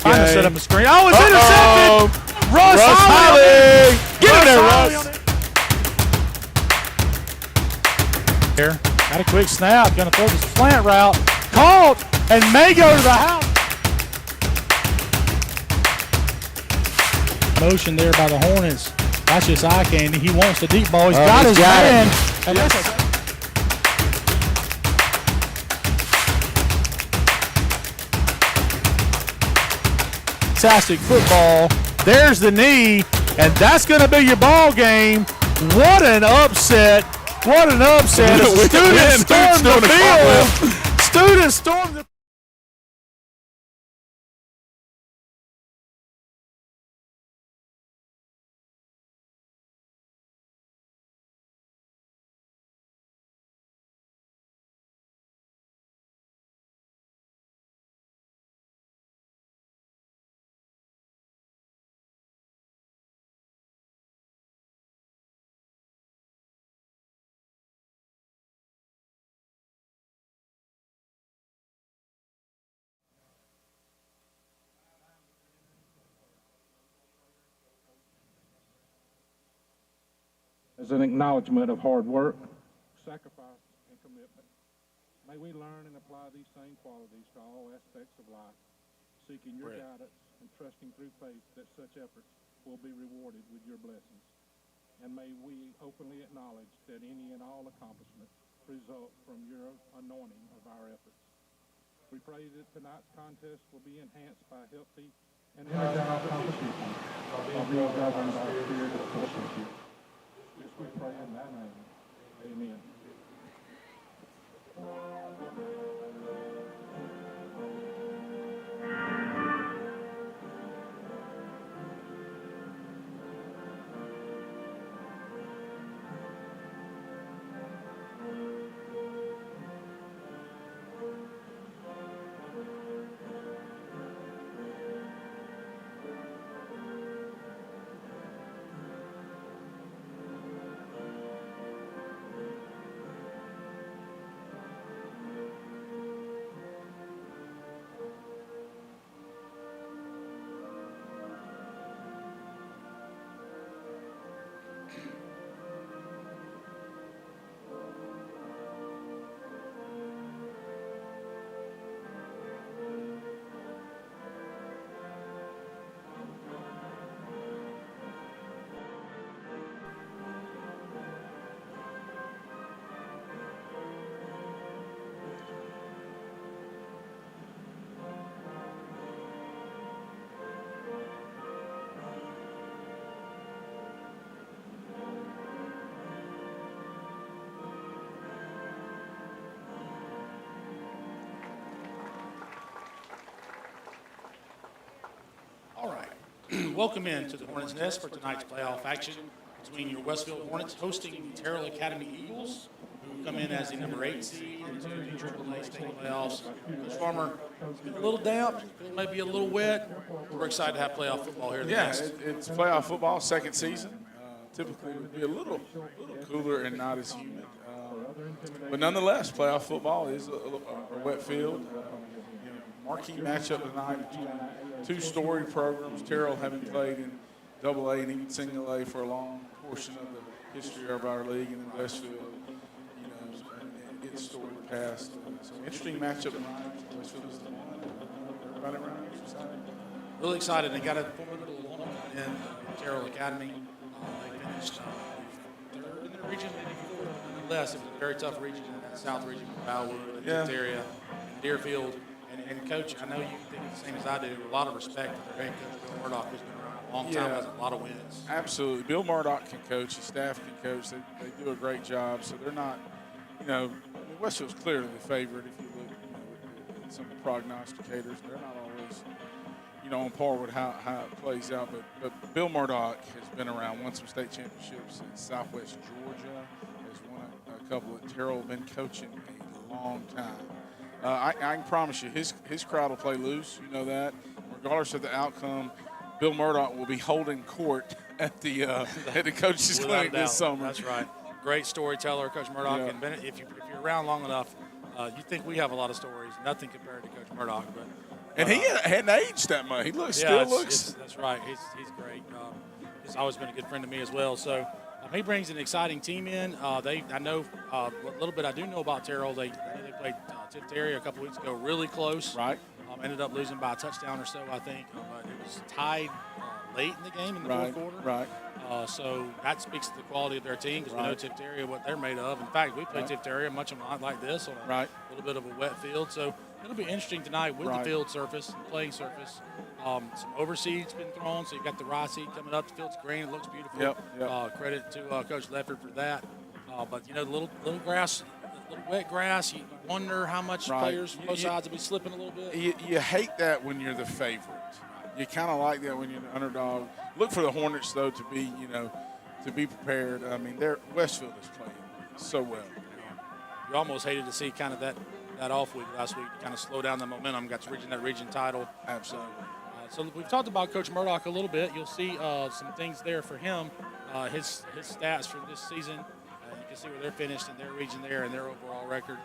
Trying to set up a screen. Oh, it's intercepted. Russ Holly. Get in there, Russ. Here, got a quick snap. Going to throw the slant route. Caught and may go to the house. Motion there by the Hornets. That's just eye candy. He wants the deep ball. He's got his man. And fantastic football. There's the knee, and that's going to be your ball game. What an upset. What an upset. Students stormed the field. Students stormed the as an acknowledgement of hard work, sacrifice, and commitment. May we learn and apply these same qualities to all aspects of life, seeking your guidance and trusting through faith that such efforts will be rewarded with your blessings. And may we openly acknowledge that any and all accomplishments result from your anointing of our efforts. We pray that tonight's contest will be enhanced by healthy and energized competition while being governed by the spirit of sportsmanship. This we pray in thy name. Amen. All right. Welcome in to the Hornets Nest for tonight's playoff action between your Westfield Hornets hosting the Terrell Academy Eagles, who come in as the number 8 seed into the AAA state playoffs. Coach Farmer, it's been a little damp, maybe a little wet. We're excited to have playoff football here. Yes, it's playoff football, second season. Typically, it would be a little cooler and not as humid. But nonetheless, playoff football is a wet field. Marquee matchup tonight between two storied programs. Terrell having played in AA and even single A for a long portion of the history of our league, and then Westfield, and its storied past. So interesting matchup tonight. Westfield is the one. Everybody around here is excited. Really excited. They got a formidable opponent in Terrell Academy. They finished third in their region, maybe fourth. Nonetheless, it was a very tough region in that south region with Bellwood, and area, and Deerfield. And Coach, I know you think the same as I do. A lot of respect for their head coach, Bill Murdoch, who's been around a long time, has a lot of wins. Absolutely. Bill Murdoch can coach. His staff can coach. They do a great job. So they're not, Westfield's clearly the favorite if you look at some of the prognosticators. They're not always, on par with how it plays out. But Bill Murdoch has been around, won some state championships in Southwest Georgia, has won a couple at Terrell, been coaching a long time. I can promise you, his crowd will play loose. You know that. Regardless of the outcome, Bill Murdoch will be holding court at the coaches' clinic this summer. That's right. Great storyteller, Coach Murdoch. Yeah. And if you're around long enough, you think we have a lot of stories. Nothing compared to Coach Murdoch, but And he hadn't aged that much. He still looks. That's right. He's great. He's always been a good friend to me as well. So he brings an exciting team in. I know a little bit. I do know about Terrell. They played Tift area a couple weeks ago, really close. Right. Ended up losing by a touchdown or so, I think. But it was tied late in the game in the fourth quarter. Right. So that speaks to the quality of their team because we know Tift area, what they're made of. In fact, we played Tift area much of a lot like this on a little bit of a wet field. So it'll be interesting tonight with the field surface and playing surface. Some overseed's been thrown, so you've got the rye seed coming up. The field's green. It looks beautiful. Yep. Credit to Coach Lefford for that. But, the little grass, the little wet grass, you wonder how much players from both sides will be slipping a little bit. You hate that when you're the favorite. You kind of like that when you're the underdog. Look for the Hornets, though, to be prepared. I mean, Westfield is playing so well. You almost hated to see kind of that off week last week to kind of slow down the momentum. Got to that region title. Absolutely. So we've talked about Coach Murdoch a little bit. You'll see some things there for him. His stats for this season. You can see where they're finished in their region there and their overall record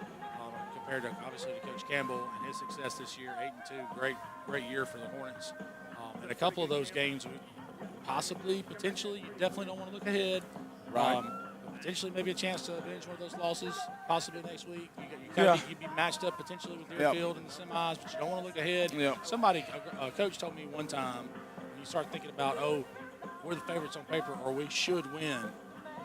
compared to obviously to Coach Campbell and his success this year, 8-2. Great year for the Hornets. And a couple of those games, potentially, you definitely don't want to look ahead. Right. Potentially maybe a chance to avenge one of those losses, possibly next week. You'd be matched up potentially with Deerfield in the semis, but you don't want to look ahead. Yep. Somebody, a coach told me one time, when you start thinking about, we're the favorites on paper or we should win,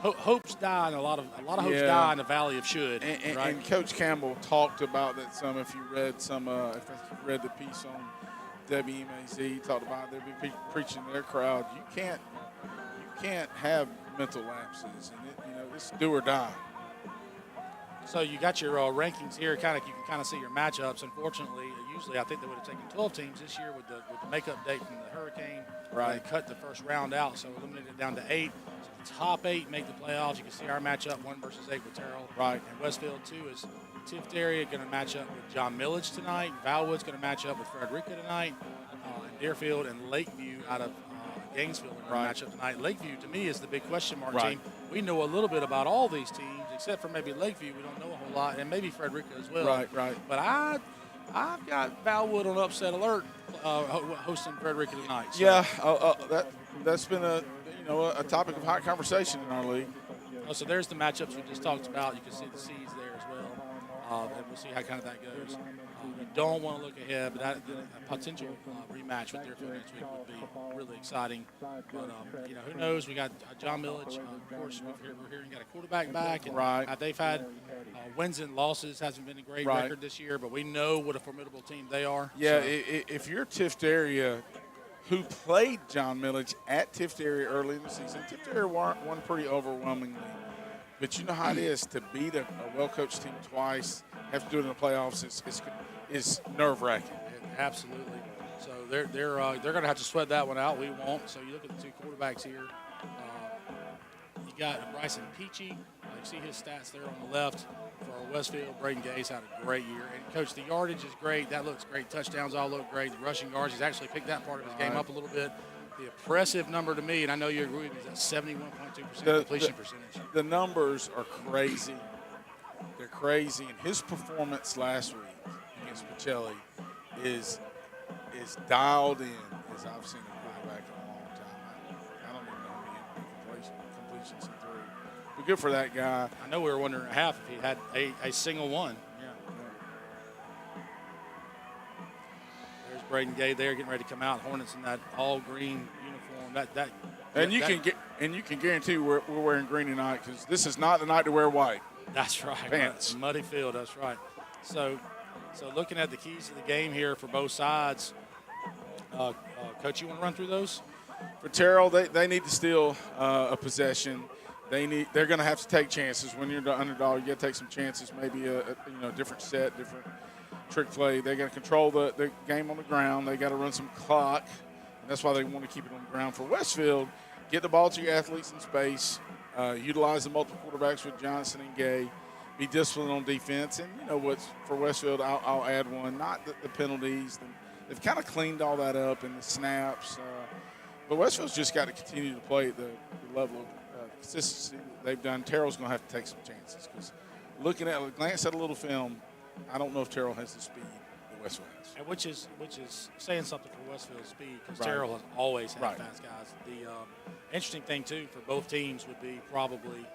hopes die, and a lot of hopes die in the valley of should. And Coach Campbell talked about that some. If you read if you read the piece on WMAZ, he talked about they'll be preaching to their crowd. You can't have mental lapses, and it's do or die. So you got your rankings here. You can kind of see your matchups. Unfortunately, usually I think they would have taken 12 teams this year with the makeup date from the hurricane. Right. They cut the first round out, so eliminated it down to 8. So the top 8 make the playoffs. You can see our matchup 1 versus 8 with Terrell. Right. And Westfield 2 is Tift area going to match up with John Millage tonight. Valwood's going to match up with Frederica tonight. And Deerfield and Lakeview out of Gainesville are going to match up tonight. Lakeview, to me, is the big question mark team. We know a little bit about all these teams, except for maybe Lakeview. We don't know a whole lot, and maybe Frederica as well. Right. But I've got Valwood on upset alert hosting Frederica tonight. So. Yeah, that's been a topic of hot conversation in our league. So there's the matchups we just talked about. You can see the seeds there as well, and we'll see how kind of that goes. You don't want to look ahead, but a potential rematch with Deerfield next week would be really exciting. But who knows? We got John Millage. Of course, we're hearing got a quarterback back, and they've had wins and losses. Hasn't been a great record this year, but we know what a formidable team they are. Yeah, so. If you're Tift area, who played John Millage at Tift area early in the season, Tift area won pretty overwhelmingly. But you know how it is to beat a well-coached team twice, have to do it in the playoffs. Is nerve-wracking. Absolutely. So they're going to have to sweat that one out. We won't. So you look at the 2 quarterbacks here. You got Bryson Peachy. You see his stats there on the left for Westfield. Braden Gay's had a great year. And, Coach, the yardage is great. That looks great. Touchdowns all look great. The rushing yards, he's actually picked that part of his game up a little bit. The impressive number to me, and I know you agree with me, is that 71.2% completion percentage. The numbers are crazy. They're crazy. And his performance last week against Pacelli is dialed in as I've seen a quarterback in a long time. I don't even know how many completions he threw. But good for that guy. I know we were wondering if he had a single one. Yeah. There's Braden Gay there getting ready to come out. Hornets in that all green uniform. You can guarantee we're wearing green tonight because this is not the night to wear white. That's right. Pants. Muddy field. That's right. So looking at the keys to the game here for both sides, Coach, you want to run through those? For Terrell, they need to steal a possession. They're going to have to take chances. When you're the underdog, you got to take some chances. Maybe a different set, different trick play. They got to control the game on the ground. They got to run some clock, and that's why they want to keep it on the ground. For Westfield, get the ball to your athletes in space. Utilize the multiple quarterbacks with Johnson and Gay. Be disciplined on defense. And what's for Westfield, I'll add one. Not the penalties. They've kind of cleaned all that up in the snaps. But Westfield's just got to continue to play at the level of consistency that they've done. Terrell's going to have to take some chances because glance at a little film, I don't know if Terrell has the speed that Westfield has. And which is saying something for Westfield's speed, because Right. Terrell has always had Right. fast guys. The interesting thing too for both teams would be probably,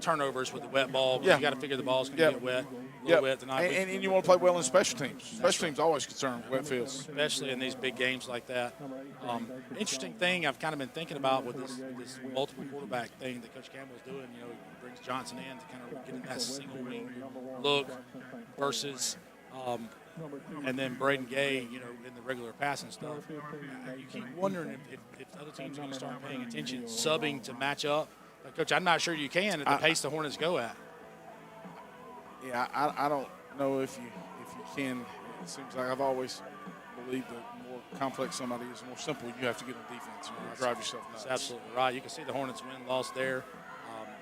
turnovers with the wet ball. Yeah. You got to figure the ball's going to Yep. get wet, a Yep. little wet tonight. And you want to play well in special teams. Special teams always concerned with wet fields. Especially in these big games like that. Interesting thing I've kind of been thinking about with this multiple quarterback thing that Coach Campbell's doing. He brings Johnson in to kind of get in that single wing look versus, and then Braden Gay, in the regular passing stuff. You keep wondering if other teams are going to start paying attention, subbing to match up. Coach, I'm not sure you can at the pace the Hornets go at. Yeah, I don't know if you can. It seems like I've always believed that the more complex somebody is, the more simple you have to get on defense. You drive yourself nuts. That's absolutely right. You can see the Hornets win-loss there.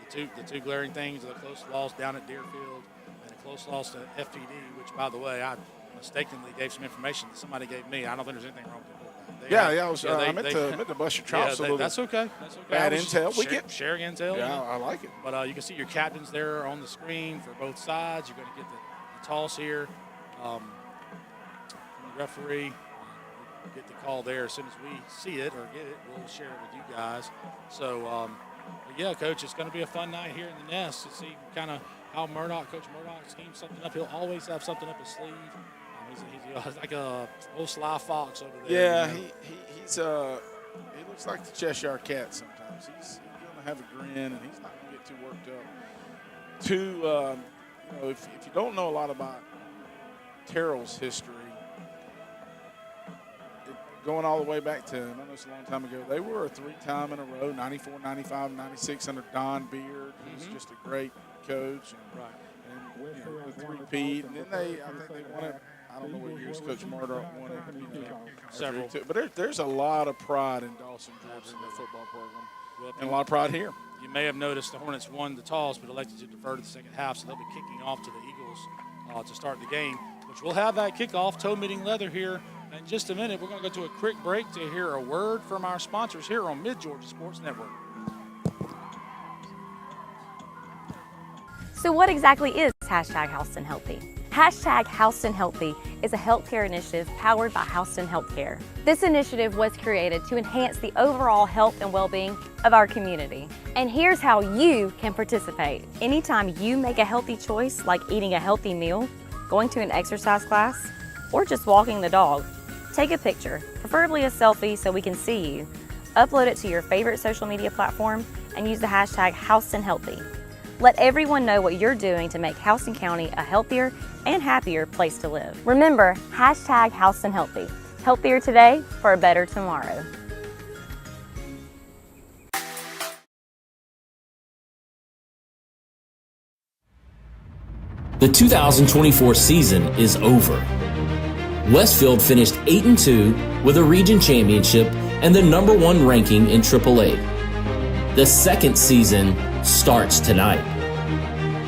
The two glaring things are the close loss down at Deerfield and a close loss to FTD, which, by the way, I mistakenly gave some information that somebody gave me. I don't think there's anything wrong with the quarterback. I meant to bust your chops a little. That's okay. That's okay. Bad intel. We get sharing intel. Yeah, I like it. But you can see your captains there on the screen for both sides. You're going to get the toss here from the referee. We'll get the call there as soon as we see it or get it. We'll share it with you guys. So, yeah, Coach, it's going to be a fun night here in the Nest to see kind of how Coach Murdoch schemes something up. He'll always have something up his sleeve. He's like a old sly fox over there. Yeah, he looks like the Cheshire Cat sometimes. He's going to have a grin, and he's not going to get too worked up. If you don't know a lot about Terrell's history, going all the way back to, I know it's a long time ago, they were a 3-time in a row, 94, 95, 96 under Don Beard, who's just a great coach. And the three-peat. And then I think they won it. I don't know what years Coach Murdoch won it. Several. But there's a lot of pride in Dawson, Georgia, in the football program, and a lot of pride here. You may have noticed the Hornets won the toss, but elected to defer to the second half, so they'll be kicking off to the Eagles to start the game, which we'll have that kickoff, toe meeting leather here in just a minute. We're going to go to a quick break to hear a word from our sponsors here on Mid-Georgia Sports Network. So what exactly is #HoustonHealthy? #HoustonHealthy is a healthcare initiative powered by Houston Healthcare. This initiative was created to enhance the overall health and well-being of our community. And here's how you can participate. Anytime you make a healthy choice, like eating a healthy meal, going to an exercise class, or just walking the dog, take a picture, preferably a selfie so we can see you, upload it to your favorite social media platform, and use the #HoustonHealthy. Let everyone know what you're doing to make Houston County a healthier and happier place to live. Remember, #HoustonHealthy. Healthier today for a better tomorrow. The 2024 season is over. Westfield finished 8-2 with a region championship and the #1 ranking in AAA. The second season starts tonight.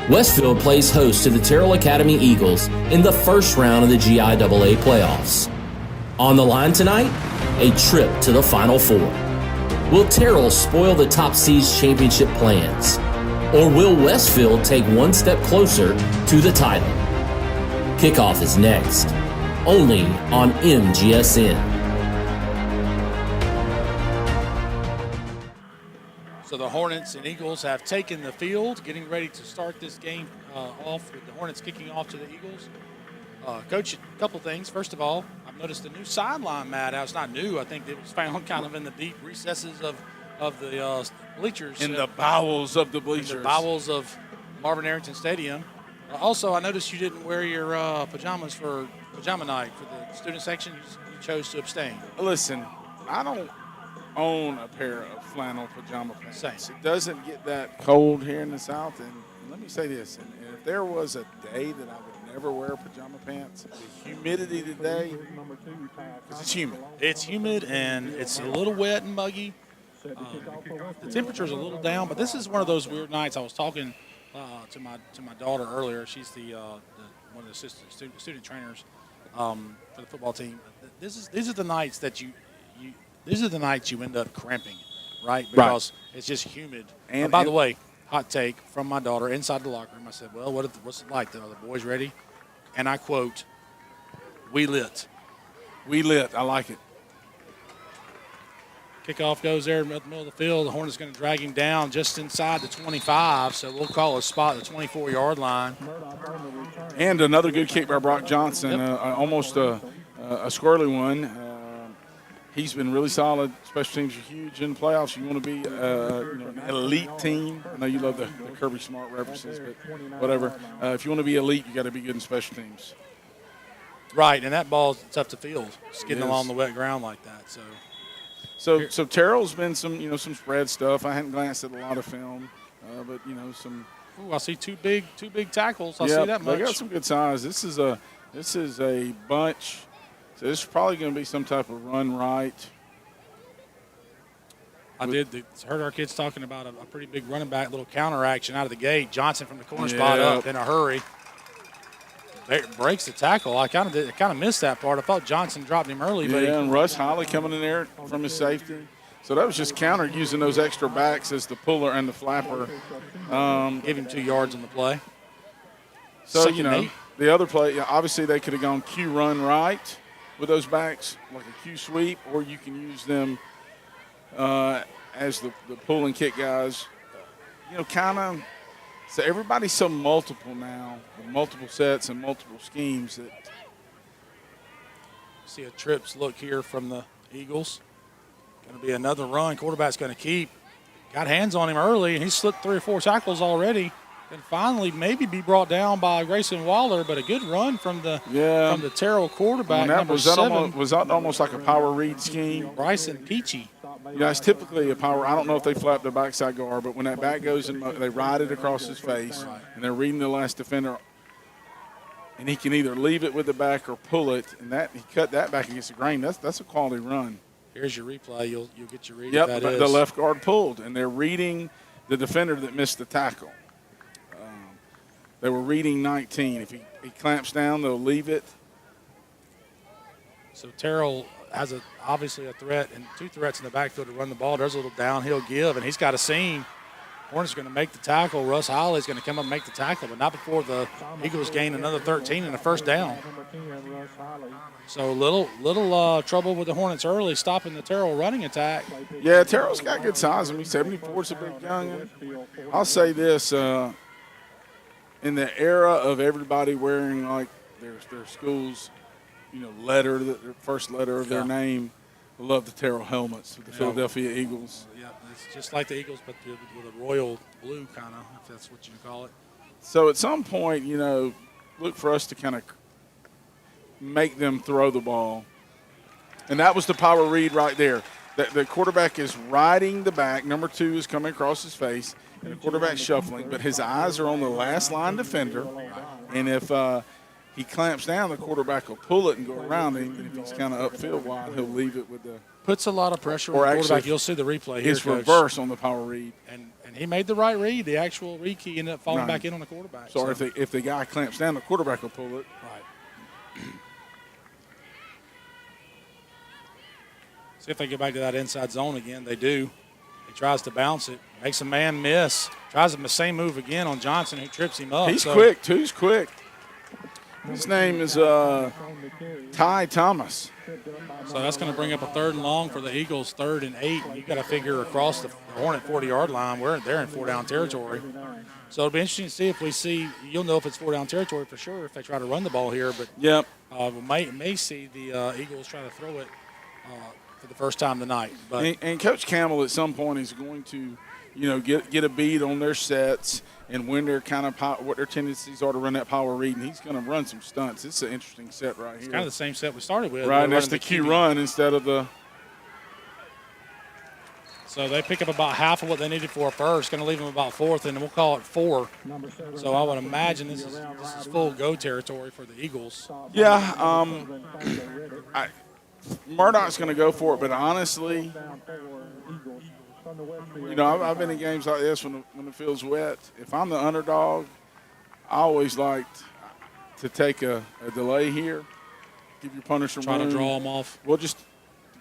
Westfield plays host to the Terrell Academy Eagles in the first round of the GIAA playoffs. On the line tonight, a trip to the Final Four. Will Terrell spoil the top seed's championship plans? Or will Westfield take one step closer to the title? Kickoff is next, only on MGSN. So the Hornets and Eagles have taken the field, getting ready to start this game off with the Hornets kicking off to the Eagles. Coach, a couple things. First of all, I've noticed a new sideline mat. Now, it's not new. I think it was found kind of in the deep recesses of the bleachers. In the bowels of the bleachers. In the bowels of Marvin Arrington Stadium. Also, I noticed you didn't wear your pajamas for pajama night for the student section. You chose to abstain. Listen, I don't own a pair of flannel pajama pants. Same. It doesn't get that cold here in the South. And let me say this, and if there was a day that I would never wear pajama pants, the humidity today, because it's humid. It's humid and it's a little wet and muggy. The temperature's a little down, but this is one of those weird nights. I was talking to my daughter earlier. She's one of the assistant student trainers for the football team. These are the nights that these are the nights you end up cramping, right? Because it's just humid. And by the way, hot take from my daughter inside the locker room. I said, "Well, what's it like? Are the boys ready?" And I quote, We lit. We lit. I like it. Kickoff goes there in the middle of the field. The Hornets going to drag him down just inside the 25, so we'll call a spot at the 24-yard line. And another good kick by Brock Johnson, almost a squirrely one. He's been really solid. Special teams are huge in playoffs. You want to be an elite team. I know you love the Kirby Smart references, but whatever. If you want to be elite, you got to be good in special teams. Right, and that ball's tough to field. Just getting along the wet ground like that. So Terrell's been some spread stuff. I hadn't glanced at a lot of film, but some. Ooh, I see two big tackles. I see that much. They got some good size. This is a bunch. So this is probably going to be some type of run right. I heard our kids talking about a pretty big running back, little counter action out of the gate. Johnson from the corner spot up in a hurry. Breaks the tackle. I kind of missed that part. I thought Johnson dropped him early. But and Russ Holly coming in there from his safety. So that was just counter using those extra backs as the puller and the flapper. Give him 2 yards on the play. So, Second the other play, obviously they could have gone Q run right with those backs, like a Q sweep, or you can use them as the pull and kick guys. Kind of. So everybody's so multiple now, with multiple sets and multiple schemes that. See a trips look here from the Eagles. Going to be another run. Quarterback's going to keep. Got hands on him early, and he slipped 3 or 4 tackles already. And finally maybe be brought down by Grayson Waller, but a good run from the Terrell quarterback, number 7. Was that almost like a power read scheme? Bryson Peachy. It's typically a power. I don't know if they flap the backside guard, but when that back goes in, they ride it across his face, and they're reading the last defender. And he can either leave it with the back or pull it, and he cut that back against the grain. That's a quality run. Here's your replay. You'll get your read. Yep, the left guard pulled, and they're reading the defender that missed the tackle. They were reading 19. If he clamps down, they'll leave it. So Terrell has obviously a threat and 2 threats in the backfield to run the ball. There's a little downhill give, and he's got a seam. Hornets going to make the tackle. Russ Holly's going to come up and make the tackle, but not before the Eagles gain another 13 and a first down. So little trouble with the Hornets early, stopping the Terrell running attack. Yeah, Terrell's got good size. 74 is a big young. I'll say this. In the era of everybody wearing like their school's, letter, the first letter of their name, I love the Terrell helmets with the Philadelphia Eagles. Yeah, it's just like the Eagles, but with a royal blue kind of, if that's what you call it. So at some point, look for us to kind of make them throw the ball. And that was the power read right there. The quarterback is riding the back. Number 2 is coming across his face. And the quarterback's shuffling, but his eyes are on the last line defender. And if he clamps down, the quarterback will pull it and go around him. And if he's kind of upfield wide, he'll leave it with the – puts a lot of pressure on the quarterback. You'll see the replay here, It's reverse on the power read. And he made the right read. The actual read key ended up falling back in on the quarterback. So if the guy clamps down, the quarterback will pull it. Right. See if they get back to that inside zone again. They do. He tries to bounce it, makes a man miss, tries the same move again on Johnson, who trips him up. He's quick, too. He's quick. His name is Ty Thomas. So that's going to bring up a 3rd and long for the Eagles, 3rd and 8. You got to figure across the Hornet 40-yard line, they're in 4-down territory. So it'll be interesting to see if we see. You'll know if it's 4-down territory for sure if they try to run the ball here. But we may see the Eagles try to throw it for the first time tonight. But and Coach Campbell at some point is going to, get a beat on their sets and when they're what their tendencies are to run that power read, and he's going to run some stunts. It's an interesting set right here. It's kind of the same set we started with. Right, and that's the Q run instead of the. So they pick up about half of what they needed for a first. Going to leave them about 4th, and we'll call it 4. So I would imagine this is full go territory for the Eagles. Yeah, Murdoch's going to go for it, but honestly, I've been in games like this when it feels wet. If I'm the underdog, I always like to take a delay here, give your punter some room. Try to draw them off. Well, just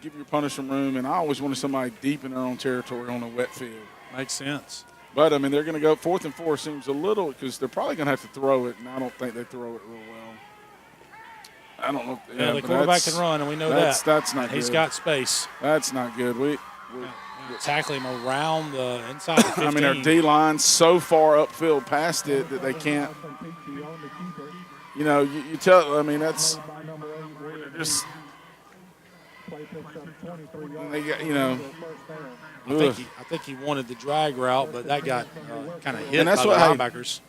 give your punter some room, and I always wanted somebody deep in their own territory on a wet field. Makes sense. But, they're going to go 4th and 4 seems a little because they're probably going to have to throw it, and I don't think they throw it real well. I don't know. Yeah, the quarterback can run, and we know that. That's not good. He's got space. That's not good. We tackle him around the inside the 15. I mean, our D-line's so far upfield past it that they can't. You know, you tell. I mean, that's just. They got, you know. I think he wanted the drag route, but that got kind of hit And that's by what, the linebackers.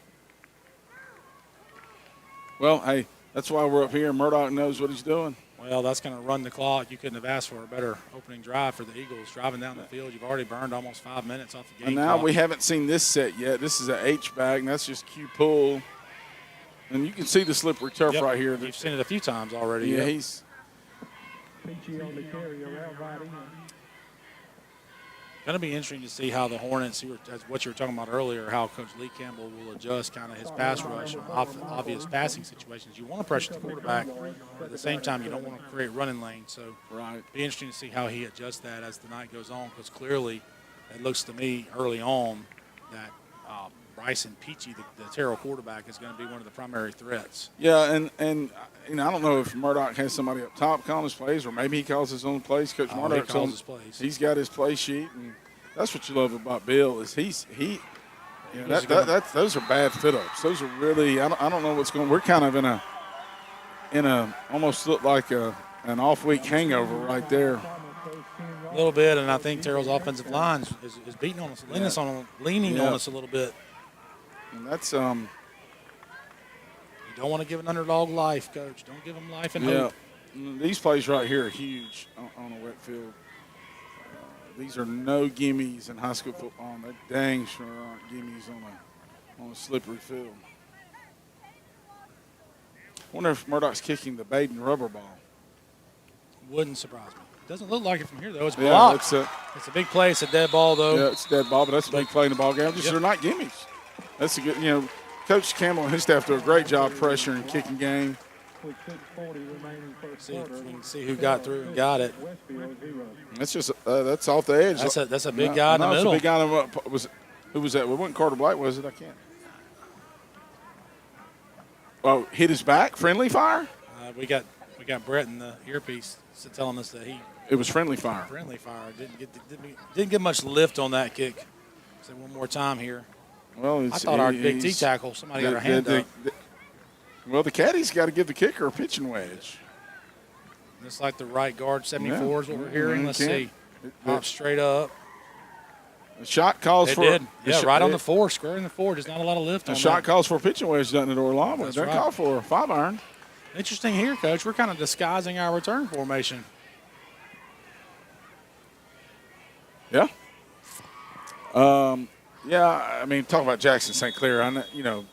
Well, hey, that's why we're up here. Murdoch knows what he's doing. Well, that's going to run the clock. You couldn't have asked for a better opening drive for the Eagles. Driving down the field, you've already burned almost 5 minutes off the game And now clock. we haven't seen this set yet. This is an H-back, and that's just Q-pull. And you can see the slippery turf Yep. right here. You've seen it a few times already. Yeah, Yep. he's going to be interesting to see how the Hornets, what you were talking about earlier, how Coach Lee Campbell will adjust kind of his pass rush and obvious passing situations. You want to pressure the quarterback, but at the same time, you don't want to create running lanes. So right. be interesting to see how he adjusts that as the night goes on, because clearly it looks to me early on that Bryson Peachy, the Terrell quarterback, is going to be one of the primary threats. Yeah, and you know, I don't know if Murdoch has somebody up top calling his plays, or maybe he calls his own plays. Coach Murdoch calls his plays. He's got his play sheet, and that's what you love about Bill is he. You know, those are bad fit ups. Those are really. I don't know what's going. We're kind of in a almost look like an off week hangover right there. A little bit, and I think Terrell's offensive line is beating on us, leaning on us a little bit. And that's You don't want to give an underdog life, Coach. Don't give them life and hope. These plays right here are huge on a wet field. These are no gimmies in high school football. They dang sure aren't gimmies on a slippery field. I wonder if Murdoch's kicking the Baden rubber ball. Wouldn't surprise me. Doesn't look like it from here, though. It's blocked. Yeah, it's a big play. It's a dead ball, though. Yeah, it's a dead ball, but that's a big play in the ball game. Just they're not gimmies. That's a good, you know, Coach Campbell and his staff do a great job pressuring kicking game. See, we can see who got through and got it. That's just that's off the edge. That's a big guy in the middle. It's a big guy. Who was that? It wasn't Carter Black, was it? I can't. Oh, hit his back. Friendly fire. We got Brett in the earpiece telling us that it was friendly fire. Friendly fire. Didn't get much lift on that kick. Say one more time here. Well, I thought our big T tackle. Somebody got her hand up. Well, the caddy's got to give the kicker a pitching wedge. Just like the right guard 74 is what we're hearing. Let's see. Pop straight up. The shot calls for. Did. Yeah, right on the four, square in the four. There's not a lot of lift on that. The shot calls for a pitching wedge, doesn't it, Orlando? That's They're right. called for a 5-iron. Interesting here, Coach. We're kind of disguising our return formation. Yeah. Yeah, I mean, talk about Jackson St. Clair. I know, you know,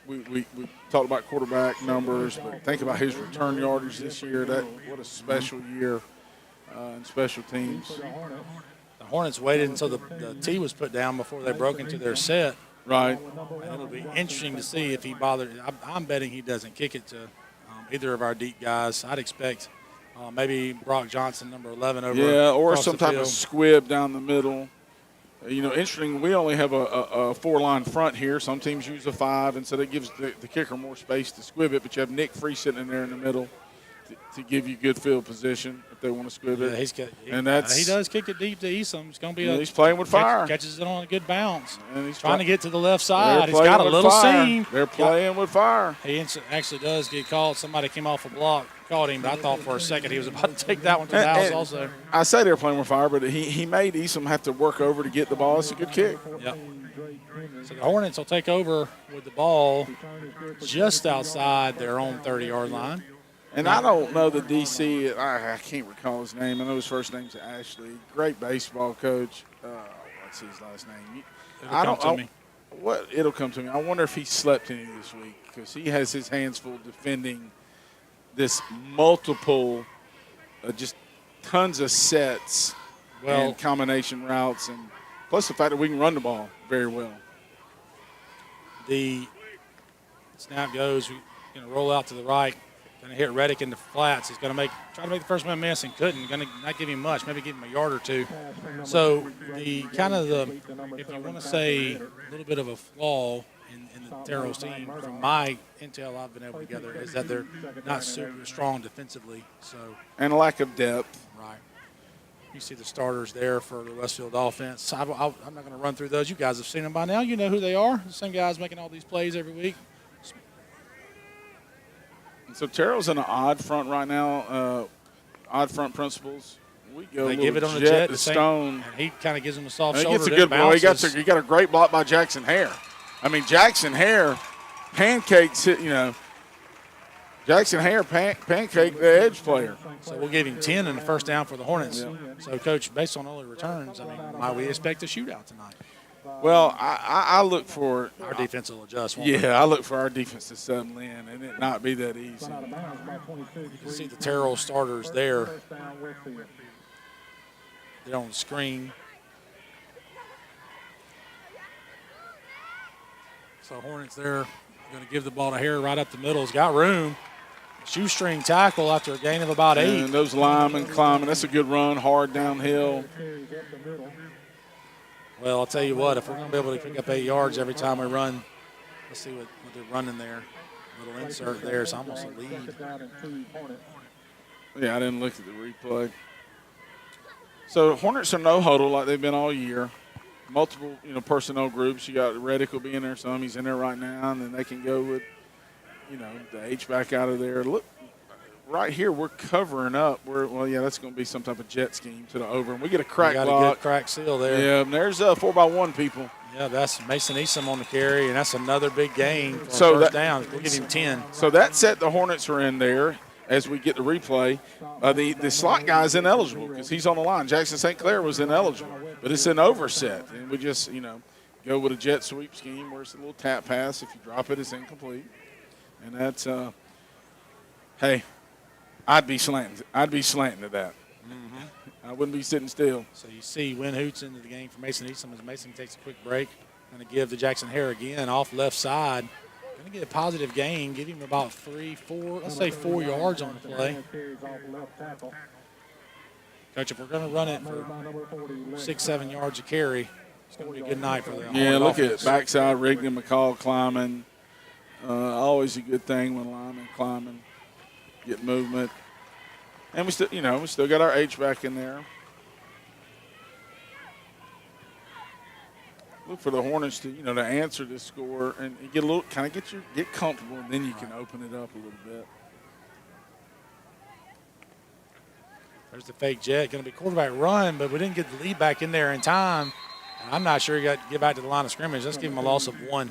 we talked about quarterback numbers, but think about his return yardage this year. What a special year in special teams. The Hornets waited until the tee was put down before they broke into their set. Right. And it'll be interesting to see if he bothered. I'm betting he doesn't kick it to either of our deep guys. I'd expect maybe Brock Johnson, number 11, over. Yeah, or some type field. of squib down the middle. You know, interesting, we only have a 4-line front here. Some teams use a 5, and so that gives the kicker more space to squib it. But you have Nick Free sitting in there in the middle to give you good field position if they want to squib it. Yeah, he does kick it deep to Esom. It's going to be he's playing with fire. Catches it on a good bounce. And he's trying to get to the left side. He's playing got a with little fire. seam. They're playing with fire. He actually does get caught. Somebody came off a block, caught him, but I thought for a second he was about to take that one to the house also. I say they're playing with fire, but he made Esom have to work over to get the ball. It's a good kick. Yep. So the Hornets will take over with the ball just outside their own 30-yard line. And I don't know the DC. I can't recall his name. I know his first name's Ashley. Great baseball coach. What's his last name? It'll come to me. I wonder if he slept any this week because he has his hands full defending this multiple, just tons of sets and combination routes, and plus the fact that we can run the ball very well. The snap goes. We're going to roll out to the right. Going to hit Reddick in the flats. He's going to try to make the first man miss and couldn't. Going to not give him much, maybe give him a yard or two. So if you want to say a little bit of a flaw in the Terrell's team, from my intel I've been able to gather, is that they're not super strong defensively. So And a lack of depth. right. You see the starters there for the Westfield offense. I'm not going to run through those. You guys have seen them by now. You know who they are. The same guys making all these plays every week. So Terrell's in an odd front right now. Odd front principles. We go They give it on the jet jet to the same, stone. and he kind of gives him a soft And he shoulder. gets a good ball. bounces. He got a great block by Jackson Hare. I mean, Jackson Hare pancakes it. Jackson Hare pancake the edge player. So we'll give him 10 in the first down for the Hornets. Yeah. So, Coach, based on early returns, I mean, might we expect a shootout tonight? Well, I look for Our defense will adjust. won't Yeah, I look for our defense to settle in and it not be that easy. You can see the Terrell starters there. They're on the screen. So Hornets there going to give the ball to Hare right up the middle. He's got room. Shoestring tackle after a gain of about 8. And those linemen climbing. That's a good run, hard downhill. Well, I'll tell you what, if we're going to be able to pick up 8 yards every time we run, let's see what they're running there. Little insert there. It's almost a lead. Yeah, I didn't look at the replay. So Hornets are no huddle like they've been all year. Multiple, personnel groups. You got Reddick will be in there some. He's in there right now, and then they can go with, the H-back out of there. Look, right here we're covering up. That's going to be some type of jet scheme to the over. And we get a crack got block. a good crack seal there. Yeah, and there's 4x1 people. Yeah, that's Mason Easom on the carry, and that's another big gain for So first down. We'll give him 10. So that set the Hornets are in there as we get the replay. The slot guy is ineligible because he's on the line. Jackson St. Clair was ineligible, but it's an overset. And we just, go with a jet sweep scheme where it's a little tap pass. If you drop it, it's incomplete. And that's, hey, I'd be slanting to that. I wouldn't be sitting still. So you see Win Hoots into the game for Mason Easom as Mason takes a quick break. Going to give to Jackson Hare again off left side. Going to get a positive gain, give him about 4 yards on the play. Coach, if we're going to run it for 6-7 yards a carry, it's going to be a good night for them. Yeah, look at backside Rigdon McCall climbing. Always a good thing when linemen climbing, get movement. And we still got our H back in there. Look for the Hornets to, to answer this score and get a little, get comfortable, and then you can open it up a little bit. There's the fake jet. Going to be quarterback run, but we didn't get the lead back in there in time. And I'm not sure he got to get back to the line of scrimmage. Let's give him a loss of 1.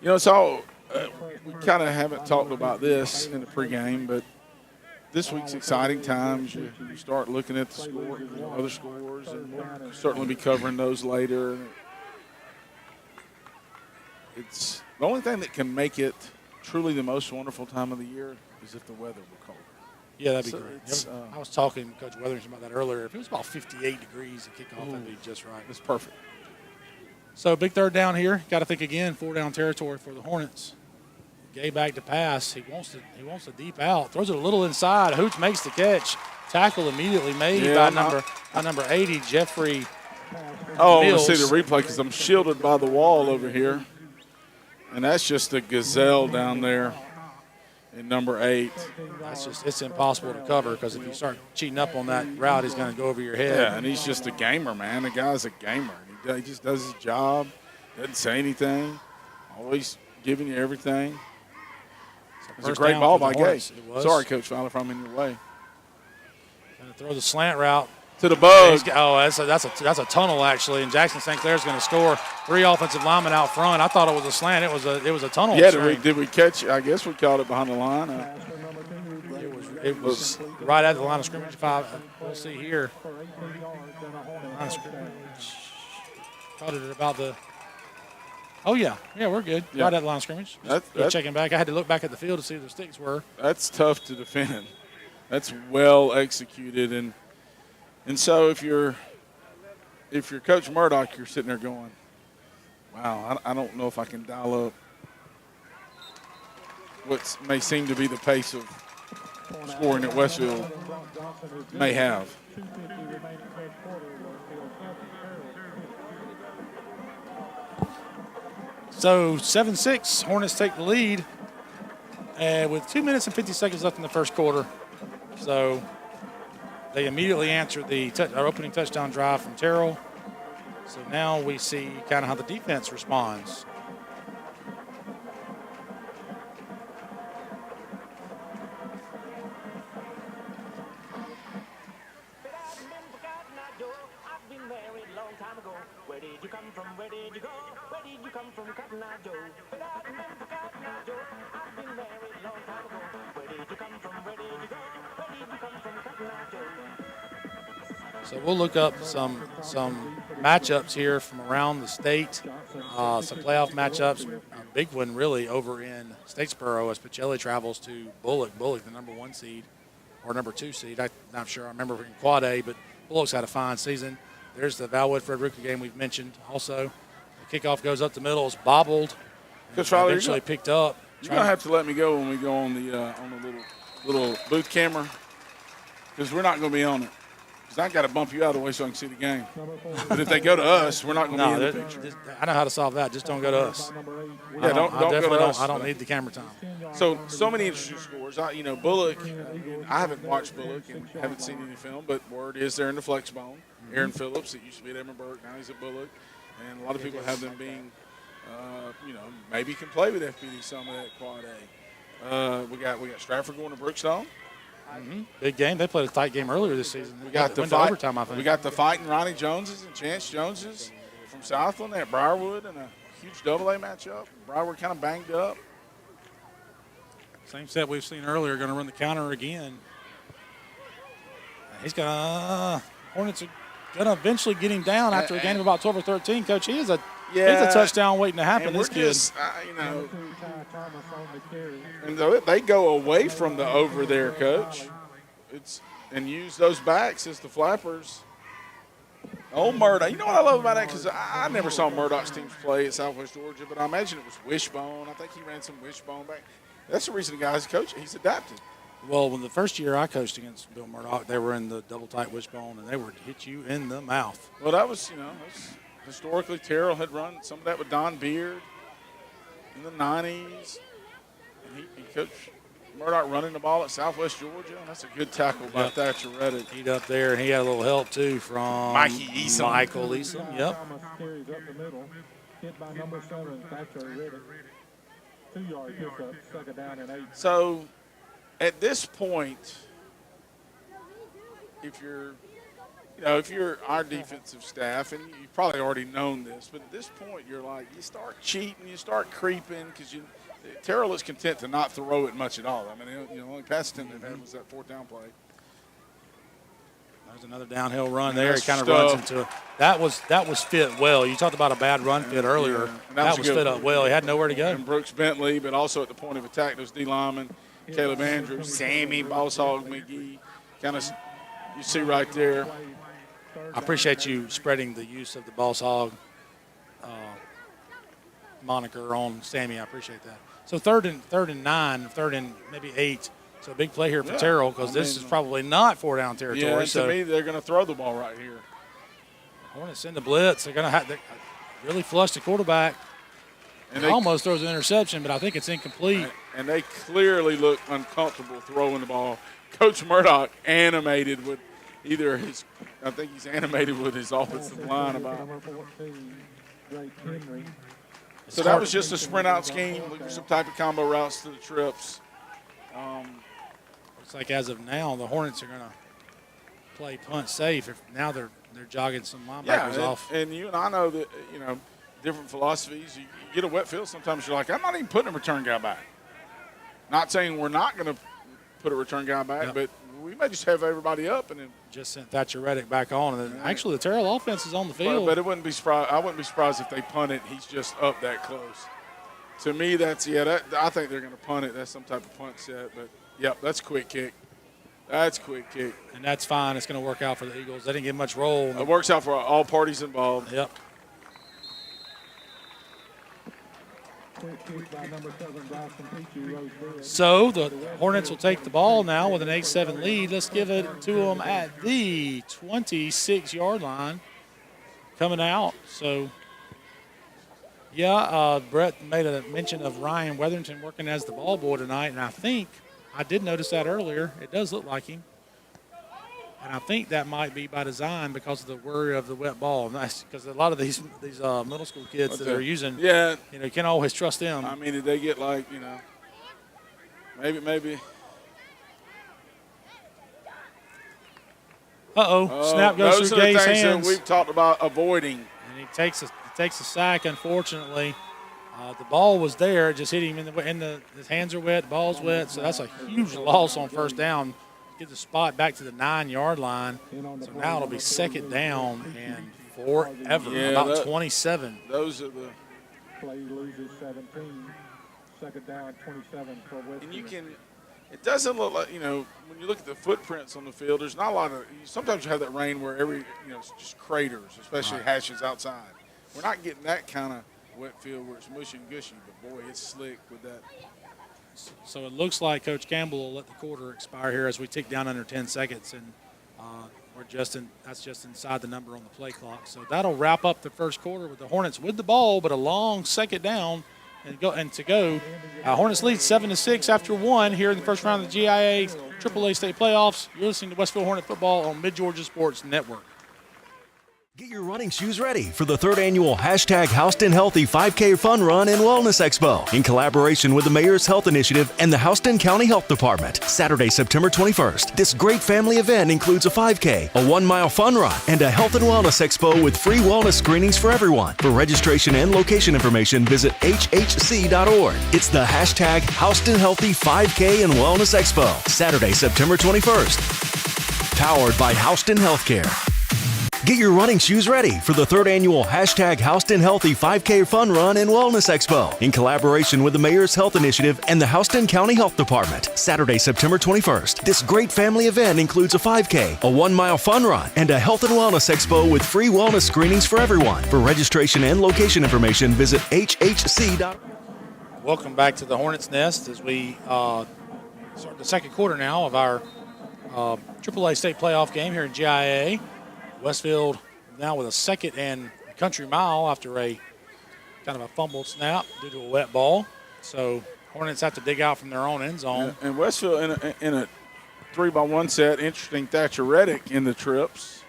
It's all, we kind of haven't talked about this in the pregame, but this week's exciting times. You start looking at the score, other scores, and we'll certainly be covering those later. It's the only thing that can make it truly the most wonderful time of the year is if the weather were cold. Yeah, that'd be great. I was talking to Coach Weatherington about that earlier. If it was about 58 degrees at kickoff, that'd be just right. It's perfect. So big third down here. Got to think again, 4-down territory for the Hornets. Gay back to pass. He wants to deep out. Throws it a little inside. Hoots makes the catch. Tackle immediately made by number 80, Jeffrey Oh, I want Mills. to see the replay because I'm shielded by the wall over here. And that's just a gazelle down there in number 8. It's impossible to cover because if you start cheating up on that route, he's going to go over your head. Yeah, and he's just a gamer, man. The guy's a gamer. He just does his job, doesn't say anything, always giving you everything. It's a First great down ball for by the Gay. Hornets. It was. Sorry, Coach Fowler, if I'm in your way. Going to throw the slant route. To the bug. That's a tunnel actually, and Jackson St. Clair's going to score. 3 offensive linemen out front. I thought it was a slant. It was a tunnel. Yeah, string. did we catch? I guess we caught it behind the line. It was right at the line of scrimmage. We'll see here. Line of scrimmage. Caught it at about the. Oh yeah, we're good. Yeah. Right at the line of scrimmage. Just checking back. I had to look back at the field to see where the sticks were. That's tough to defend. That's well executed, and so if you're Coach Murdoch, you're sitting there going, "Wow, I don't know if I can dial up what may seem to be the pace of scoring that Westfield may have." So 7-6, Hornets take the lead, and with 2 minutes and 50 seconds left in the first quarter. So they immediately answered our opening touchdown drive from Terrell. So now we see kind of how the defense responds. So we'll look up some matchups here from around the state, some playoff matchups. A big one really over in Statesboro as Pacelli travels to Bullock. Bullock, the number 1 seed or number 2 seed. I'm not sure. I remember in Quad A, but Bullock's had a fine season. There's the Valwood-Frederica game we've mentioned also. The kickoff goes up the middle. It's bobbled. Coach Fowler, eventually picked up. You're going to have to let me go when we go on the little booth camera because we're not going to be on it. Because I got to bump you out of the way so I can see the game. But if they go to us, we're not going to be in the picture. I know how to solve that. Just don't go to us. Yeah, don't go to us. I don't need the camera time. So many interesting scores. Bullock, I haven't watched Bullock and haven't seen any film, but word is they're in the flex bone. Aaron Phillips, that used to be at Emmenburg, now he's at Bullock. And a lot of people have them being, maybe can play with FPD some of that Quad A. We got Stratford going to Brookstone. Mm-hmm. Big game. They played a tight game earlier this season. We got the fight. Overtime, I think. We got the fighting Ronnie Joneses and Chance Joneses from Southland at Briarwood in a huge AA matchup. Briarwood kind of banged up. Same set we've seen earlier. Going to run the counter again. He's gonna. Hornets are gonna eventually get him down after a game of about 12 or 13. Coach, he's a touchdown waiting to happen. And this kid. And they go away from the over there, Coach. And use those backs as the flappers. Old Murdoch. You know what I love about that? Because I never saw Murdoch's teams play at Southwest Georgia, but I imagine it was wishbone. I think he ran some wishbone back. That's the reason the guy's coach. He's adapted. Well, when the first year I coached against Bill Murdoch, they were in the double tight wishbone, and they would hit you in the mouth. Well, that was, historically Terrell had run some of that with Don Beard in the 90s. And he coached Murdoch running the ball at Southwest Georgia. And that's a good tackle by Thatcher Reddick. He'd up there, and he had a little help, too, from Mikey Eason. Michael Eason, yep. Carries up the middle, hit by number 7, Thatcher Reddick. 2-yard pickup, 2nd down and 8. So, at this point, if you're our defensive staff, and you've probably already known this, but at this point, you're like, you start cheating, you start creeping, because Terrell is content to not throw it much at all. I mean, the only pass attempt they've had was that 4th down play. There's another downhill run there. He kind of runs into it. That was fit well. You talked about a bad run fit earlier. That was fit up well. He had nowhere to go. And Brooks Bentley, but also at the point of attack, those D linemen, Caleb Andrews, Sammy, Boss Hog McGee, kind of you see right there. I appreciate you spreading the use of the Boss Hog moniker on Sammy. I appreciate that. So third and 9, third and maybe 8. So a big play here for Terrell because this is probably not 4-down territory. Yeah, so to me, they're going to throw the ball right here. Hornets send the blitz. They're going to really flush the quarterback. And they almost throws an interception, but I think it's incomplete. And they clearly look uncomfortable throwing the ball. Coach Murdoch animated with I think he's animated with his offensive line about. So that was just a sprint out scheme, some type of combo routes to the trips. Looks like as of now, the Hornets are going to play punt safe. Now they're jogging some linebackers off. And you and I know that, different philosophies. You get a wet field, sometimes you're like, I'm not even putting a return guy back. Not saying we're not going to put a return guy back, but we may just have everybody up and then just sent Thatcher Reddick back on. And then actually, the Terrell offense is on the field. But it wouldn't be surprised. I wouldn't be surprised if they punt it. He's just up that close. To me, that's I think they're going to punt it. That's some type of punt set. But yep, that's quick kick. That's quick kick. And that's fine. It's going to work out for the Eagles. They didn't get much roll. It works out for all parties involved. Yep. So the Hornets will take the ball now with an 8-7 lead. Let's give it to them at the 26-yard line coming out. So Yeah, Brett made a mention of Ryan Weatherington working as the ball boy tonight, and I did notice that earlier. It does look like him. And I think that might be by design because of the worry of the wet ball. Nice, because a lot of these middle school kids that are using, you can't always trust them. I mean, did they get maybe. Snap goes those through are the Gay's things hands. that we've talked about avoiding. And he takes a sack, unfortunately. The ball was there, it just hit him his hands are wet, the ball's wet, so that's a huge loss on first down. Get the spot back to the 9-yard line. So now it'll be second down and forever, about 27. Those are the Play loses 17. Second down, 27 for Westfield. And it doesn't look like, when you look at the footprints on the field, there's not a lot of, sometimes you have that rain where it's just craters, especially hashes outside. We're not getting that kind of wet field where it's mushy and gushy, but boy, it's slick with that. So it looks like Coach Campbell will let the quarter expire here as we tick down under 10 seconds, and that's just inside the number on the play clock. So that'll wrap up the first quarter with the Hornets with the ball, but a long second down to go. Hornets lead 7-6 after one here in the first round of the GIAA AAA state playoffs. You're listening to Westfield Hornet Football on Mid-Georgia Sports Network. Get your running shoes ready for the 3rd annual Houston Healthy 5K Fun Run and Wellness Expo in collaboration with the Mayor's Health Initiative and the Houston County Health Department. Saturday, September 21st. This great family event includes a 5K, a 1-mile fun run, and a health and wellness expo with free wellness screenings for everyone. For registration and location information, visit hhc.org. It's the Houston Healthy 5K and Wellness Expo. Saturday, September 21st. Powered by Houston Healthcare. Get your running shoes ready for the 3rd annual Houston Healthy 5K Fun Run and Wellness Expo in collaboration with the Mayor's Health Initiative and the Houston County Health Department. Saturday, September 21st. This great family event includes a 5K, a 1-mile fun run, and a health and wellness expo with free wellness screenings for everyone. For registration and location information, visit hhc.org. Welcome back to the Hornets Nest as we start the second quarter now of our AAA state playoff game here in GIAA. Westfield now with a second and country mile after a kind of a fumbled snap due to a wet ball. So Hornets have to dig out from their own end zone. And Westfield in a 3-by-1 set. Interesting, Thatcher Reddick in the trips.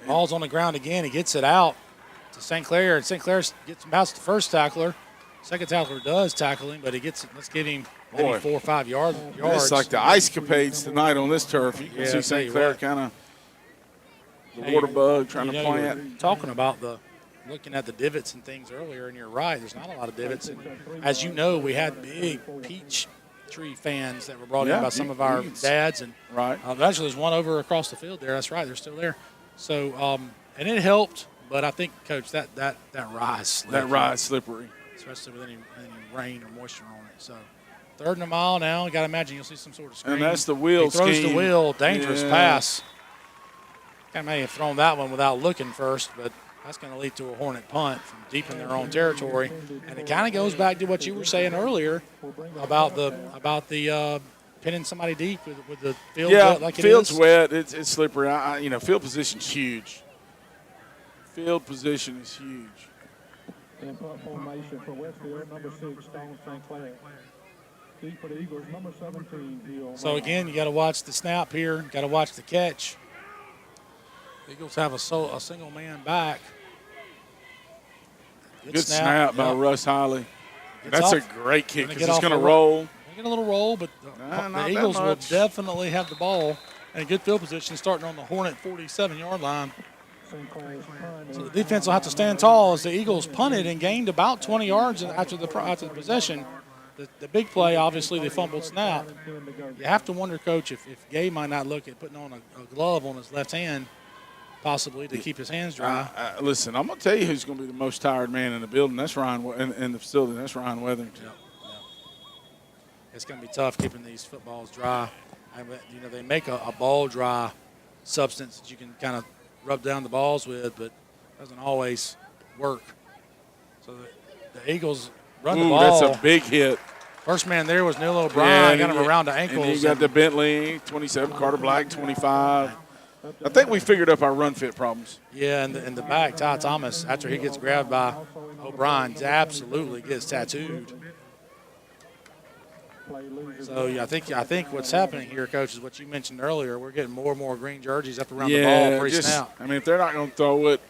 Ball's on the ground again. He gets it out to St. Clair, and St. Clair gets him past the first tackler. Second tackler does tackle him, but he gets it. Let's give him maybe 4 or 5 yards. It's like the ice capades tonight on this turf. You can see St. Clair kind of the water bug trying to plant. Talking about looking at the divots and things earlier, and you're right. There's not a lot of divots. And as you know, we had big peach tree fans that were brought in by some of our dads. And actually, there's one over across the field there. That's right. They're still there. So, and it helped. But I think, Coach, that rye's slippery. That rye's slippery. Especially with any rain or moisture on it. So, 3rd and a mile now. You got to imagine you'll see some sort of screen. And that's the wheel scheme. He throws the wheel. Dangerous pass. Kind of may have thrown that one without looking first, but that's going to lead to a Hornet punt from deep in their own territory. And it kind of goes back to what you were saying earlier about the pinning somebody deep with the field wet like it is. Field's wet. It's slippery. Field position's huge. Field position is huge. In punt formation for Westfield, number 6, Stone St. Clair. Deep for the Eagles, number 17. So again, you got to watch the snap here. Got to watch the catch. Eagles have a single man back. Good snap by Russ Holly. That's a great kick because it's going to roll. Get a little roll, but the Eagles will definitely have the ball in a good field position starting on the Hornet 47-yard line. So the defense will have to stand tall as the Eagles punted and gained about 20 yards after the possession. The big play, obviously, the fumbled snap. You have to wonder, Coach, if Gabe might not look at putting on a glove on his left hand, possibly to keep his hands dry. Listen, I'm going to tell you who's going to be the most tired man in the building. That's Ryan in the facility. That's Ryan Weatherington. Yep. It's going to be tough keeping these footballs dry. They make a ball dry substance that you can kind of rub down the balls with, but it doesn't always work. So the Eagles run the ball. That's a big hit. First man there was Neil O'Brien. Got him around the ankles. And you got the Bentley, 27, Carter Black, 25. I think we figured up our run fit problems. Yeah, and in the back, Ty Thomas, after he gets grabbed by O'Brien, absolutely gets tattooed. So yeah, I think what's happening here, Coach, is what you mentioned earlier. We're getting more and more green jerseys up around the ball pre-snap. I mean, if they're not going to throw it,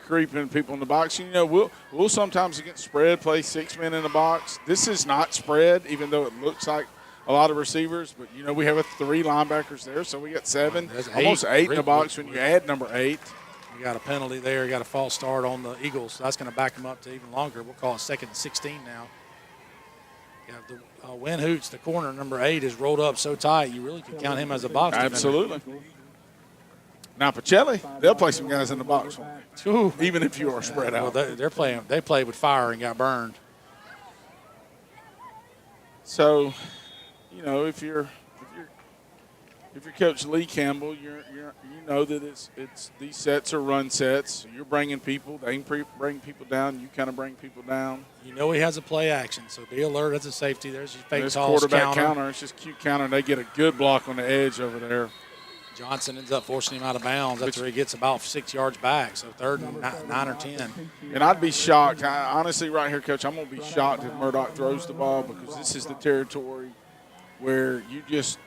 creeping people in the box, we'll sometimes against spread play 6 men in the box. This is not spread, even though it looks like a lot of receivers. But we have 3 linebackers there, so we got 7, almost 8 in the box when you add number 8. You got a penalty there. You got a false start on the Eagles. So that's going to back them up to even longer. We'll call it 2nd and 16 now. You have the Win Hoots, the corner, number 8, is rolled up so tight you really could count him as a box defender. Absolutely. Now, Pacelli, they'll play some guys in the box, even if you are spread out. Well, they played with fire and got burned. So, if you're Coach Lee Campbell, you know that it's these sets are run sets. So you're bringing people. They can bring people down. You kind of bring people down. He has a play action, so be alert as a safety. There's your fake toss quarterback counter. It's just cute counter. They get a good block on the edge over there. Johnson ends up forcing him out of bounds. That's where he gets about 6 yards back, so 3rd and 9 or 10. And I'd be shocked. Honestly, right here, Coach, I'm going to be shocked if Murdoch throws the ball, because this is the territory where you just,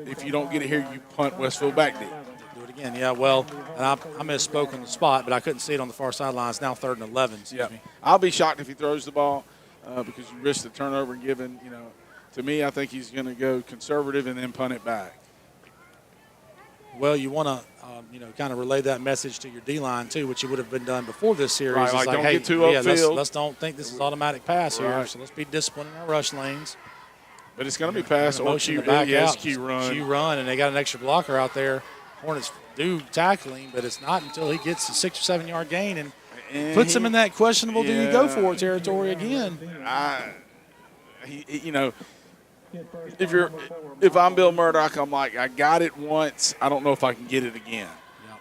if you don't get it here, you punt Westfield back deep. Do it again, yeah. Well, and I misspoke on the spot, but I couldn't see it on the far sideline. It's now 3rd and 11. Excuse me. I'll be shocked if he throws the ball because you risk the turnover and giving, to me, I think he's going to go conservative and then punt it back. Well, you want to, kind of relay that message to your D-line, too, which you would have been done before this series. Right, like, don't hey, get too upfield. Let's don't think this is automatic pass here, so let's be disciplined in our rush lanes. But it's going to be pass or Q run. Q run, and they got an extra blocker out there. Hornets do tackle him, but it's not until he gets a 6 or 7 yard gain and puts him in that questionable do you go for it territory again. If I'm Bill Murdoch, I'm like, I got it once. I don't know if I can get it again.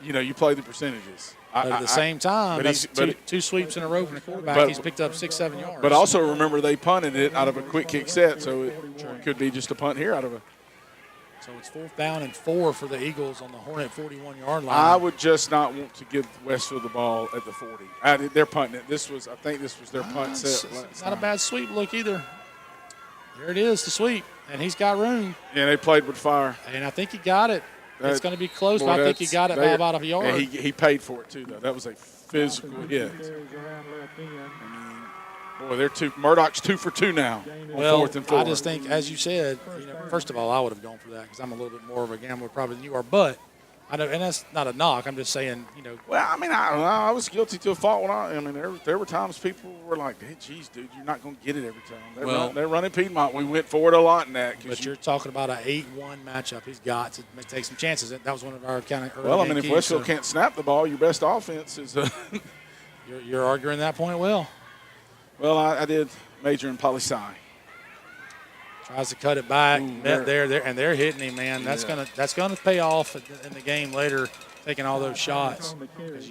Yep. You play the percentages. But at the same time, that's two sweeps in a row from the quarterback. He's picked up 6, 7 yards. But also remember, they punted it out of a quick kick set, so it could be just a punt here out of a. So it's 4th down and 4 for the Eagles on the Hornet 41-yard line. I would just not want to give Westfield the ball at the 40. They're punting it. I think this was their punt set. It's not a bad sweep look either. There it is, the sweep, and he's got room. Yeah, they played with fire. And I think he got it. It's going to be close, but I think he got it by about a yard. And he paid for it, too, though. That was a physical hit. Murdoch's 2 for 2 now on 4th and 4. I just think, as you said, first of all, I would have gone for that because I'm a little bit more of a gambler probably than you are. But I know, and that's not a knock. I'm just saying, Well, I mean, I don't know. I was guilty to a fault there were times people were like, hey, geez, dude, you're not going to get it every time. They're running Piedmont. We went forward a lot in that. But you're talking about an 8-1 matchup. He's got to take some chances. That was one of our kind of early Well, I mean, if Westfield can't snap the ball, your best offense is You're arguing that point well. Well, I did major in poli-sci. Tries to cut it back, and they're hitting him, man. That's gonna pay off in the game later, taking all those shots. Because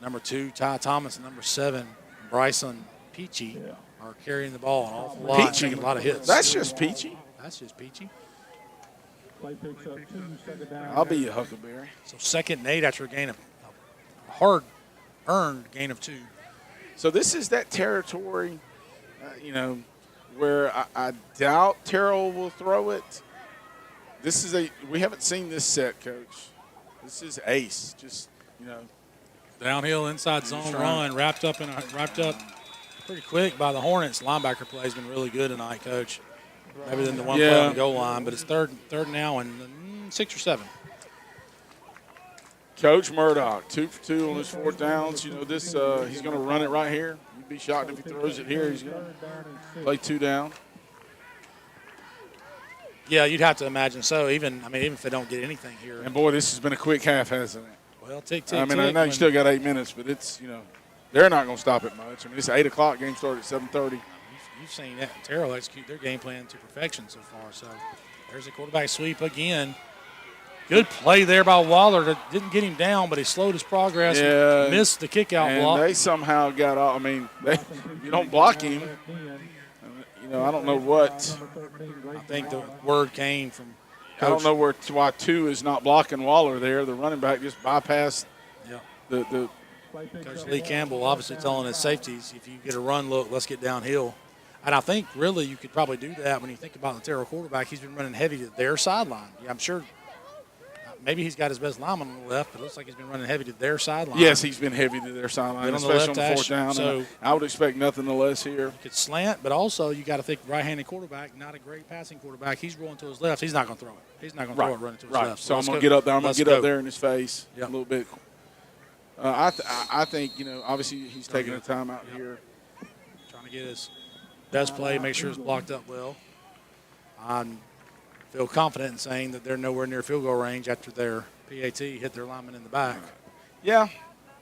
number 2, Ty Thomas, and number 7, Bryson Peachy, are carrying the ball an awful lot, taking a lot of hits. That's just Peachy. I'll be a Huckleberry. So 2nd and 8 after a hard-earned gain of 2. So this is that territory, where I doubt Terrell will throw it. We haven't seen this set, Coach. This is ace, just downhill inside zone run, wrapped up pretty quick by the Hornets. Linebacker play has been really good tonight, Coach. Maybe than the one play on the goal line, but it's third now and 6 or 7. Coach Murdoch, 2 for 2 on his 4th downs. He's going to run it right here. You'd be shocked if he throws it here. He's going to play 2 down. Yeah, you'd have to imagine so. Even if they don't get anything here. And boy, this has been a quick half, hasn't it? Well, tick. I know you still got 8 minutes, but it's they're not going to stop it much. It's 8 o'clock. Game started at 7:30. You've seen that Terrell execute their game plan to perfection so far. So there's a quarterback sweep again. Good play there by Waller. That didn't get him down, but he slowed his progress. And missed the kick-out block. And they somehow got off. You don't block him. I don't know what. I think the word came from I don't know why 2 is not blocking Waller there. The running back just bypassed the Coach Lee Campbell obviously telling his safeties, if you get a run look, let's get downhill. And I think really you could probably do that when you think about the Terrell quarterback. He's been running heavy to their sideline. Yeah, I'm sure maybe he's got his best lineman on the left, but it looks like he's been running heavy to their sideline. Yes, he's been heavy to their sideline, especially on the 4th down. So I would expect nothing less here. You could slant, but also you got to think right-handed quarterback, not a great passing quarterback. He's rolling to his left. He's not going to throw it. He's not going to throw it running to his left. So I'm going to get up there. I'm going to get up there in his face a little bit. I think, obviously he's taking a time out here. Trying to get his best play, make sure it's blocked up well. I feel confident in saying that they're nowhere near field goal range after their PAT hit their lineman in the back. Yeah.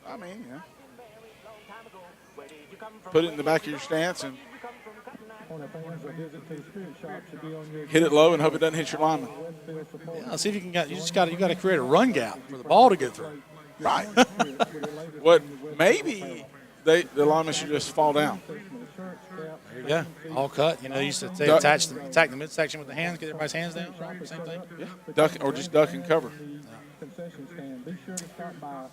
I mean, put it in the back of your stance and hit it low and hope it doesn't hit your lineman. Yeah, see if you can. You got to create a run gap for the ball to get through. Right. Maybe the lineman should just fall down. There you go. All cut. You used to say attack the midsection with the hands, get everybody's hands down. Same thing. Yeah. Just duck and cover.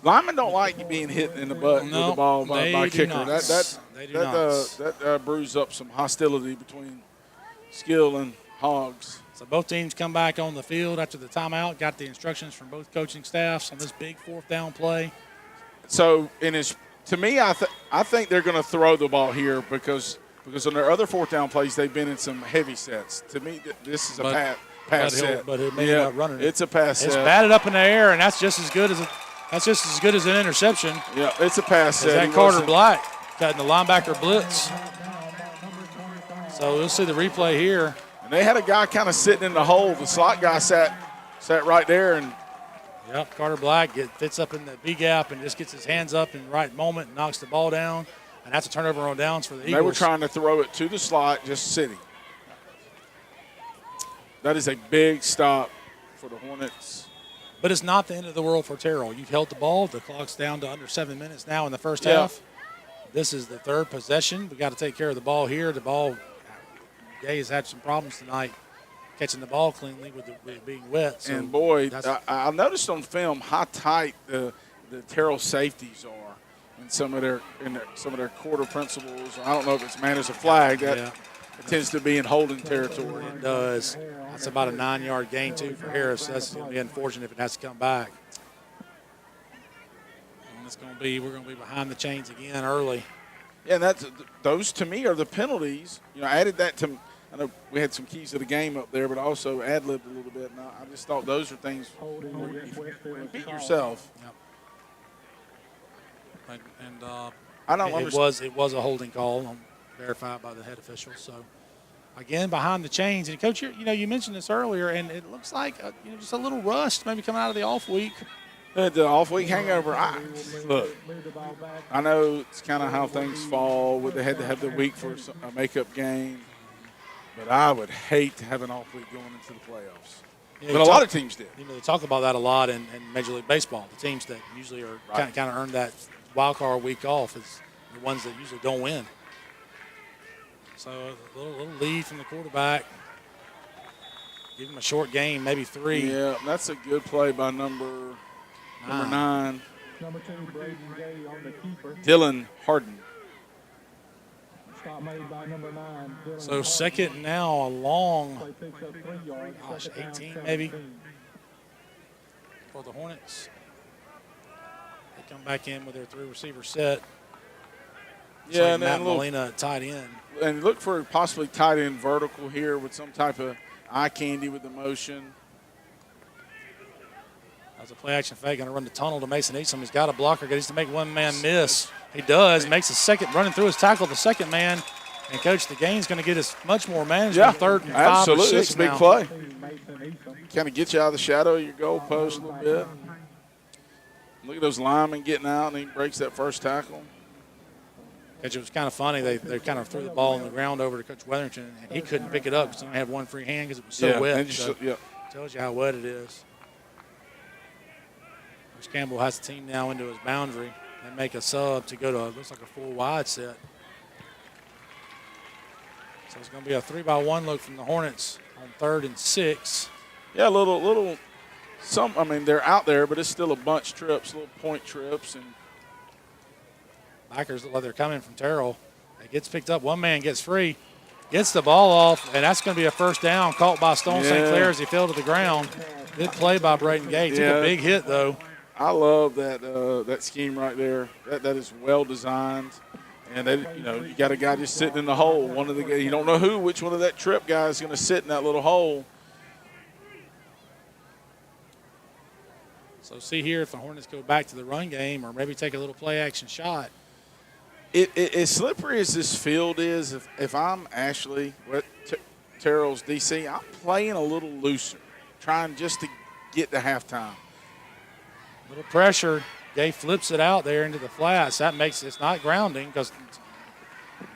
Linemen don't like being hit in the butt with the ball by a kicker. That brews up some hostility between Skill and Hogs. So both teams come back on the field after the timeout, got the instructions from both coaching staffs on this big 4th down play. So to me, I think they're going to throw the ball here because on their other 4th down plays, they've been in some heavy sets. To me, this is a pass set. But it may not running it. It's a pass set. It's batted up in the air, and that's just as good as an interception. Yeah, it's a pass set. That Carter Black cutting the linebacker blitz. So we'll see the replay here. And they had a guy kind of sitting in the hole. The slot guy sat right there. And yep, Carter Black fits up in the B gap and just gets his hands up in the right moment and knocks the ball down. And that's a turnover on downs for the Eagles. They were trying to throw it to the slot, just sitting. That is a big stop for the Hornets. But it's not the end of the world for Terrell. You've held the ball. The clock's down to under 7 minutes now in the first half. This is the 3rd possession. We got to take care of the ball here. The ball, Gay has had some problems tonight catching the ball cleanly with it being wet. So and boy, I noticed on film how tight the Terrell safeties are. And some of their quarter principles. I don't know if it's man as a flag. That tends to be in holding territory. It does. That's about a 9-yard gain too for Harris. That's going to be unfortunate if it has to come back. And we're going to be behind the chains again early. Yeah, and those to me are the penalties. I added that to. I know we had some keys to the game up there, but also ad-libbed a little bit. And I just thought those are things where you beat yourself. Yep. And I don't understand. It was a holding call, verified by the head official. So again, behind the chains. And Coach, you mentioned this earlier, and it looks like just a little rust maybe coming out of the off week. The off week hangover. Look, I know it's kind of how things fall. They had to have the week for a makeup game, but I would hate to have an off week going into the playoffs. But a lot of teams did. They talk about that a lot in Major League Baseball. The teams that usually are kind of earn that wild card week off is the ones that usually don't win. So a little lead from the quarterback. Give him a short game, maybe 3. Yeah, that's a good play by number 9. Number 2, Braden Gay on the keeper. Dylan Harden. Stop made by number 9. Dylan so second now, a long, Play picks up 3 yards. 18 maybe for the Hornets. They come back in with their 3-receiver set. Yeah, and Matt Molina at tight end. And look for possibly tight end vertical here with some type of eye candy with the motion. That's a play action fake. Going to run the tunnel to Mason Eastham. He's got a blocker. Gets to make one man miss. He does. Makes a second, running through his tackle, the second man. And, Coach, the gain's going to get us much more management. 3rd and 5 absolutely. or 6 That's a big now. play. Kind of get you out of the shadow of your goal post a little bit. Look at those linemen getting out, and he breaks that first tackle. It was kind of funny. They kind of threw the ball on the ground over to Coach Weatherington, and he couldn't pick it up because he only had one free hand because it was so wet. Tells you how wet it is. Coach Campbell has the team now into his boundary. They make a sub to go to, looks like a full wide set. So it's going to be a 3-by-1 look from the Hornets on 3rd and 6. Yeah, little. Some, I mean, they're out there, but it's still a bunch trips, little point trips, and Backers look like they're coming from Terrell. It gets picked up. One man gets free, gets the ball off, and that's going to be a first down caught by Stone St. Clair as he fell to the ground. Good play by Braden Gay. Took a big hit, though. I love that scheme right there. That is well designed, and you got a guy just sitting in the hole. One of the you don't know which one of that trip guys is going to sit in that little hole. So see here if the Hornets go back to the run game or maybe take a little play action shot. As slippery as this field is, if I'm Ashley, Terrell's DC, I'm playing a little looser, trying just to get to halftime. Little pressure. Gay flips it out there into the flats. That makes it's not grounding because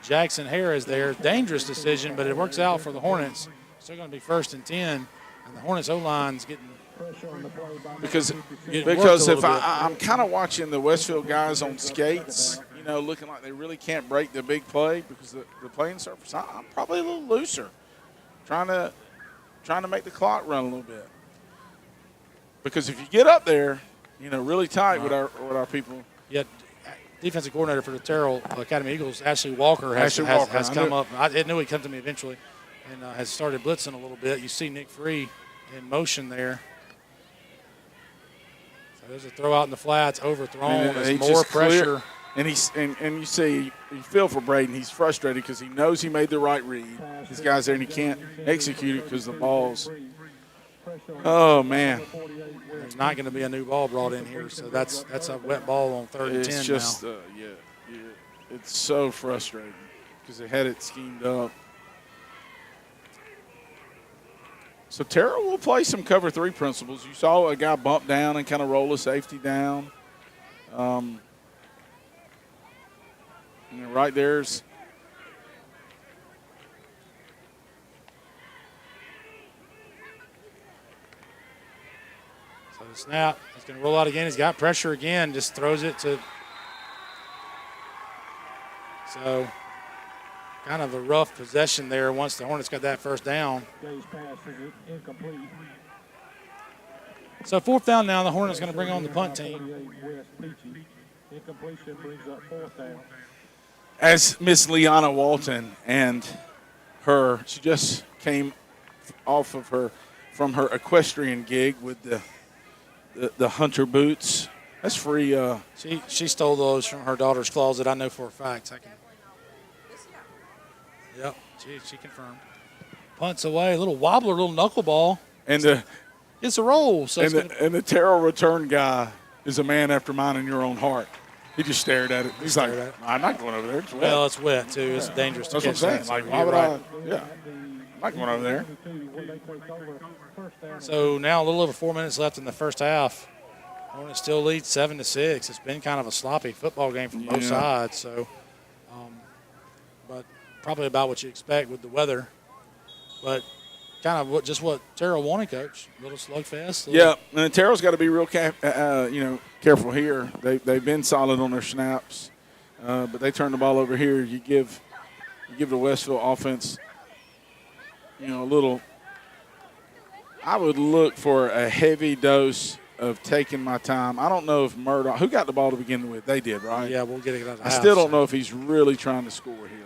Jackson Harris there. Dangerous decision, but it works out for the Hornets. Still going to be 1st and 10, and the Hornets O-line's getting because if I'm kind of watching the Westfield guys on skates, looking like they really can't break the big play because the playing surface. I'm probably a little looser, trying to make the clock run a little bit. Because if you get up there, really tight with our people. Yeah, defensive coordinator for the Terrell Academy Eagles, Ashley Walker has come up. I knew he'd come to me eventually, and has started blitzing a little bit. You see Nick Free in motion there. So there's a throw out in the flats, overthrown. There's more pressure. And you see, you feel for Braden. He's frustrated because he knows he made the right read. This guy's there and he can't execute it because the ball's. Oh man! There's not going to be a new ball brought in here, so that's a wet ball on 3rd and 10 it's just, now. It's so frustrating because they had it schemed up. So Terrell will play some cover 3 principles. You saw a guy bump down and kind of roll a safety down. Right there's so the snap. He's going to roll out again. He's got pressure again. Just throws it to. So kind of a rough possession there once the Hornets got that first down. So 4th down now. The Hornets going to bring on the punt team. As Miss Liana Walton and she just came off of from her equestrian gig with the hunter boots. That's free. She stole those from her daughter's closet. I know for a fact. Yep, she confirmed. Punts away, a little wobbler, a little knuckleball. And it's a roll. So the Terrell return guy is a man after mine in your own heart. He just stared at it. He's like, I'm not going over there. It's wet. Well, it's wet, too. It's dangerous to catch that. That's what I'm saying. Like, why would I? Yeah. I'm not going over there. So now a little over 4 minutes left in the first half. Hornets still lead 7-6. It's been kind of a sloppy football game from both sides. So, but probably about what you expect with the weather. But kind of what Terrell wanted, Coach. A little slugfest. Yeah, and Terrell's got to be real careful here. They've been solid on their snaps, but they turn the ball over here. You give the Westfield offense, a little. I would look for a heavy dose of taking my time. I don't know if Murdoch, who got the ball to begin with, they did, right? Yeah, we'll get it out of the I house. still don't know if he's really trying to score here.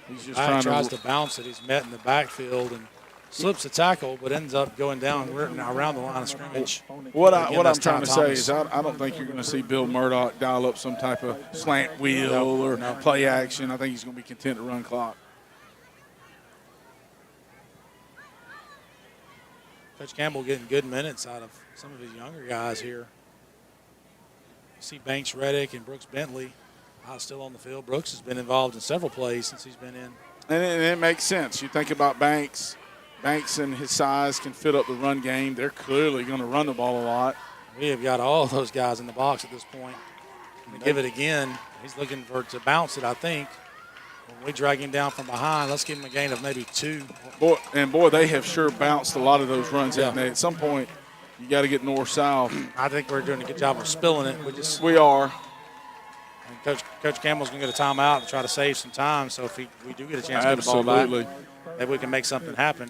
He's just tries to bounce it. He's met in the backfield and slips a tackle, but ends up going down around the line of scrimmage. What I'm trying to say is I don't think you're going to see Bill Murdoch dial up some type of slant wheel or play action. I think he's going to be content to run clock. Coach Campbell getting good minutes out of some of his younger guys here. You see Banks Reddick and Brooks Bentley still on the field. Brooks has been involved in several plays since he's been in. And it makes sense. You think about Banks. Banks and his size can fit up the run game. They're clearly going to run the ball a lot. We have got all those guys in the box at this point. To give it again. He's looking to bounce it, I think. When we drag him down from behind, let's give him a gain of maybe 2. Boy, they have sure bounced a lot of those runs out. At some point, you got to get north-south. I think we're doing a good job of spilling it. We are. And Coach Campbell's going to get a timeout to try to save some time. So if we do get a chance to get the ball back, maybe we can make something happen.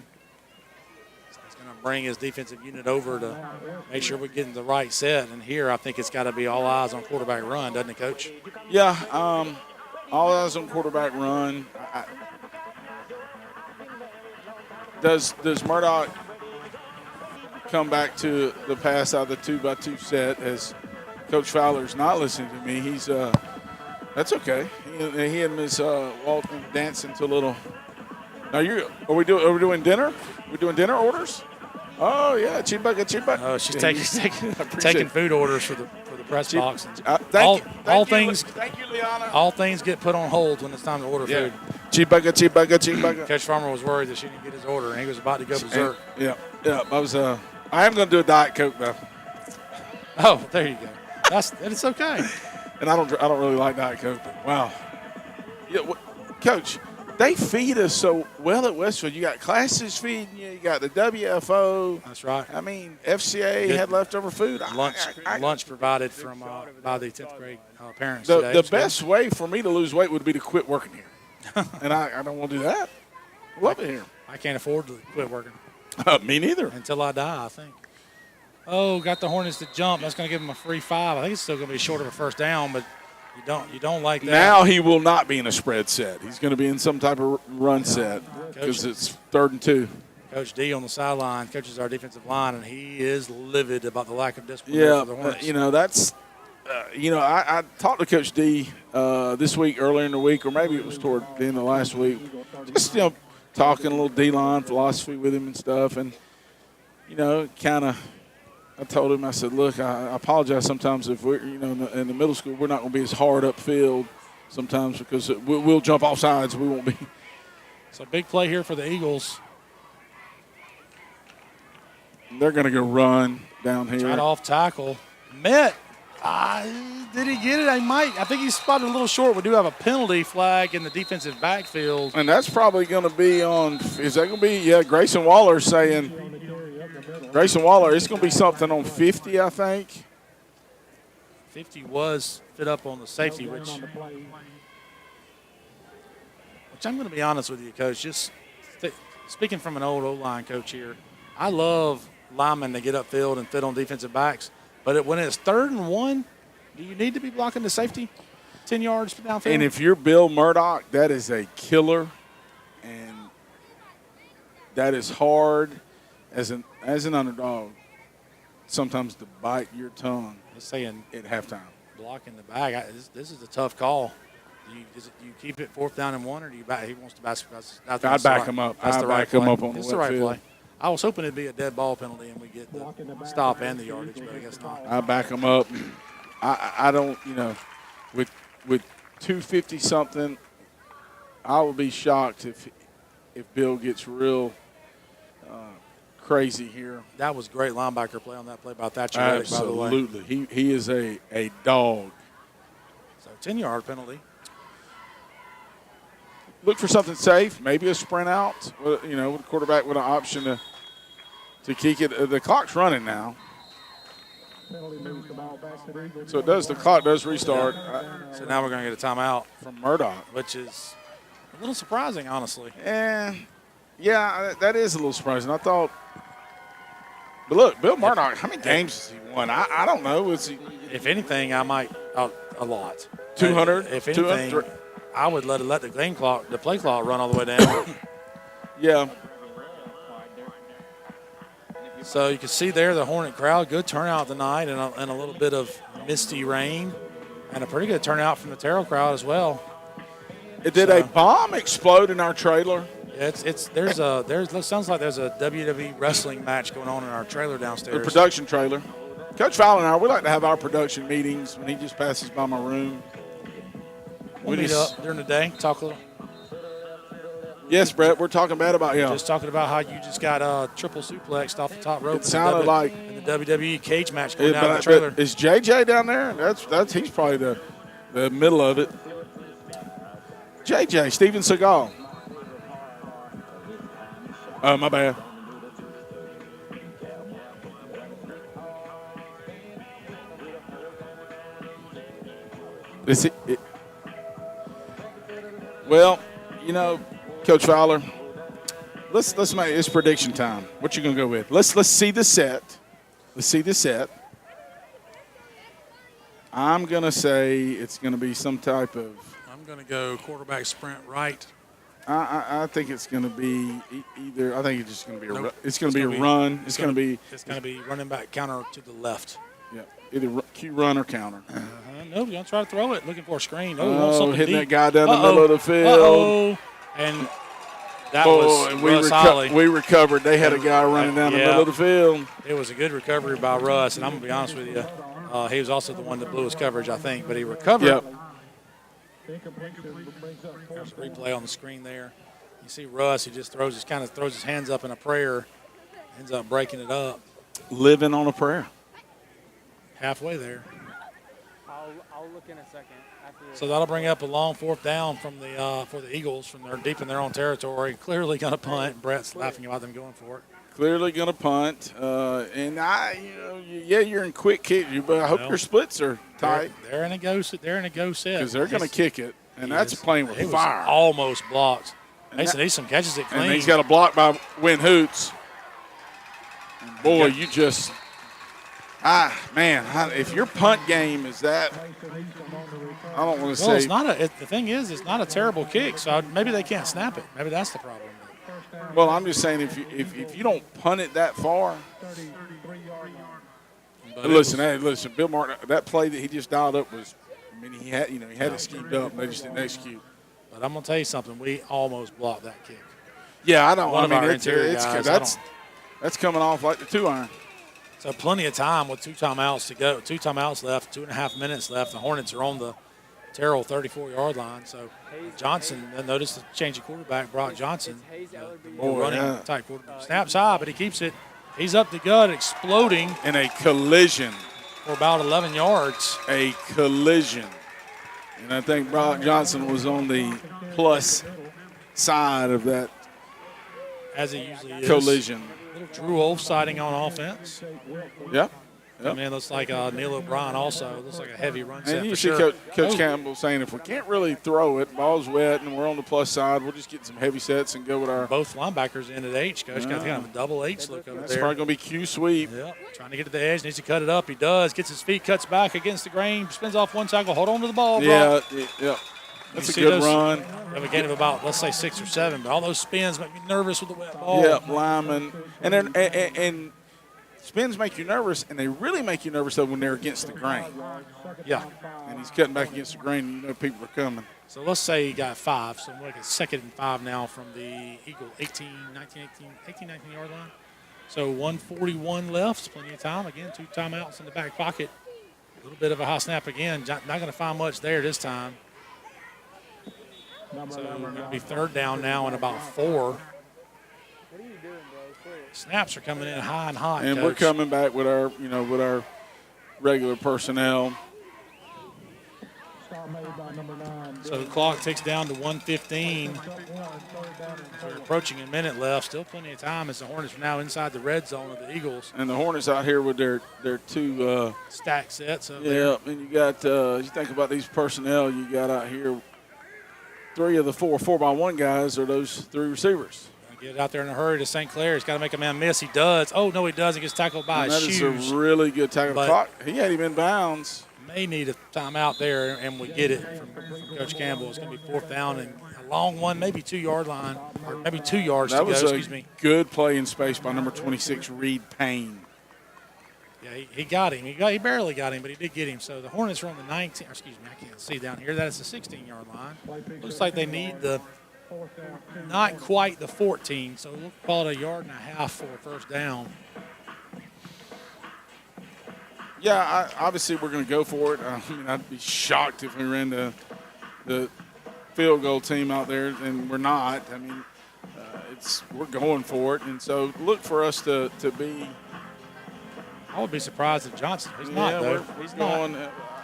going to bring his defensive unit over to make sure we're getting the right set. And here, I think it's got to be all eyes on quarterback run, doesn't it, Coach? Yeah, all eyes on quarterback run. Does Murdoch come back to the pass out of the 2x2 set? As Coach Fowler's not listening to me, he's that's okay. He and Ms. Walton dancing to a little. Now are we doing dinner? We doing dinner orders? Oh yeah, cheeseburger. Oh, she's taking food orders for the press box. Thank you, Liana. All things get put on hold when it's time to order food. Cheeseburger. Coach Farmer was worried that she didn't get his order, and he was about to go berserk. Yeah. I am going to do a Diet Coke though. Oh, there you go. It's okay. And I don't really like Diet Coke. But wow. Yeah, Coach, they feed us so well at Westfield. You got classes feeding you. You got the WFO. That's right. I mean, FCA had leftover food. Lunch provided from by the 10th grade parents. The best way for me to lose weight would be to quit working here, and I don't want to do that. I love it here. I can't afford to quit working. Me neither. Until I die, I think. Oh, got the Hornets to jump. That's going to give them a free 5. I think it's still going to be short of a first down, but you don't like that. Now he will not be in a spread set. He's going to be in some type of run set because it's 3rd and 2. Coach D on the sideline coaches our defensive line, and he is livid about the lack of discipline for the Hornets. That's I talked to Coach D this week, earlier in the week, or maybe it was toward the end of last week. Just talking a little D-line philosophy with him and stuff, and I told him, I said, look, I apologize sometimes if we're, in the middle school, we're not going to be as hard upfield sometimes because we'll jump off sides. We won't be. So big play here for the Eagles. They're going to go run down here. Right off tackle. Met. Did he get it? I think he's spotted a little short. We do have a penalty flag in the defensive backfield. And that's probably going to be on, is that going to be, Grayson Waller saying, it's going to be something on 50, I think. 50 was fit up on the safety, which I'm going to be honest with you, Coach. Just speaking from an old O-line coach here, I love linemen to get upfield and fit on defensive backs. But when it's 3rd and 1, do you need to be blocking the safety 10 yards downfield? And if you're Bill Murdoch, that is a killer, and that is hard as an underdog sometimes to bite your tongue. Let's say at halftime. Blocking the bag. This is a tough call. Do you keep it 4th down and 1, or do you back? He wants to back. I'd back him up. That's the right play. Him up on it's the right field. play. I was hoping it'd be a dead ball penalty and we get the stop and the yardage, but I guess not. I back him up. I don't, with 250 something, I will be shocked if Bill gets real crazy here. That was great linebacker play on that play by Thatcher Reddick, by the way. Absolutely. He is a dog. So 10-yard penalty. Look for something safe, maybe a sprint out, with a quarterback with an option to kick it. The clock's running now. So the clock does restart. So now we're going to get a timeout from Murdoch, which is a little surprising, honestly. Yeah, that is a little surprising. I thought. But look, Bill Murdoch, how many games has he won? I don't know. If anything, I might a lot. 200? If anything, 200. I would let the play clock run all the way down. Yeah. So you can see there the Hornet crowd, good turnout tonight, and a little bit of misty rain, and a pretty good turnout from the Terrell crowd as well. Did a bomb explode in our trailer? Sounds like there's a WWE wrestling match going on in our trailer downstairs. The production trailer. Coach Fowler and I, we like to have our production meetings when he just passes by my room. We'll meet up during the day, talk a little. Yes, Brett, we're talking bad about him. Just talking about how you just got triple suplexed off the top rope. It sounded like in the WWE cage match going down in the trailer. Is JJ down there? He's probably the middle of it. JJ, Steven Seagal. Oh, my bad. Well, Coach Fowler, let's make it's prediction time. What you gonna go with? Let's see the set. Let's see the set. I'm gonna say it's gonna be some type of. I'm going to go quarterback sprint right. I think it's gonna be either. I think it's just gonna be Nope. it's gonna be a run. It's gonna be running back counter to the left. yeah, either Q run or counter. No, you're going to try to throw it. Looking for a screen. Oh, hitting deep. that guy down the middle of the field. Uh-oh. And that was Russ Holly. we recovered. They had a guy running down the middle of the field. It was a good recovery by Russ, and I'm going to be honest with you. He was also the one that blew his coverage, I think, but he recovered. Yep. There's a replay on the screen there. You see Russ, he just throws his hands up in a prayer, ends up breaking it up. Living on a prayer. Halfway there. I'll look in a second. So that'll bring up a long fourth down from the for the Eagles from their deep in their own territory. Clearly going to punt. Brett's laughing about them going for it. Clearly going to punt. And you're in quick kick, but I hope your splits are tight. They're in a go set. Because they're going to kick it, and that's playing with fire. Almost blocked. Mason Easton catches it clean. And he's got a block by Win Hoots. And boy, you just if your punt game is that, I don't want to say. It's not the thing is, it's not a terrible kick, so maybe they can't snap it. Maybe that's the problem. Well, I'm just saying if you don't punt it that far. Listen, Bill Martin, that play that he just dialed up was, he had it schemed up, and they just didn't execute. But I'm gonna tell you something. We almost blocked that kick. Yeah, I don't. One of our interior guys, that's coming off like the 2-iron. So plenty of time with 2 timeouts to go. 2 timeouts left, 2.5 minutes left. The Hornets are on the Terrell 34-yard line. So Johnson, notice the change of quarterback, Brock Johnson. Running tight quarterback. Snaps high, but he keeps it. He's up the gut, exploding. In a collision. For about 11 yards. A collision. And I think Brock Johnson was on the plus side of that. As he usually is. Collision. Little Drew Wolf sighting on offense. Yep. I mean, it looks like Neil O'Brien also. It looks like a heavy run set. And you for see sure. Coach Campbell saying if we can't really throw it, ball's wet, and we're on the plus side, we'll just get some heavy sets and go with our. Both linebackers in at H. Coach got kind of a double H look over there. That's probably going to be Q sweep. Yeah, trying to get to the edge, needs to cut it up. He does. Gets his feet, cuts back against the grain, spins off one tackle, hold on to the ball. Yeah. That's a good run. Have a gain of about, let's say, 6 or 7, but all those spins make me nervous with the wet ball. Yeah, lineman. And spins make you nervous, and they really make you nervous, though, when they're against the grain. Yeah. And he's cutting back against the grain, and you know people are coming. So let's say he got 5, so like a 2nd and 5 now from the Eagle 19, 19-yard line. So 1:41 left, plenty of time. Again, 2 timeouts in the back pocket. A little bit of a high snap again. Not going to find much there this time. So going to be 3rd down now and about 4. What are you doing, bro? Snaps are coming in high and high. And Coach. we're coming back with our regular personnel. So the clock ticks down to 1:15. We're approaching a minute left. Still plenty of time as the Hornets are now inside the red zone of the Eagles. And the Hornets out here with their 2 stack sets. Yeah, and you got you think about these personnel you got out here. 3 of the 4x1 guys are those 3 receivers. Get out there in a hurry to St. Clair. He's got to make a man miss. He does. Oh, no, he doesn't. He gets tackled by his shoes. That is a really good tackle. Clock. He had him in bounds. May need a timeout there, and we get it from Coach Campbell. It's going to be 4th down and a long one, maybe 2-yard line, or maybe 2 yards to go. That was a good play in space by number 26, Reed Payne. Yeah, he got him. He barely got him, but he did get him. So the Hornets are on the 19. Excuse me, I can't see down here. That is the 16-yard line. Looks like they need not quite the 14. So we'll call it 1.5 yards for a 1st down. Yeah, obviously we're going to go for it. I mean, I'd be shocked if we ran the field goal team out there, and we're not. I mean, we're going for it, and so look for us to be. I would be surprised if Johnson. He's not, though. He's going.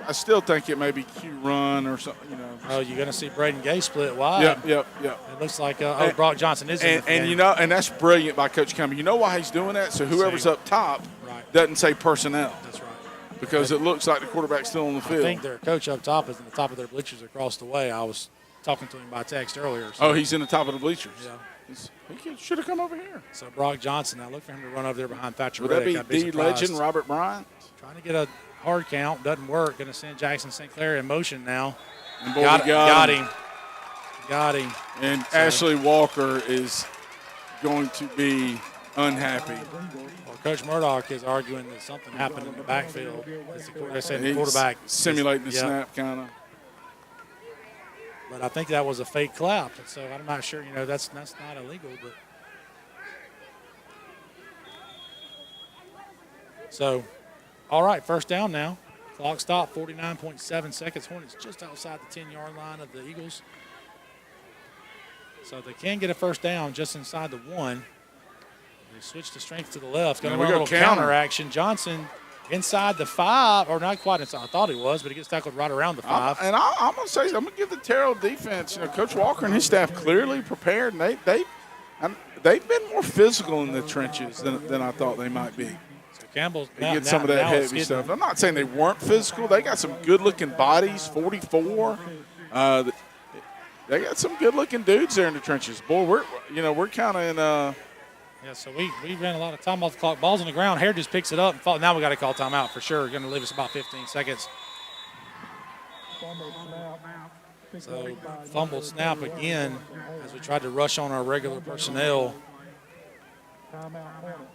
I still think it may be Q run or something, Oh, you're going to see Braden Gay split wide. Yep. It looks like Brock Johnson is in the game. And that's brilliant by Coach Campbell. You know why he's doing that? So whoever's up top doesn't say personnel. That's right. Because it looks like the quarterback's still on the field. I think their coach up top is in the top of their bleachers across the way. I was talking to him by text earlier. So. Oh, he's in the top of the bleachers. He should have come over here. So Brock Johnson, now look for him to run over there behind Thatcher Would Reddick. that be the legend, Robert Bryant? Trying to get a hard count, doesn't work. Going to send Jackson St. Clair in motion now. And boy, got him. Got him. And Ashley Walker is going to be unhappy. Well, Coach Murdoch is arguing that something happened in the backfield. They're saying the quarterback simulating the snap, kind of. But I think that was a fake clap, so I'm not sure. That's not illegal. But so, all right, first down now. Clock stop, 49.7 seconds. Hornets just outside the 10-yard line of the Eagles. So they can get a first down just inside the 1. They switch the strength to the left. Going to run a little counter action. Johnson inside the 5, or not quite inside. I thought he was, but he gets tackled right around the 5. I'm going to say, I'm going to give the Terrell defense. Coach Walker and his staff clearly prepared, and they've been more physical in the trenches than I thought they might be. So Campbell get some of that heavy stuff. I'm not saying they weren't physical. They got some good-looking bodies. 44. They got some good-looking dudes there in the trenches. Boy, we're kind of in. Yeah, so we ran a lot of time off the clock. Ball's on the ground. Hare just picks it up and falls. Now we got to call timeout for sure. Going to leave us about 15 seconds. So fumbled snap again as we tried to rush on our regular personnel.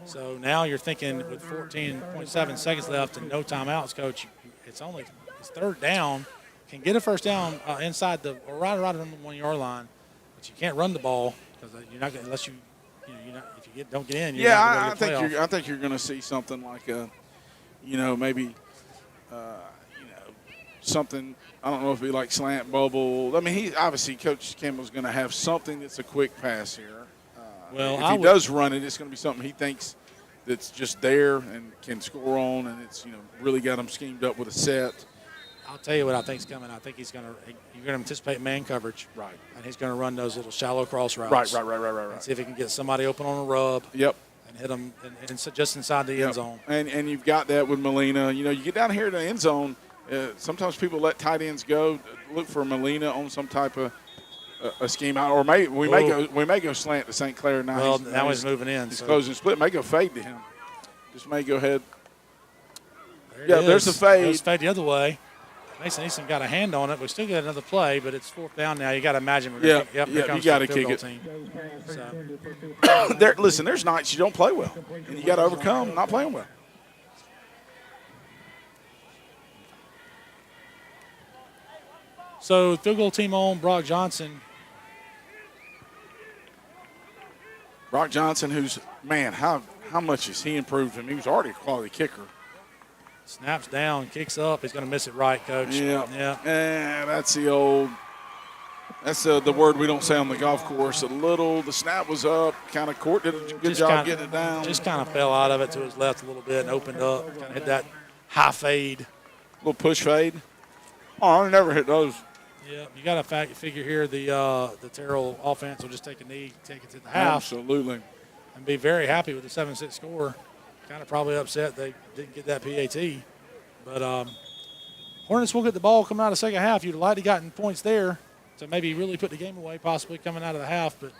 So now you're thinking with 14.7 seconds left and no timeouts, Coach, it's third down. Can get a first down inside right around the 1 yard line, but you can't run the ball because you're not going unless you don't get in. Yeah, I think you're going to see something like maybe something. I don't know if it'd be like slant bubble. I mean, Coach Campbell's going to have something that's a quick pass here. If he does run it, it's going to be something he thinks that's just there and can score on, and it's really got him schemed up with a set. I'll tell you what I think's coming. I think you're going to anticipate man coverage. Right. And he's going to run those little shallow cross routes. Right. And see if he can get somebody open on a rub. Yep. And hit them just inside the end zone. And you've got that with Molina. You get down here to the end zone, sometimes people let tight ends go. Look for Molina on some type of a scheme out. Or we may go slant to St. Clair now. Well, now he's moving in. He's closing split. May go fade to him. Just may go ahead. There's the fade. There's fade the other way. Mason Easton got a hand on it. We still got another play, but it's fourth down now. You got to imagine. You got to kick it. So. Listen, there's nights you don't play well, and you got to overcome not playing well. So field goal team on Brock Johnson. Brock Johnson, who's how much has he improved him? He was already a quality kicker. Snaps down, kicks up. He's going to miss it right, Coach. Yeah. That's the word we don't say on the golf course. The snap was up, kind of court did a good job getting it down. Just kind of fell out of it to his left a little bit and opened up. Kind of hit that high fade. Little push fade. Oh, I never hit those. Yeah, you got to figure here the Terrell offense will just take a knee, take it to the half. Absolutely. And be very happy with the 7-6 score. Kind of probably upset they didn't get that PAT. But Hornets will get the ball coming out of the second half. You'd have liked to gotten points there to maybe really put the game away, possibly coming out of the half. But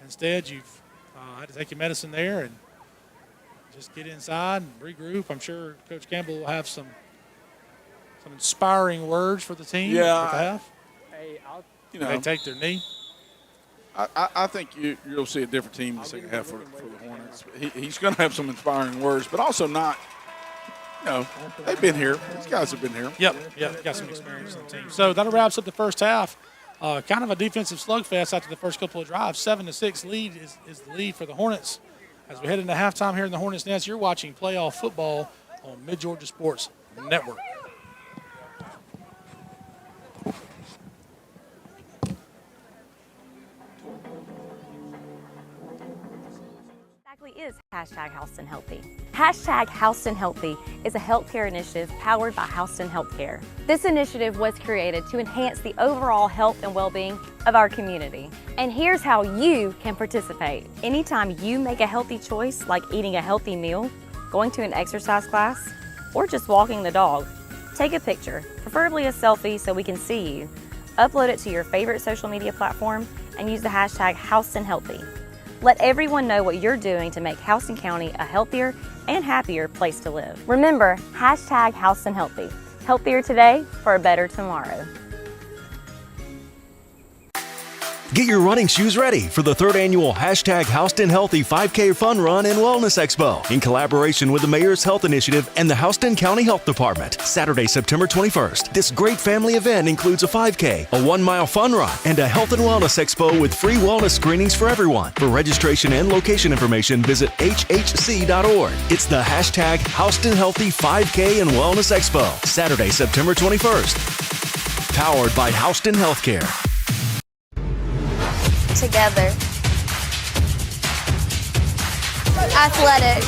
instead, you've had to take your medicine there and just get inside and regroup. I'm sure Coach Campbell will have some inspiring words for the team at the half. Hey, they take their knee. I think you'll see a different team in the second half for the Hornets. He's going to have some inspiring words, but also not. They've been here. These guys have been here. Yep, got some experience on the team. So that wraps up the first half. Kind of a defensive slugfest after the first couple of drives. 7-6 lead is the lead for the Hornets. As we head into halftime here in the Hornets Nest, you're watching playoff football on Mid-Georgia Sports Network. Is #Houston Healthy. #Houston Healthy is a healthcare initiative powered by Houston Healthcare. This initiative was created to enhance the overall health and well-being of our community. And here's how you can participate. Anytime you make a healthy choice, like eating a healthy meal, going to an exercise class, or just walking the dog, take a picture, preferably a selfie so we can see you. Upload it to your favorite social media platform and use the #Houston Healthy. Let everyone know what you're doing to make Houston County a healthier and happier place to live. Remember, hashtag Houston Healthy. Healthier today for a better tomorrow. Get your running shoes ready for the 3rd annual hashtag Houston Healthy 5K Fun Run and Wellness Expo in collaboration with the Mayor's Health Initiative and the Houston County Health Department. Saturday, September 21st. This great family event includes a 5K, a 1-mile fun run, and a health and wellness expo with free wellness screenings for everyone. For registration and location information, visit hhc.org. It's the hashtag Houston Healthy 5K and Wellness Expo. Saturday, September 21st. Powered by Houston Healthcare. Together. Athletic.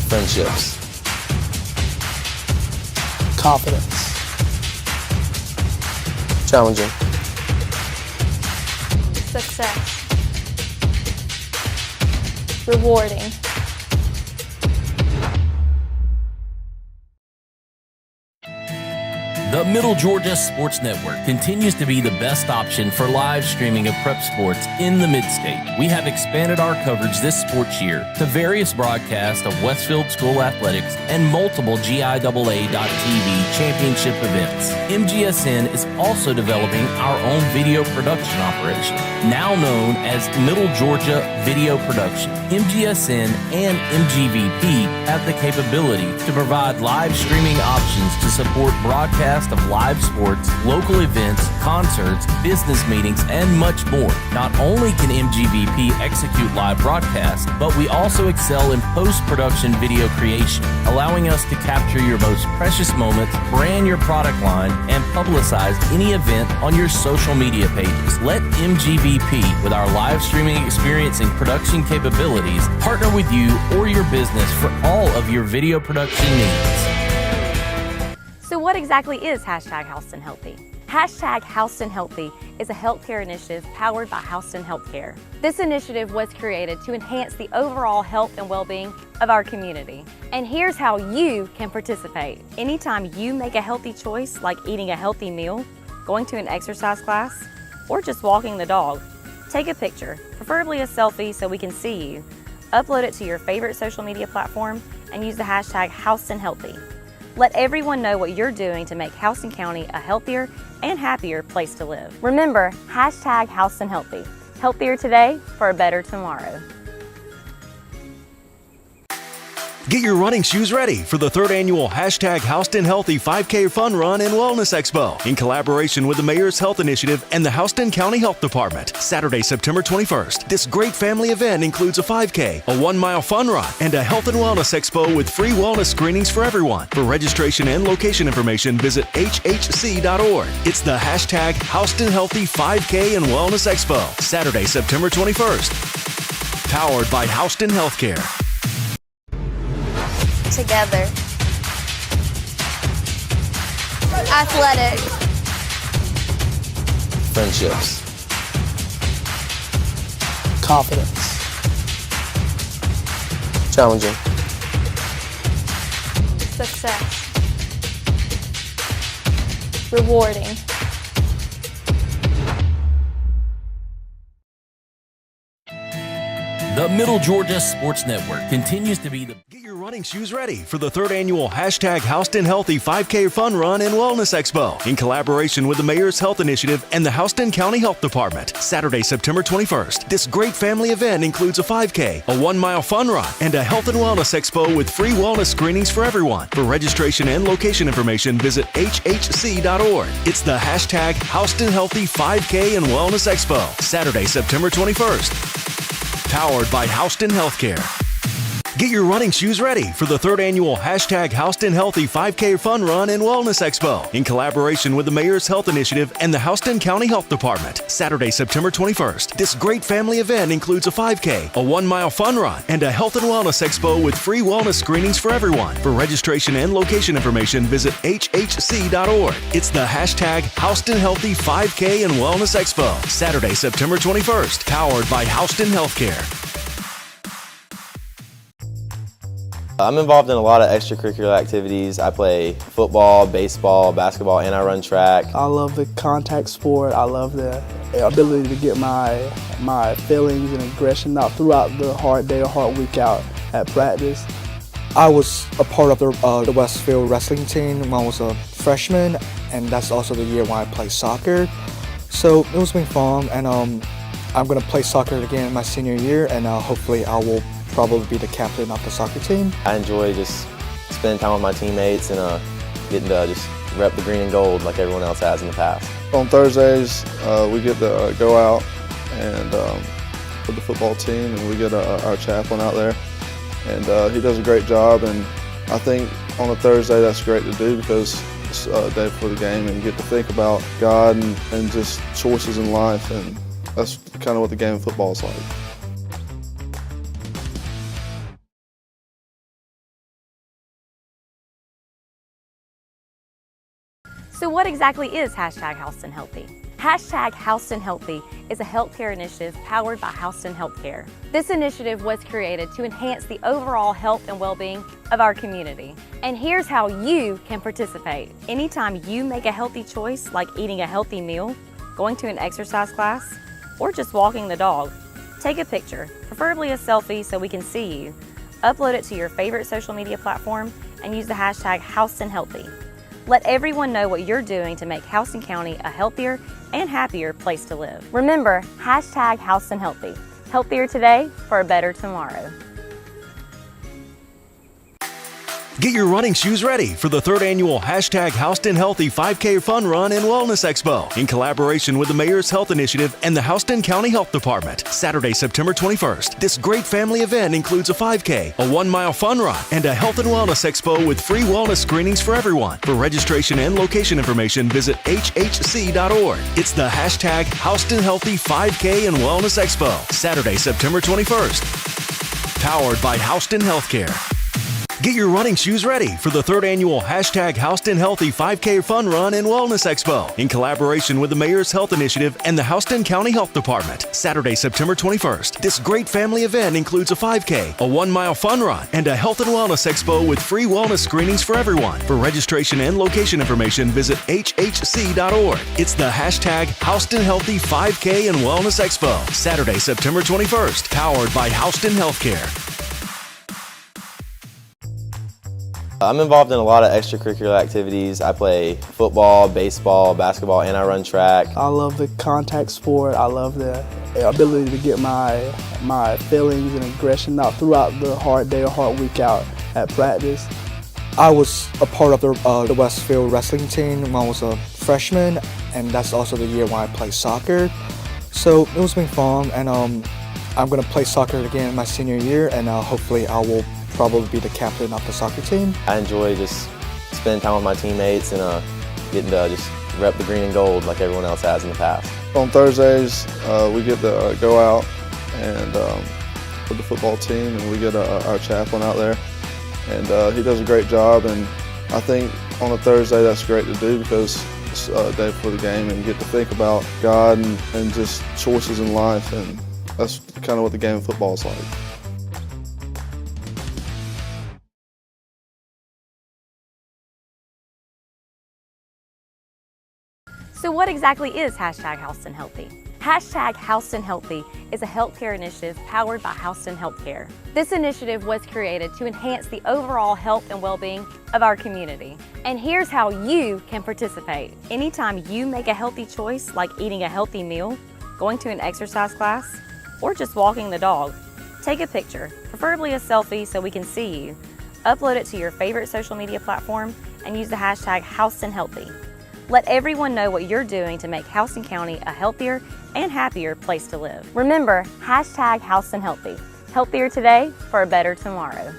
Friendships. Confidence. Challenging. Success. Rewarding. The Middle Georgia Sports Network continues to be the best option for live streaming of prep sports in the Mid-State. We have expanded our coverage this sports year to various broadcasts of Westfield School athletics and multiple GIAA.TV championship events. MGSN is also developing our own video production operation, now known as Middle Georgia Video Production. MGSN and MGVP have the capability to provide live streaming options to support broadcast of live sports, local events, concerts, business meetings, and much more. Not only can MGVP execute live broadcasts, but we also excel in post-production video creation, allowing us to capture your most precious moments, brand your product line, and publicize any event on your social media pages. Let MGVP, with our live streaming experience and production capabilities, partner with you or your business for all of your video production needs. So what exactly is hashtag Houston Healthy? Hashtag Houston Healthy is a healthcare initiative powered by Houston Healthcare. This initiative was created to enhance the overall health and well-being of our community. And here's how you can participate. Anytime you make a healthy choice, like eating a healthy meal, going to an exercise class, or just walking the dog, take a picture, preferably a selfie so we can see you, upload it to your favorite social media platform, and use the hashtag Houston Healthy. Let everyone know what you're doing to make Houston County a healthier and happier place to live. Remember, hashtag Houston Healthy. Healthier today for a better tomorrow. Get your running shoes ready for the 3rd annual hashtag Houston Healthy 5K Fun Run and Wellness Expo in collaboration with the Mayor's Health Initiative and the Houston County Health Department. Saturday, September 21st. This great family event includes a 5K, a 1-mile fun run, and a health and wellness expo with free wellness screenings for everyone. For registration and location information, visit hhc.org. It's the hashtag Houston Healthy 5K and Wellness Expo. Saturday, September 21st. Powered by Houston Healthcare. Together. Athletic. Friendships. Confidence. Challenging. Success. Rewarding. The Middle Georgia Sports Network continues to be the... Get your running shoes ready for the 3rd annual hashtag Houston Healthy 5K Fun Run and Wellness Expo in collaboration with the Mayor's Health Initiative and the Houston County Health Department. Saturday, September 21st. This great family event includes a 5K, a 1-mile fun run, and a health and wellness expo with free wellness screenings for everyone. For registration and location information, visit hhc.org. It's the hashtag Houston Healthy 5K and Wellness Expo. Saturday, September 21st. Powered by Houston Healthcare. Get your running shoes ready for the 3rd annual hashtag Houston Healthy 5K Fun Run and Wellness Expo in collaboration with the Mayor's Health Initiative and the Houston County Health Department. Saturday, September 21st. This great family event includes a 5K, a 1-mile fun run, and a health and wellness expo with free wellness screenings for everyone. For registration and location information, visit hhc.org. It's the hashtag Houston Healthy 5K and Wellness Expo. Saturday, September 21st. Powered by Houston Healthcare. I'm involved in a lot of extracurricular activities. I play football, baseball, basketball, and I run track. I love the contact sport. I love the ability to get my my feelings and aggression out throughout the hard day or hard week out at practice. I was a part of the Westfield wrestling team when I was a freshman, and that's also the year when I played soccer. So it was been fun, and I'm going to play soccer again in my senior year, and hopefully I will probably be the captain of the soccer team. I enjoy just spending time with my teammates and getting to just rep the green and gold like everyone else has in the past. On Thursdays, we get to go out and with the football team, and we get our chaplain out there, and he does a great job. And I think on a Thursday that's great to do because it's a day before the game, and you get to think about God and just choices in life, and that's kind of what the game of football is like. So what exactly is #Houston Healthy? #Houston Healthy is a healthcare initiative powered by Houston Healthcare. This initiative was created to enhance the overall health and well-being of our community. And here's how you can participate. Anytime you make a healthy choice, like eating a healthy meal, going to an exercise class, or just walking the dog, take a picture, preferably a selfie so we can see you, upload it to your favorite social media platform, and use the #Houston Healthy. Let everyone know what you're doing to make Houston County a healthier and happier place to live. Remember, #Houston Healthy. Healthier today for a better tomorrow. Get your running shoes ready for the 3rd annual #Houston Healthy 5K Fun Run and Wellness Expo in collaboration with the Mayor's Health Initiative and the Houston County Health Department. Saturday, September 21st. This great family event includes a 5K, a 1-mile fun run, and a health and wellness expo with free wellness screenings for everyone. For registration and location information, visit hhc.org. It's the #Houston Healthy 5K and Wellness Expo. Saturday, September 21st. Powered by Houston Healthcare. Get your running shoes ready for the 3rd annual #Houston Healthy 5K Fun Run and Wellness Expo in collaboration with the Mayor's Health Initiative and the Houston County Health Department. Saturday, September 21st. This great family event includes a 5K, a 1-mile fun run, and a health and wellness expo with free wellness screenings for everyone. For registration and location information, visit hhc.org. It's the #Houston Healthy 5K and Wellness Expo. Saturday, September 21st. Powered by Houston Healthcare. I'm involved in a lot of extracurricular activities. I play football, baseball, basketball, and I run track. I love the contact sport. I love the ability to get my feelings and aggression out throughout the hard day or hard week out at practice. I was a part of the Westfield wrestling team when I was a freshman, and that's also the year when I played soccer. So it was been fun, and I'm going to play soccer again in my senior year, and hopefully I will probably be the captain of the soccer team. I enjoy just spending time with my teammates and getting to just rep the green and gold like everyone else has in the past. On Thursdays, we get to go out and with the football team, and we get our chaplain out there, and he does a great job. And I think on a Thursday that's great to do because it's a day before the game, and you get to think about God and just choices in life, and that's kind of what the game of football is like. So what exactly is #Houston Healthy? #Houston Healthy is a healthcare initiative powered by Houston Healthcare. This initiative was created to enhance the overall health and well-being of our community. And here's how you can participate. Anytime you make a healthy choice, like eating a healthy meal, going to an exercise class, or just walking the dog, take a picture, preferably a selfie so we can see you, upload it to your favorite social media platform, and use the #Houston Healthy. Let everyone know what you're doing to make Houston County a healthier and happier place to live. Remember, #Houston Healthy. Healthier today for a better tomorrow.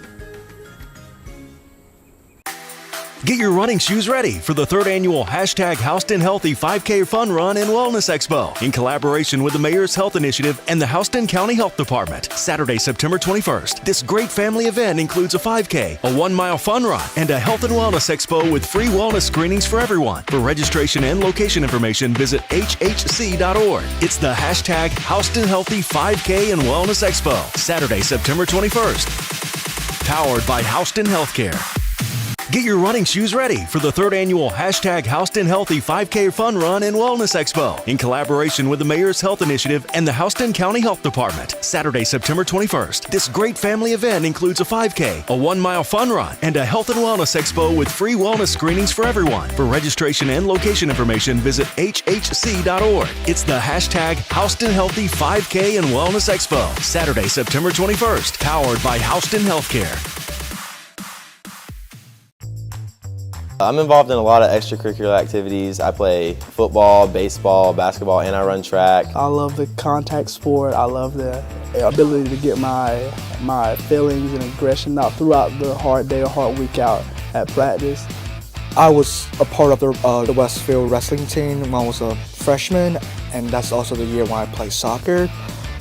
Get your running shoes ready for the 3rd annual #Houston Healthy 5K Fun Run and Wellness Expo in collaboration with the Mayor's Health Initiative and the Houston County Health Department. Saturday, September 21st. This great family event includes a 5K, a 1-mile fun run, and a health and wellness expo with free wellness screenings for everyone. For registration and location information, visit hhc.org. It's the #Houston Healthy 5K and Wellness Expo. Saturday, September 21st. Powered by Houston Healthcare. Get your running shoes ready for the 3rd annual Houston Healthy 5K Fun Run and Wellness Expo in collaboration with the Mayor's Health Initiative and the Houston County Health Department. Saturday, September 21st. This great family event includes a 5K, a 1-mile fun run, and a health and wellness expo with free wellness screenings for everyone. For registration and location information, visit hhc.org. It's the Houston Healthy 5K and Wellness Expo. Saturday, September 21st. Powered by Houston Healthcare. I'm involved in a lot of extracurricular activities. I play football, baseball, basketball, and I run track. I love the contact sport. I love the ability to get my feelings and aggression out throughout the hard day or hard week out at practice. I was a part of the Westfield wrestling team when I was a freshman, and that's also the year when I played soccer.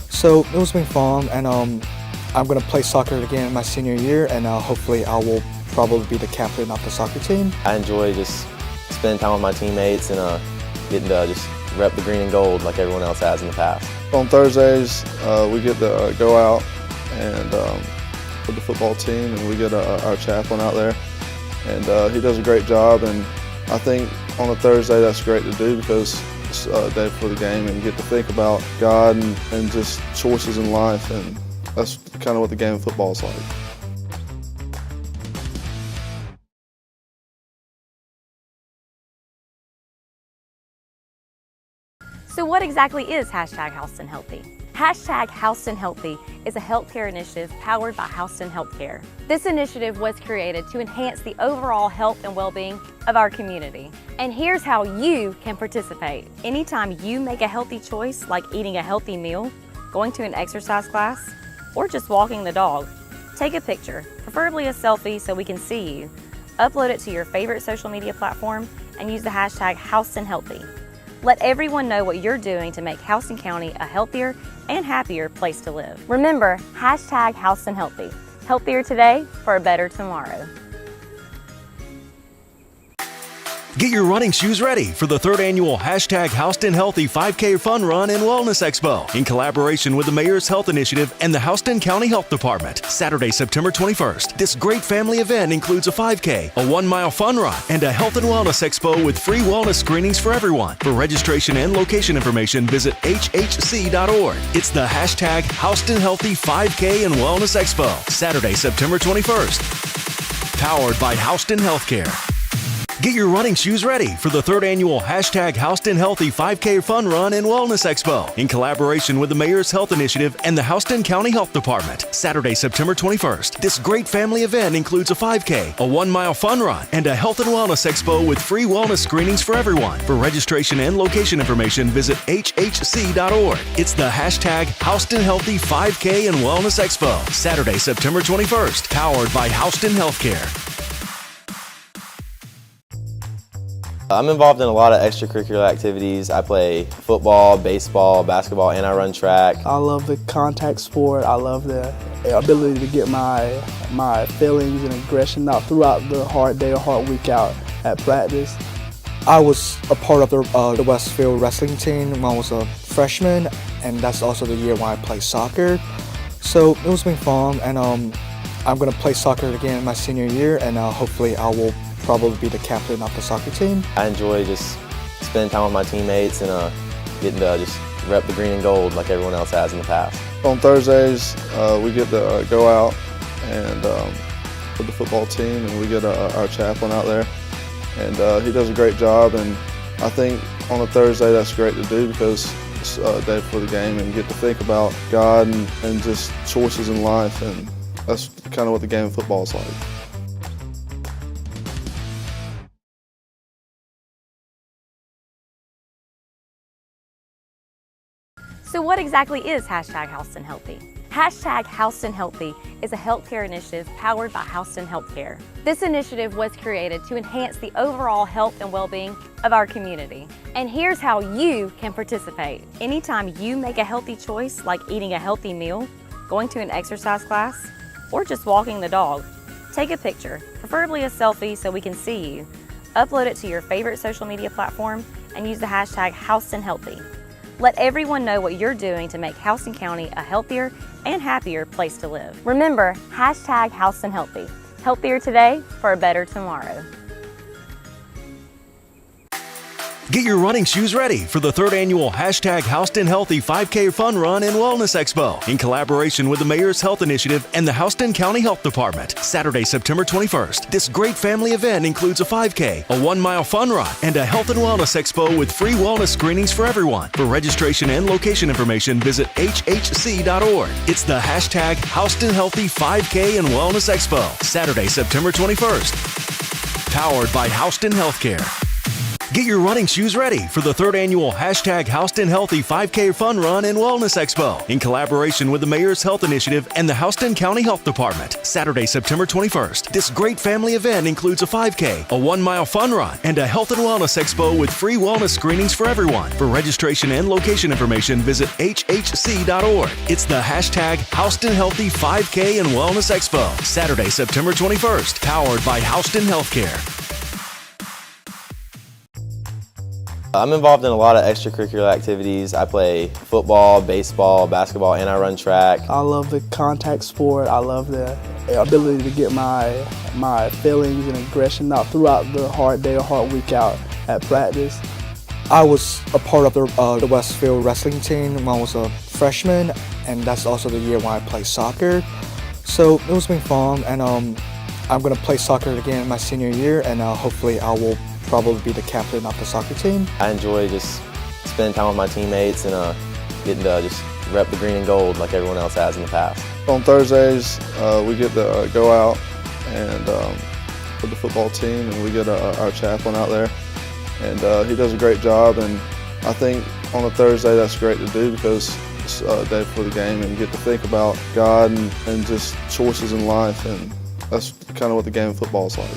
So it was been fun, and I'm going to play soccer again in my senior year, and hopefully I will probably be the captain of the soccer team. I enjoy just spending time with my teammates and getting to just rep the green and gold like everyone else has in the past. On Thursdays, we get to go out and with the football team, and we get our chaplain out there, and he does a great job. And I think on a Thursday that's great to do because it's a day before the game, and you get to think about God and just choices in life, and that's kind of what the game of football is like. So what exactly is Houston Healthy? Houston Healthy is a healthcare initiative powered by Houston Healthcare. This initiative was created to enhance the overall health and well-being of our community. And here's how you can participate. Anytime you make a healthy choice, like eating a healthy meal, going to an exercise class, or just walking the dog, take a picture, preferably a selfie so we can see you. Upload it to your favorite social media platform and use the hashtag Houston Healthy. Let everyone know what you're doing to make Houston County a healthier and happier place to live. Remember, hashtag Houston Healthy. Healthier today for a better tomorrow. Get your running shoes ready for the 3rd annual Houston Healthy 5K Fun Run and Wellness Expo in collaboration with the Mayor's Health Initiative and the Houston County Health Department. Saturday, September 21st. This great family event includes a 5K, a 1-mile fun run, and a health and wellness expo with free wellness screenings for everyone. For registration and location information, visit hhc.org. It's the Houston Healthy 5K and Wellness Expo. Saturday, September 21st. Powered by Houston Healthcare. Get your running shoes ready for the 3rd annual Houston Healthy 5K Fun Run and Wellness Expo in collaboration with the Mayor's Health Initiative and the Houston County Health Department. Saturday, September 21st. This great family event includes a 5K, a 1-mile fun run, and a health and wellness expo with free wellness screenings for everyone. For registration and location information, visit hhc.org. It's the Houston Healthy 5K and Wellness Expo. Saturday, September 21st. Powered by Houston Healthcare. I'm involved in a lot of extracurricular activities. I play football, baseball, basketball, and I run track. I love the contact sport. I love the ability to get my feelings and aggression out throughout the hard day or hard week out at practice. I was a part of the Westfield wrestling team when I was a freshman, and that's also the year when I played soccer. So it was been fun, and I'm going to play soccer again in my senior year, and hopefully I will probably be the captain of the soccer team. I enjoy just spending time with my teammates and getting to just rep the green and gold like everyone else has in the past. On Thursdays, we get to go out and with the football team, and we get our chaplain out there, and he does a great job. And I think on a Thursday that's great to do because it's a day before the game, and you get to think about God and just choices in life, and that's kind of what the game of football is like. So what exactly is Houston Healthy? Houston Healthy is a healthcare initiative powered by Houston Healthcare. This initiative was created to enhance the overall health and well-being of our community. And here's how you can participate. Anytime you make a healthy choice, like eating a healthy meal, going to an exercise class, or just walking the dog, take a picture, preferably a selfie so we can see you. Upload it to your favorite social media platform and use the hashtag Houston Healthy. Let everyone know what you're doing to make Houston County a healthier and happier place to live. Remember, hashtag Houston Healthy. Healthier today for a better tomorrow. Get your running shoes ready for the 3rd annual #Houston Healthy 5K Fun Run and Wellness Expo in collaboration with the Mayor's Health Initiative and the Houston County Health Department. Saturday, September 21st. This great family event includes a 5K, a 1-mile fun run, and a health and wellness expo with free wellness screenings for everyone. For registration and location information, visit hhc.org. It's the #Houston Healthy 5K and Wellness Expo. Saturday, September 21st. Powered by Houston Healthcare. Get your running shoes ready for the 3rd annual #Houston Healthy 5K Fun Run and Wellness Expo in collaboration with the Mayor's Health Initiative and the Houston County Health Department. Saturday, September 21st. This great family event includes a 5K, a 1-mile fun run, and a health and wellness expo with free wellness screenings for everyone. For registration and location information, visit hhc.org. It's the #Houston Healthy 5K and Wellness Expo. Saturday, September 21st. Powered by Houston Healthcare. I'm involved in a lot of extracurricular activities. I play football, baseball, basketball, and I run track. I love the contact sport. I love the ability to get my feelings and aggression out throughout the hard day or hard week out at practice. I was a part of the Westfield wrestling team when I was a freshman, and that's also the year when I played soccer. So it was been fun, and I'm going to play soccer again my senior year, and hopefully I will probably be the captain of the soccer team. I enjoy just spending time with my teammates and getting to just rep the green and gold like everyone else has in the past. On Thursdays, we get to go out and with the football team, and we get our chaplain out there, and he does a great job. And I think on a Thursday that's great to do because it's a day before the game, and you get to think about God and just choices in life, and that's kind of what the game of football is like.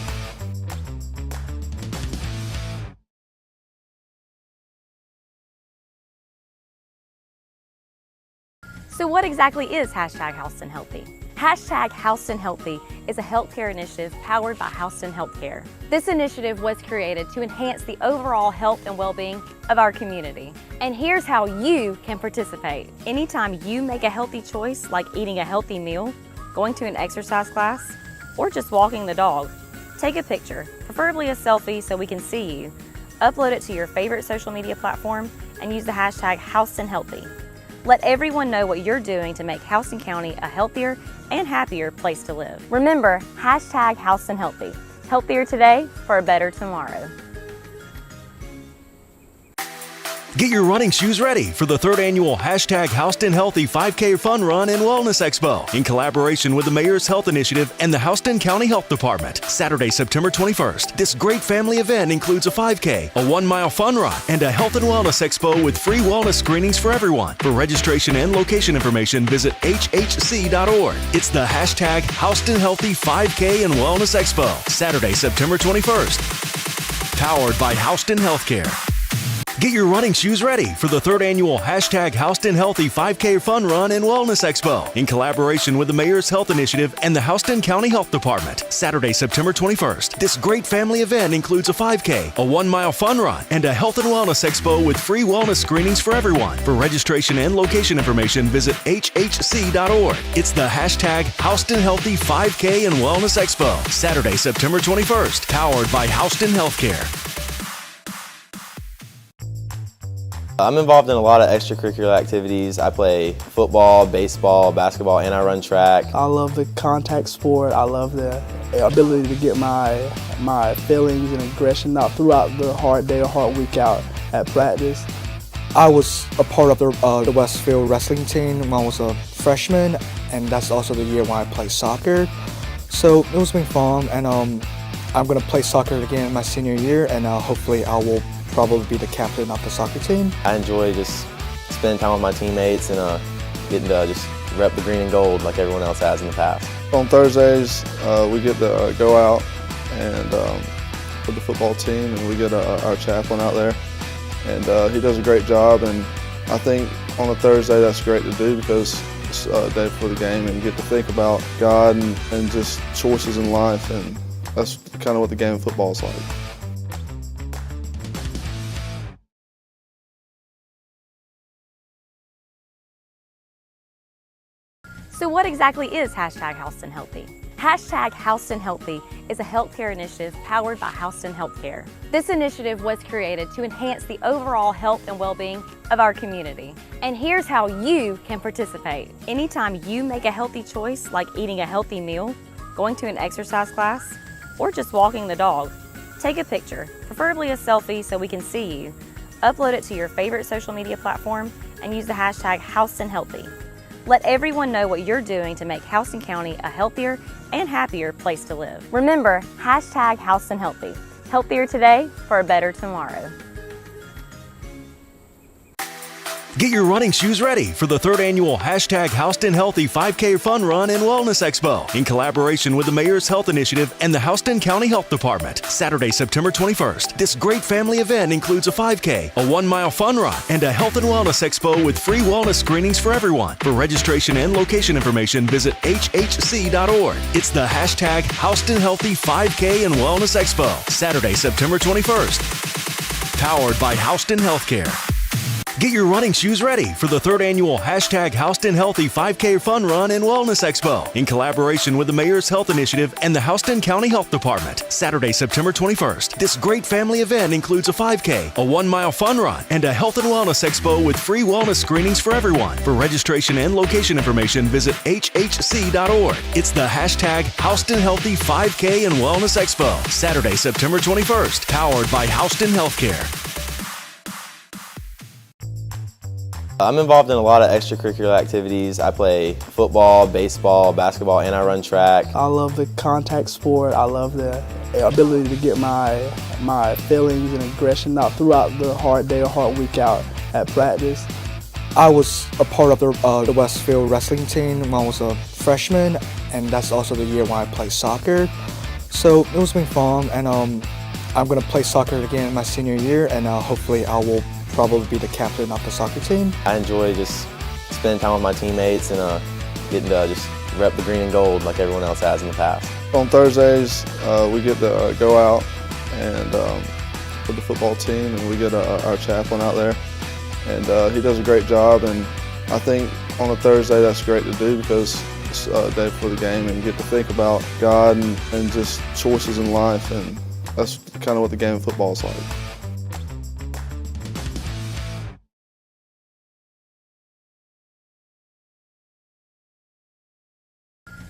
So what exactly is #Houston Healthy? #Houston Healthy is a healthcare initiative powered by Houston Healthcare. This initiative was created to enhance the overall health and well-being of our community. And here's how you can participate. Anytime you make a healthy choice, like eating a healthy meal, going to an exercise class, or just walking the dog, take a picture, preferably a selfie so we can see you. Upload it to your favorite social media platform and use the #Houston Healthy. Let everyone know what you're doing to make Houston County a healthier and happier place to live. Remember, #Houston Healthy. Healthier today for a better tomorrow. Get your running shoes ready for the 3rd annual #Houston Healthy 5K Fun Run and Wellness Expo in collaboration with the Mayor's Health Initiative and the Houston County Health Department. Saturday, September 21st. This great family event includes a 5K, a 1-mile fun run, and a health and wellness expo with free wellness screenings for everyone. For registration and location information, visit hhc.org. It's the #Houston Healthy 5K and Wellness Expo. Saturday, September 21st. Powered by Houston Healthcare. Get your running shoes ready for the 3rd annual #Houston Healthy 5K Fun Run and Wellness Expo in collaboration with the Mayor's Health Initiative and the Houston County Health Department. Saturday, September 21st. This great family event includes a 5K, a 1-mile fun run, and a health and wellness expo with free wellness screenings for everyone. For registration and location information, visit hhc.org. It's the #Houston Healthy 5K and Wellness Expo. Saturday, September 21st. Powered by Houston Healthcare. I'm involved in a lot of extracurricular activities. I play football, baseball, basketball, and I run track. I love the contact sport. I love the ability to get my feelings and aggression out throughout the hard day or hard week out at practice. I was a part of the Westfield wrestling team when I was a freshman, and that's also the year when I played soccer. So it was been fun, and I'm going to play soccer again my senior year, and hopefully I will probably be the captain of the soccer team. I enjoy just spending time with my teammates and getting to just rep the green and gold like everyone else has in the past. On Thursdays, we get to go out and with the football team, and we get our chaplain out there, and he does a great job. And I think on a Thursday that's great to do because it's a day before the game, and you get to think about God and just choices in life, and that's kind of what the game of football is like. So what exactly is #Houston Healthy? Hashtag Houston Healthy is a healthcare initiative powered by Houston Healthcare. This initiative was created to enhance the overall health and well-being of our community. And here's how you can participate. Anytime you make a healthy choice, like eating a healthy meal, going to an exercise class, or just walking the dog, take a picture, preferably a selfie so we can see you. Upload it to your favorite social media platform and use the hashtag Houston Healthy. Let everyone know what you're doing to make Houston County a healthier and happier place to live. Remember, hashtag Houston Healthy. Healthier today for a better tomorrow. Get your running shoes ready for the 3rd annual hashtag Houston Healthy 5K Fun Run and Wellness Expo in collaboration with the Mayor's Health Initiative and the Houston County Health Department. Saturday, September 21st. This great family event includes a 5K, a 1-mile fun run, and a health and wellness expo with free wellness screenings for everyone. For registration and location information, visit hhc.org. It's the hashtag Houston Healthy 5K and Wellness Expo. Saturday, September 21st. Powered by Houston Healthcare. Get your running shoes ready for the 3rd annual hashtag Houston Healthy 5K Fun Run and Wellness Expo in collaboration with the Mayor's Health Initiative and the Houston County Health Department. Saturday, September 21st. This great family event includes a 5K, a 1-mile fun run, and a health and wellness expo with free wellness screenings for everyone. For registration and location information, visit hhc.org. It's the hashtag Houston Healthy 5K and Wellness Expo. Saturday, September 21st. Powered by Houston Healthcare. I'm involved in a lot of extracurricular activities. I play football, baseball, basketball, and I run track. I love the contact sport. I love the ability to get my feelings and aggression out throughout the hard day or hard week out at practice. I was a part of the Westfield wrestling team when I was a freshman, and that's also the year when I played soccer. So it was been fun, and I'm going to play soccer again my senior year, and hopefully I will probably be the captain of the soccer team. I enjoy just spending time with my teammates and getting to just rep the green and gold like everyone else has in the past. On Thursdays, we get to go out and with the football team, and we get our chaplain out there, and he does a great job. And I think on a Thursday that's great to do because it's a day before the game, and you get to think about God and just choices in life, and that's kind of what the game of football is like.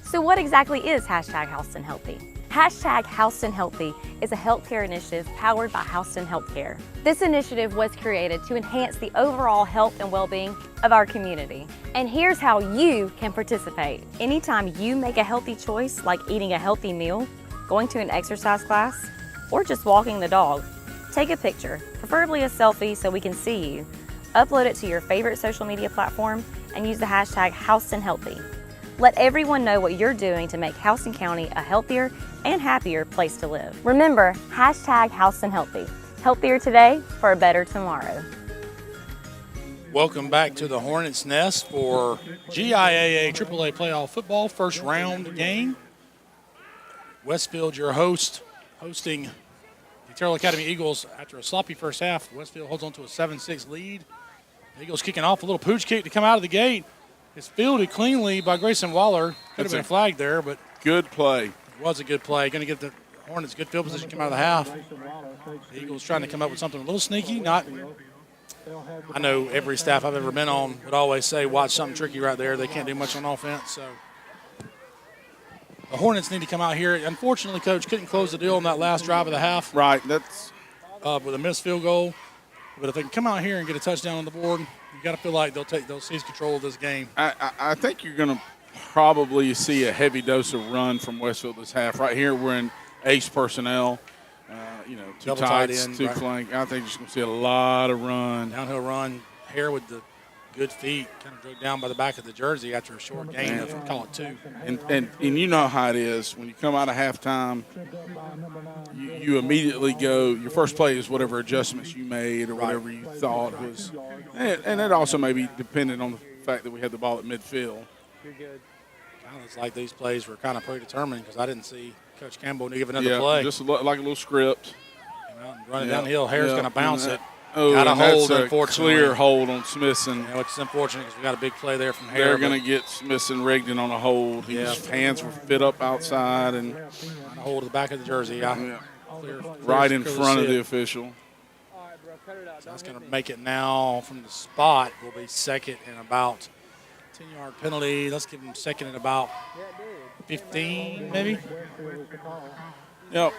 So what exactly is hashtag Houston Healthy? Hashtag Houston Healthy is a healthcare initiative powered by Houston Healthcare. This initiative was created to enhance the overall health and well-being of our community. And here's how you can participate. Anytime you make a healthy choice, like eating a healthy meal, going to an exercise class, or just walking the dog, take a picture, preferably a selfie so we can see you. Upload it to your favorite social media platform and use the hashtag Houston Healthy. Let everyone know what you're doing to make Houston County a healthier and happier place to live. Remember, hashtag Houston Healthy. Healthier today for a better tomorrow. Welcome back to the Hornets Nest for GIAA AAA playoff football first round game. Westfield, your host, hosting the Terrell Academy Eagles after a sloppy first half. Westfield holds on to a 7-6 lead. The Eagles kicking off a little pooch kick to come out of the gate. It's fielded cleanly by Grayson Waller. Could have been flagged there, but good play. It was a good play. Going to give the Hornets good field position come out of the half. The Eagles trying to come up with something a little sneaky. I know every staff I've ever been on would always say, watch something tricky right there. They can't do much on offense. So the Hornets need to come out here. Unfortunately, Coach couldn't close the deal on that last drive of the half. Right. That's with a missed field goal. But if they can come out here and get a touchdown on the board, you got to feel like they'll seize control of this game. I think you're going to probably see a heavy dose of run from Westfield this half. Right here, we're in ace personnel. Two Double tights, tight end, two right. flank. I think you're going to see a lot of run. Downhill run. Hare with the good feet, kind of drug down by the back of the jersey after a short gain of, call it two. And you know how it is. When you come out of halftime, you immediately go, your first play is whatever adjustments you made or whatever you thought was. And it also may be dependent on the fact that we had the ball at midfield. You're good. It's like these plays were kind of predetermined because I didn't see Coach Campbell give another play. Just like a little script. Run it downhill. Hare's going to bounce it. Oh, got a and hold, that's a unfortunately. clear hold on Smithson. You know, it's unfortunate because we got a big play there from They're Hare. going to get Smithson Rigdon on a hold. His hands were fit up outside and On a hold of the back of the jersey, yeah, Clear, right in clear front of see the it. official. So that's going to make it now from the spot. Will be second and about 10-yard penalty. Let's give him second and about 15, maybe. Yep.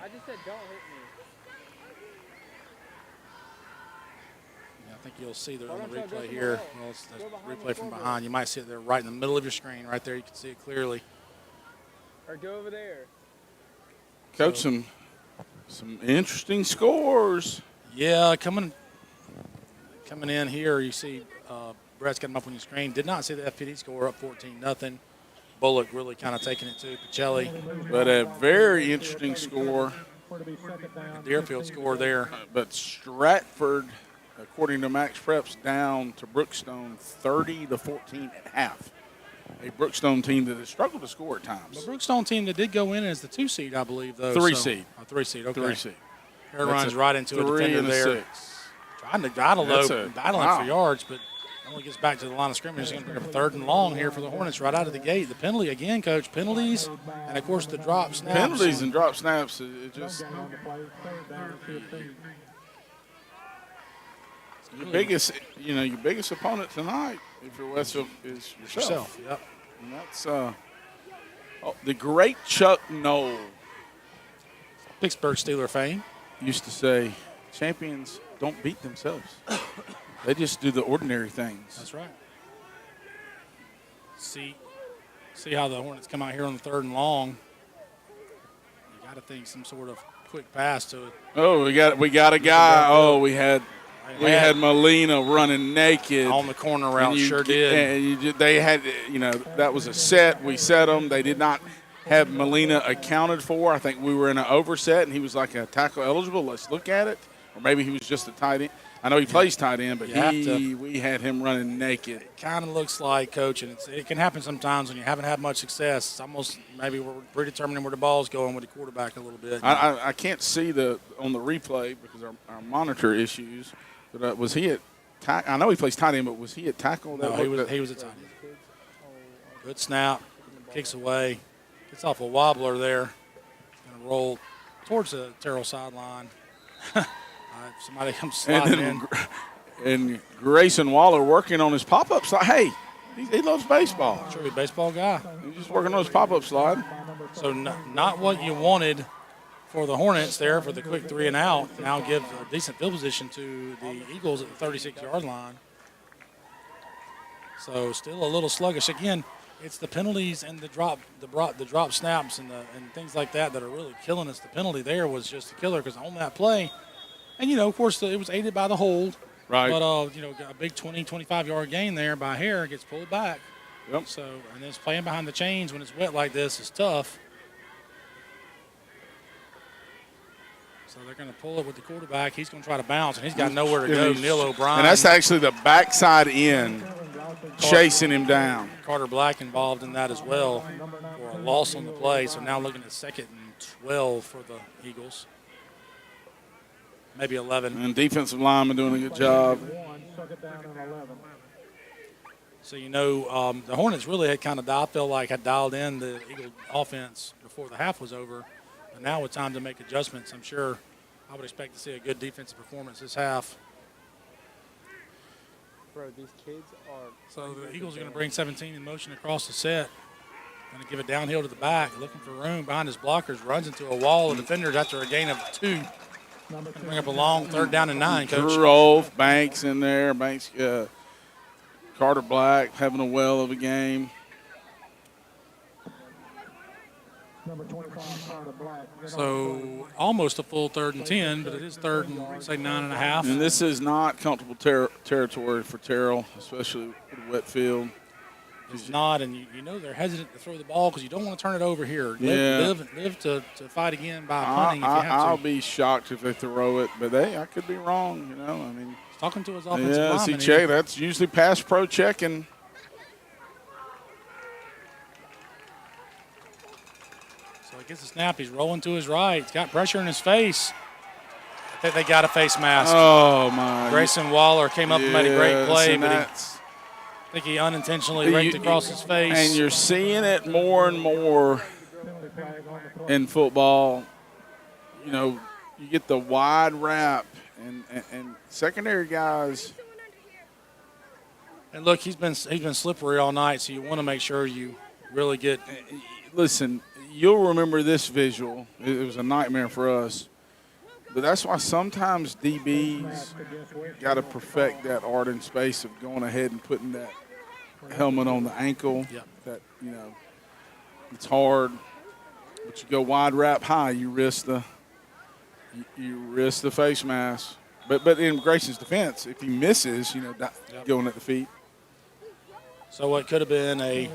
I just said don't hit me. Yeah, I think you'll see there on the replay here. Well, it's the replay from behind. You might see it there right in the middle of your screen. Right there, you can see it clearly. Or go over there. Coach, some interesting scores. Yeah, coming in here, you see Brett's got him up on your screen. Did not see the FPD score up 14-0. Bullock really kind of taking it to Pacelli. But a very interesting score. Deerfield score there. But Stratford, according to Max Preps, down to Brookstone 30-14 at half. A Brookstone team that has struggled to score at times. The Brookstone team that did go in as the 2 seed, I believe, though. 3 so, seed. 3 seed, okay. 3 seed. Hare runs right into a 3 defender and a there. 6. Trying to battling wow. for yards, but only gets back to the line of scrimmage. It's going to bring up 3rd and long here for the Hornets right out of the gate. The penalty again, Coach. Penalties, and of course the drop snaps. Penalties and drop snaps. It just your biggest opponent tonight, if you're Westfield, is yourself. Yep. And that's the great Chuck Knoll, Pittsburgh Steeler fame, used to say, "Champions don't beat themselves; they just do the ordinary things." That's right. See how the Hornets come out here on the 3rd and long. You got to think some sort of quick pass to it. Oh, we got a guy. Oh, we had Molina running naked on the corner route. Sure did. And they had, that was a set. We set them. They did not have Molina accounted for. I think we were in an overset, and he was like a tackle eligible. Let's look at it. Or maybe he was just a tight end. I know he plays tight end, but we had him running naked. It kind of looks like, Coach, and it can happen sometimes when you haven't had much success. It's almost maybe we're predetermining where the ball's going with the quarterback a little bit. I can't see on the replay because our monitor issues. But was he at tackle? I know he plays tight end, but was he at tackle? No, he was at tight end. Good snap, kicks away, gets off a wobbler there, going to roll towards the Terrell sideline. Somebody comes sliding in. And Grayson Waller working on his pop-up slide. Hey, he loves baseball. Sure, he's a baseball guy. He's just working on his pop-up slide. So not what you wanted for the Hornets there for the quick 3 and out. Now give a decent field position to the Eagles at the 36-yard line. So still a little sluggish. Again, it's the penalties and the drop snaps and things like that are really killing us. The penalty there was just a killer because on that play, and of course it was aided by the hold. Right. But got a big 20, 25-yard gain there by Hare, gets pulled back. Yep. So and then playing behind the chains when it's wet like this is tough. So they're going to pull it with the quarterback. He's going to try to bounce, and he's got nowhere to go. Neil O'Brien. And that's actually the backside end chasing him down. Carter Black involved in that as well for a loss on the play. So now looking at 2nd and 12 for the Eagles. Maybe 11. And defensive lineman doing a good job. So, the Hornets really had kind of, I feel like, had dialed in the Eagle offense before the half was over. And now with time to make adjustments, I'm sure I would expect to see a good defensive performance this half. Bro, these kids are. So the Eagles are going to bring 17 in motion across the set. Going to give it downhill to the back, looking for room behind his blockers, runs into a wall of defenders after a gain of 2. Bring up a long 3rd down and 9, Coach. Rolf, Banks in there. Banks, Carter Black having a well of a game. So almost a full 3rd and 10, but it is 3rd and, say, 9.5. And this is not comfortable territory for Terrell, especially with Westfield. It's not, and they're hesitant to throw the ball because you don't want to turn it over here. Live to fight again by punting if you have to. I'll be shocked if they throw it, but I could be wrong, Talking to his offensive lineman. That's usually pass pro checking. So he gets the snap. He's rolling to his right. He's got pressure in his face. I think they got a face mask. Oh, my. Grayson Waller came up and made a great play, and but I that's, think he unintentionally raked across his face. And you're seeing it more and more in football. You know, you get the wide wrap, and secondary guys. And look, he's been slippery all night, so you want to make sure you really get. Listen, you'll remember this visual. It was a nightmare for us. But that's why sometimes DBs got to perfect that art and space of going ahead and putting that helmet on the ankle. Yep. That, you know, it's hard. But you go wide wrap high, you risk the face mask. But in Grayson's defense, if he misses, you know, going at the feet. So what could have been a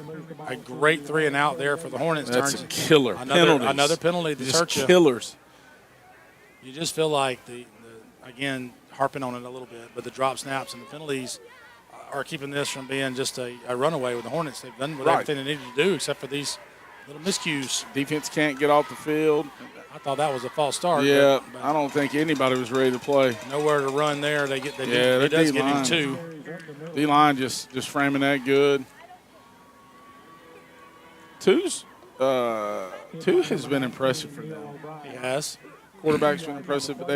great 3 and out there for the Hornets. That's turns a killer. Another penalty to hurt you. Killers. You just feel like the again harping on it a little bit, but the drop snaps and the penalties are keeping this from being just a runaway with the Hornets. They've done everything they needed to do except for these little miscues. Defense can't get off the field. I thought that was a false start. Yeah, but I don't think anybody was ready to play. Nowhere to run there. They does get him 2. D-line just framing that good. 2 has been impressive for them. He has. Quarterback's been impressive, but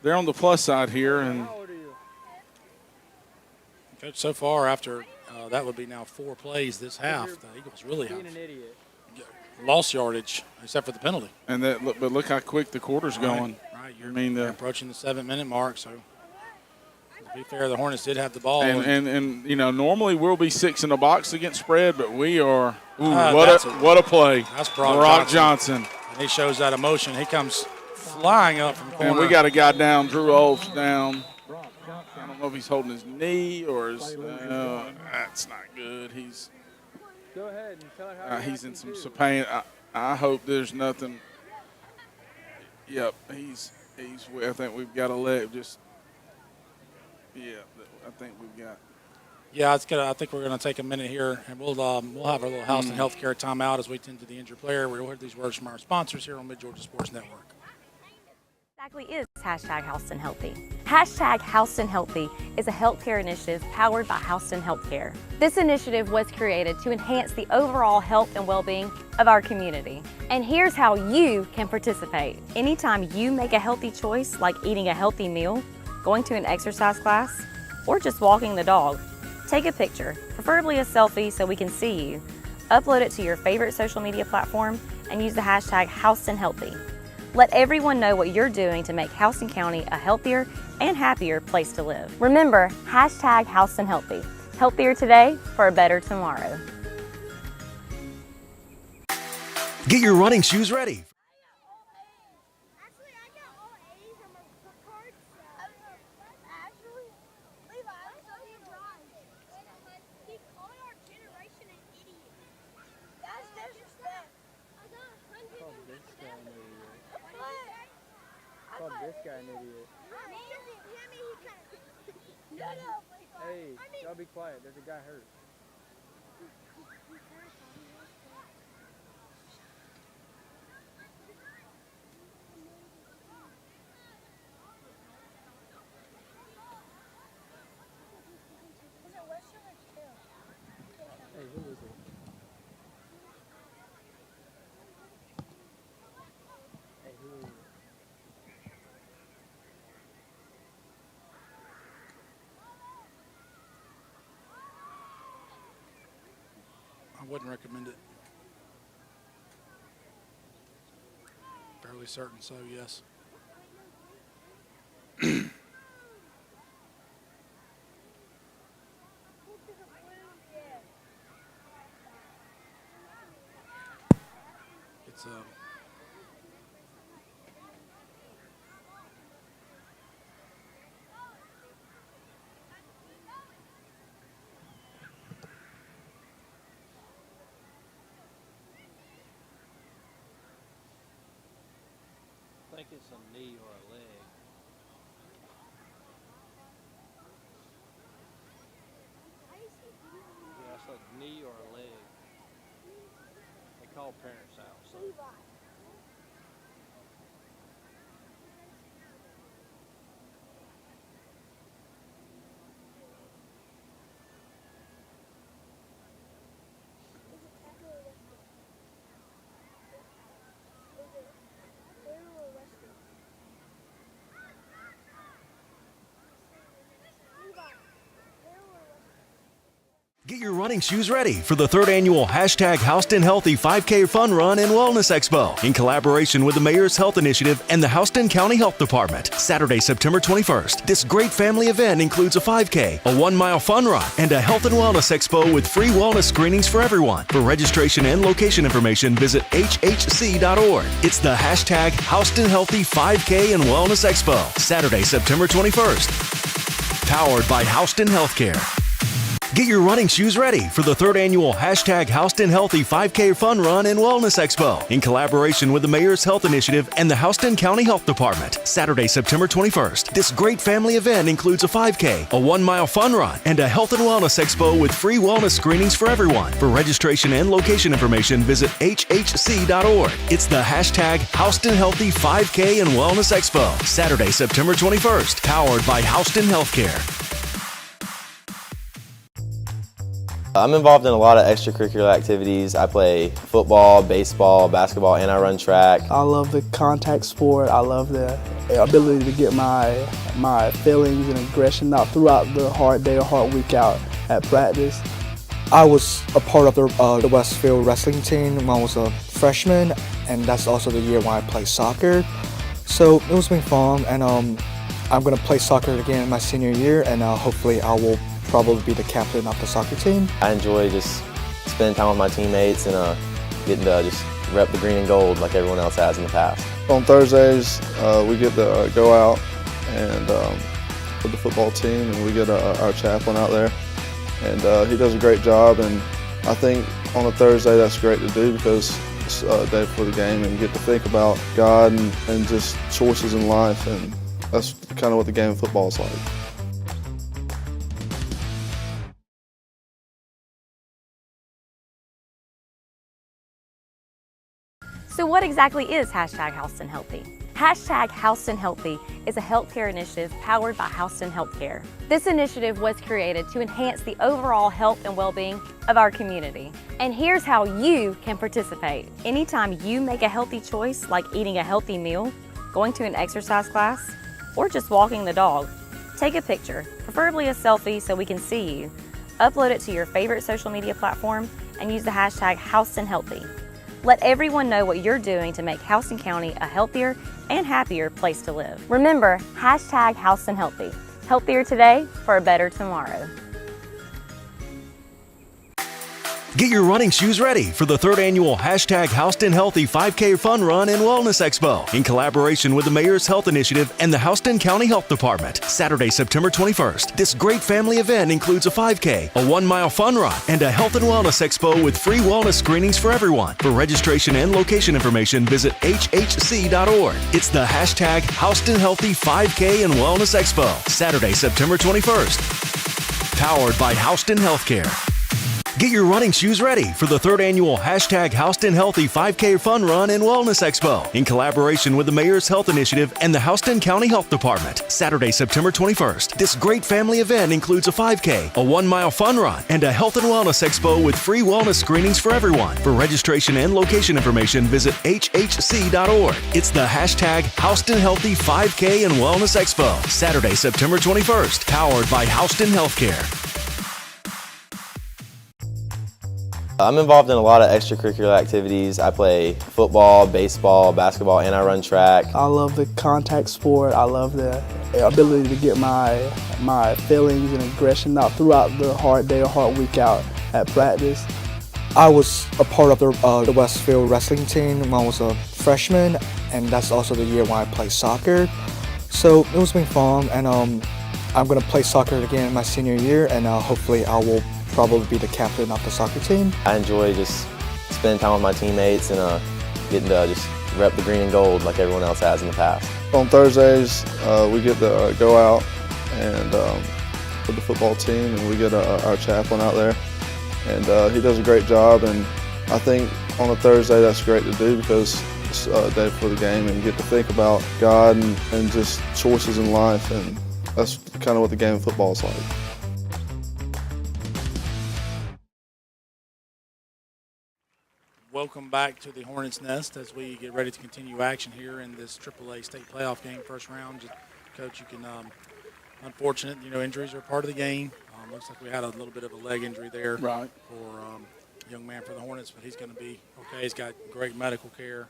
they're on the plus side here. And Coach, so far after that would be now 4 plays this half, the Eagles really have lost yardage except for the penalty. And but look how quick the quarter's going. Right, you're approaching the 7-minute mark, so. To be fair, the Hornets did have the ball. And you know, normally we'll be 6 in the box against spread, but we are. What a play. That's Brock Johnson. And he shows that emotion. He comes flying up from corner. And we got a guy down, Drew Olds down. I don't know if he's holding his knee or his. That's not good. Go ahead and tell her how he's in some pain. I hope there's nothing. Yep, he's. I think we've got to let just. Yeah, I think we've got. Yeah, I think we're going to take a minute here, and we'll have our little Houston Healthcare timeout as we tend to the injured player. We'll hear these words from our sponsors here on Mid-Georgia Sports Network. Exactly is #Houston Healthy. #Houston Healthy is a healthcare initiative powered by Houston Healthcare. This initiative was created to enhance the overall health and well-being of our community. And here's how you can participate. Anytime you make a healthy choice, like eating a healthy meal, going to an exercise class, or just walking the dog, take a picture, preferably a selfie so we can see you, upload it to your favorite social media platform, and use the #HoustonHealthy. Let everyone know what you're doing to make Houston County a healthier and happier place to live. Remember, #HoustonHealthy. Healthier today for a better tomorrow. Get your running shoes ready. This guy an idiot. Hey, y'all be quiet. There's a guy hurt. Hey, who is it? Hey, who is it? I wouldn't recommend it. Fairly certain so, yes. It's I think it's a knee or a leg. Yeah, it's a knee or a leg. They call parents out. So. running shoes ready for the 3rd annual #Houston Healthy 5K Fun Run and Wellness Expo in collaboration with the Mayor's Health Initiative and the Houston County Health Department. Saturday, September 21st. This great family event includes a 5K, a 1-mile fun run, and a health and wellness expo with free wellness screenings for everyone. For registration and location information, visit hhc.org. It's the #Houston Healthy 5K and Wellness Expo. Saturday, September 21st. Powered by Houston Healthcare. Get your running shoes ready for the 3rd annual #Houston Healthy 5K Fun Run and Wellness Expo in collaboration with the Mayor's Health Initiative and the Houston County Health Department. Saturday, September 21st. This great family event includes a 5K, a 1-mile fun run, and a health and wellness expo with free wellness screenings for everyone. For registration and location information, visit hhc.org. It's the #Houston Healthy 5K and Wellness Expo. Saturday, September 21st. Powered by Houston Healthcare. I'm involved in a lot of extracurricular activities. I play football, baseball, basketball, and I run track. I love the contact sport. I love the ability to get my feelings and aggression out throughout the hard day or hard week out at practice. I was a part of the Westfield wrestling team when I was a freshman, and that's also the year when I played soccer. So it was been fun, and I'm going to play soccer again in my senior year, and hopefully I will probably be the captain of the soccer team. I enjoy just spending time with my teammates and getting to just rep the green and gold like everyone else has in the past. On Thursdays, we get to go out and with the football team, and we get our chaplain out there, and he does a great job. And I think on a Thursday that's great to do because it's a day before the game, and you get to think about God and just choices in life, and that's kind of what the game of football is like. So what exactly is #Houston Healthy? #Houston Healthy is a healthcare initiative powered by Houston Healthcare. This initiative was created to enhance the overall health and well-being of our community. And here's how you can participate. Anytime you make a healthy choice, like eating a healthy meal, going to an exercise class, or just walking the dog, take a picture, preferably a selfie so we can see you, upload it to your favorite social media platform, and use the #Houston Healthy. Let everyone know what you're doing to make Houston County a healthier and happier place to live. Remember, #Houston Healthy. Healthier today for a better tomorrow. Get your running shoes ready for the 3rd annual #Houston Healthy 5K Fun Run and Wellness Expo in collaboration with the Mayor's Health Initiative and the Houston County Health Department. Saturday, September 21st. This great family event includes a 5K, a 1-mile fun run, and a health and wellness expo with free wellness screenings for everyone. For registration and location information, visit hhc.org. It's the #Houston Healthy 5K and Wellness Expo. Saturday, September 21st. Powered by Houston Healthcare. Get your running shoes ready for the 3rd annual #Houston Healthy 5K Fun Run and Wellness Expo in collaboration with the Mayor's Health Initiative and the Houston County Health Department. Saturday, September 21st. This great family event includes a 5K, a 1-mile fun run, and a health and wellness expo with free wellness screenings for everyone. For registration and location information, visit hhc.org. It's the #Houston Healthy 5K and Wellness Expo. Saturday, September 21st. Powered by Houston Healthcare. I'm involved in a lot of extracurricular activities. I play football, baseball, basketball, and I run track. I love the contact sport. I love the ability to get my feelings and aggression out throughout the hard day or hard week out at practice. I was a part of the Westfield wrestling team when I was a freshman, and that's also the year when I played soccer. So it was been fun, and I'm going to play soccer again in my senior year, and hopefully I will probably be the captain of the soccer team. I enjoy just spending time with my teammates and getting to just rep the green and gold like everyone else has in the past. On Thursdays, we get to go out and with the football team, and we get our chaplain out there, and he does a great job. And I think on a Thursday that's great to do because it's a day before the game, and you get to think about God and just choices in life, and that's kind of what the game of football is like. Welcome back to the Hornets Nest as we get ready to continue action here in this AAA state playoff game, first round. Coach, you can unfortunate. Injuries are part of the game. Looks like we had a little bit of a leg injury there Right. for a young man for the Hornets, but he's going to be okay. He's got great medical care.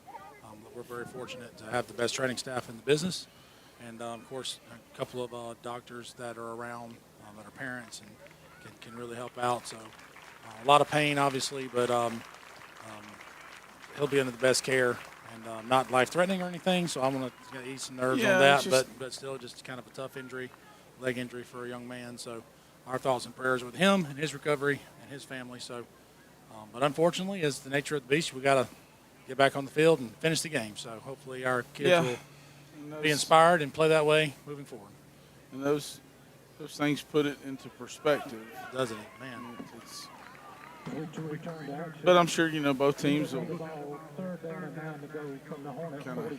We're very fortunate to have the best training staff in the business. And, of course, a couple of doctors that are around that are parents and can really help out. So a lot of pain, obviously, but he'll be under the best care and not life-threatening or anything. So I'm going to ease some nerves on that, but still just kind of a tough injury, leg injury for a young man. So our thoughts and prayers with him and his recovery and his family. So, but unfortunately, as the nature of the beast, we got to get back on the field and finish the game. So hopefully our kids will be inspired and play that way moving forward. And those things put it into perspective, doesn't it, man? But I'm sure both teams will kind of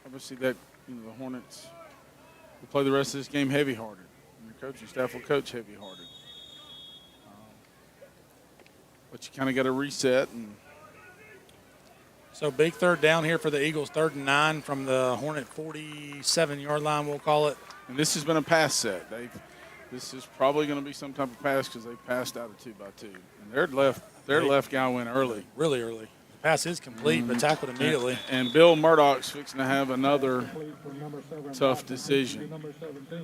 obviously that the Hornets will play the rest of this game heavy-hearted, and your coaching staff will coach heavy-hearted. But you kind of got to reset and. So big third down here for the Eagles, 3rd and 9 from the Hornet 47-yard line, we'll call it. And this has been a pass set. This is probably going to be some type of pass because they passed out of 2x2. And their left guy went early. Really early. The pass is complete, but tackled immediately. And Bill Murdoch's fixing to have another tough decision.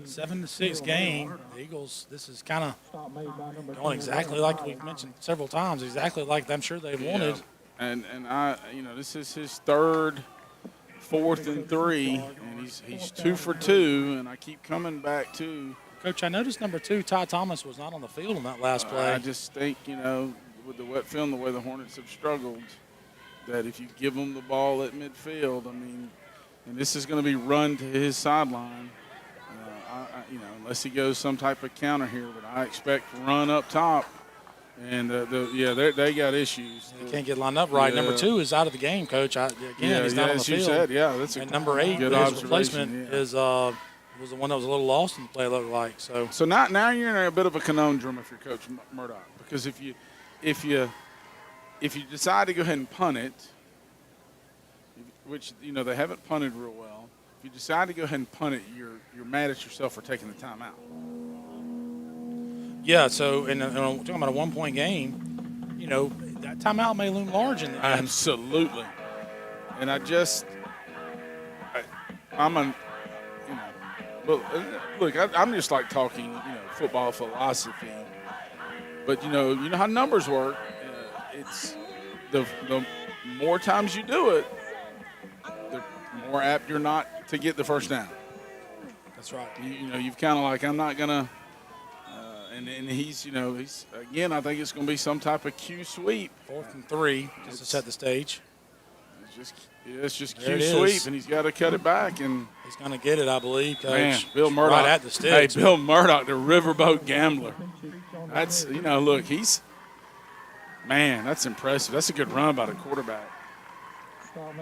7-6 game. The Eagles, this is kind of going exactly like we've mentioned several times, exactly like I'm sure they wanted. Yeah. And this is his 3rd, 4th, and 3, and he's 2 for 2, and I keep coming back to. Coach, I noticed number 2, Ty Thomas, was not on the field on that last play. I just think, with the wet film, the way the Hornets have struggled, that if you give them the ball at midfield, and this is going to be run to his sideline, unless he goes some type of counter here, but I expect run up top. And they got issues. They can't get lined up right. Number 2 is out of the game, Coach. He's not on the field. Said, that's and number 8, his replacement, was the one that was a little lost in the play. Looked like so. Now you're in a bit of a conundrum if you're Coach Murdoch, because if you decide to go ahead and punt it, which they haven't punted real well, if you decide to go ahead and punt it, you're mad at yourself for taking the timeout. Yeah, so and talking about a 1-point game, that timeout may loom large in the end. Absolutely. And I'm just like talking, football philosophy. But you know how numbers work. It's the more times you do it, the more apt you're not to get the first down. That's right. You've kind of like, I'm not gonna. And he's again, I think it's going to be some type of Q sweep. 4th and 3, just to set the stage. It's just Q sweep, and he's got to cut it back. And he's going to get it, I believe, Coach. Man, Bill Murdoch. Right at the sticks. Hey, Bill Murdoch, the riverboat gambler. That's, look, that's impressive. That's a good run by the quarterback.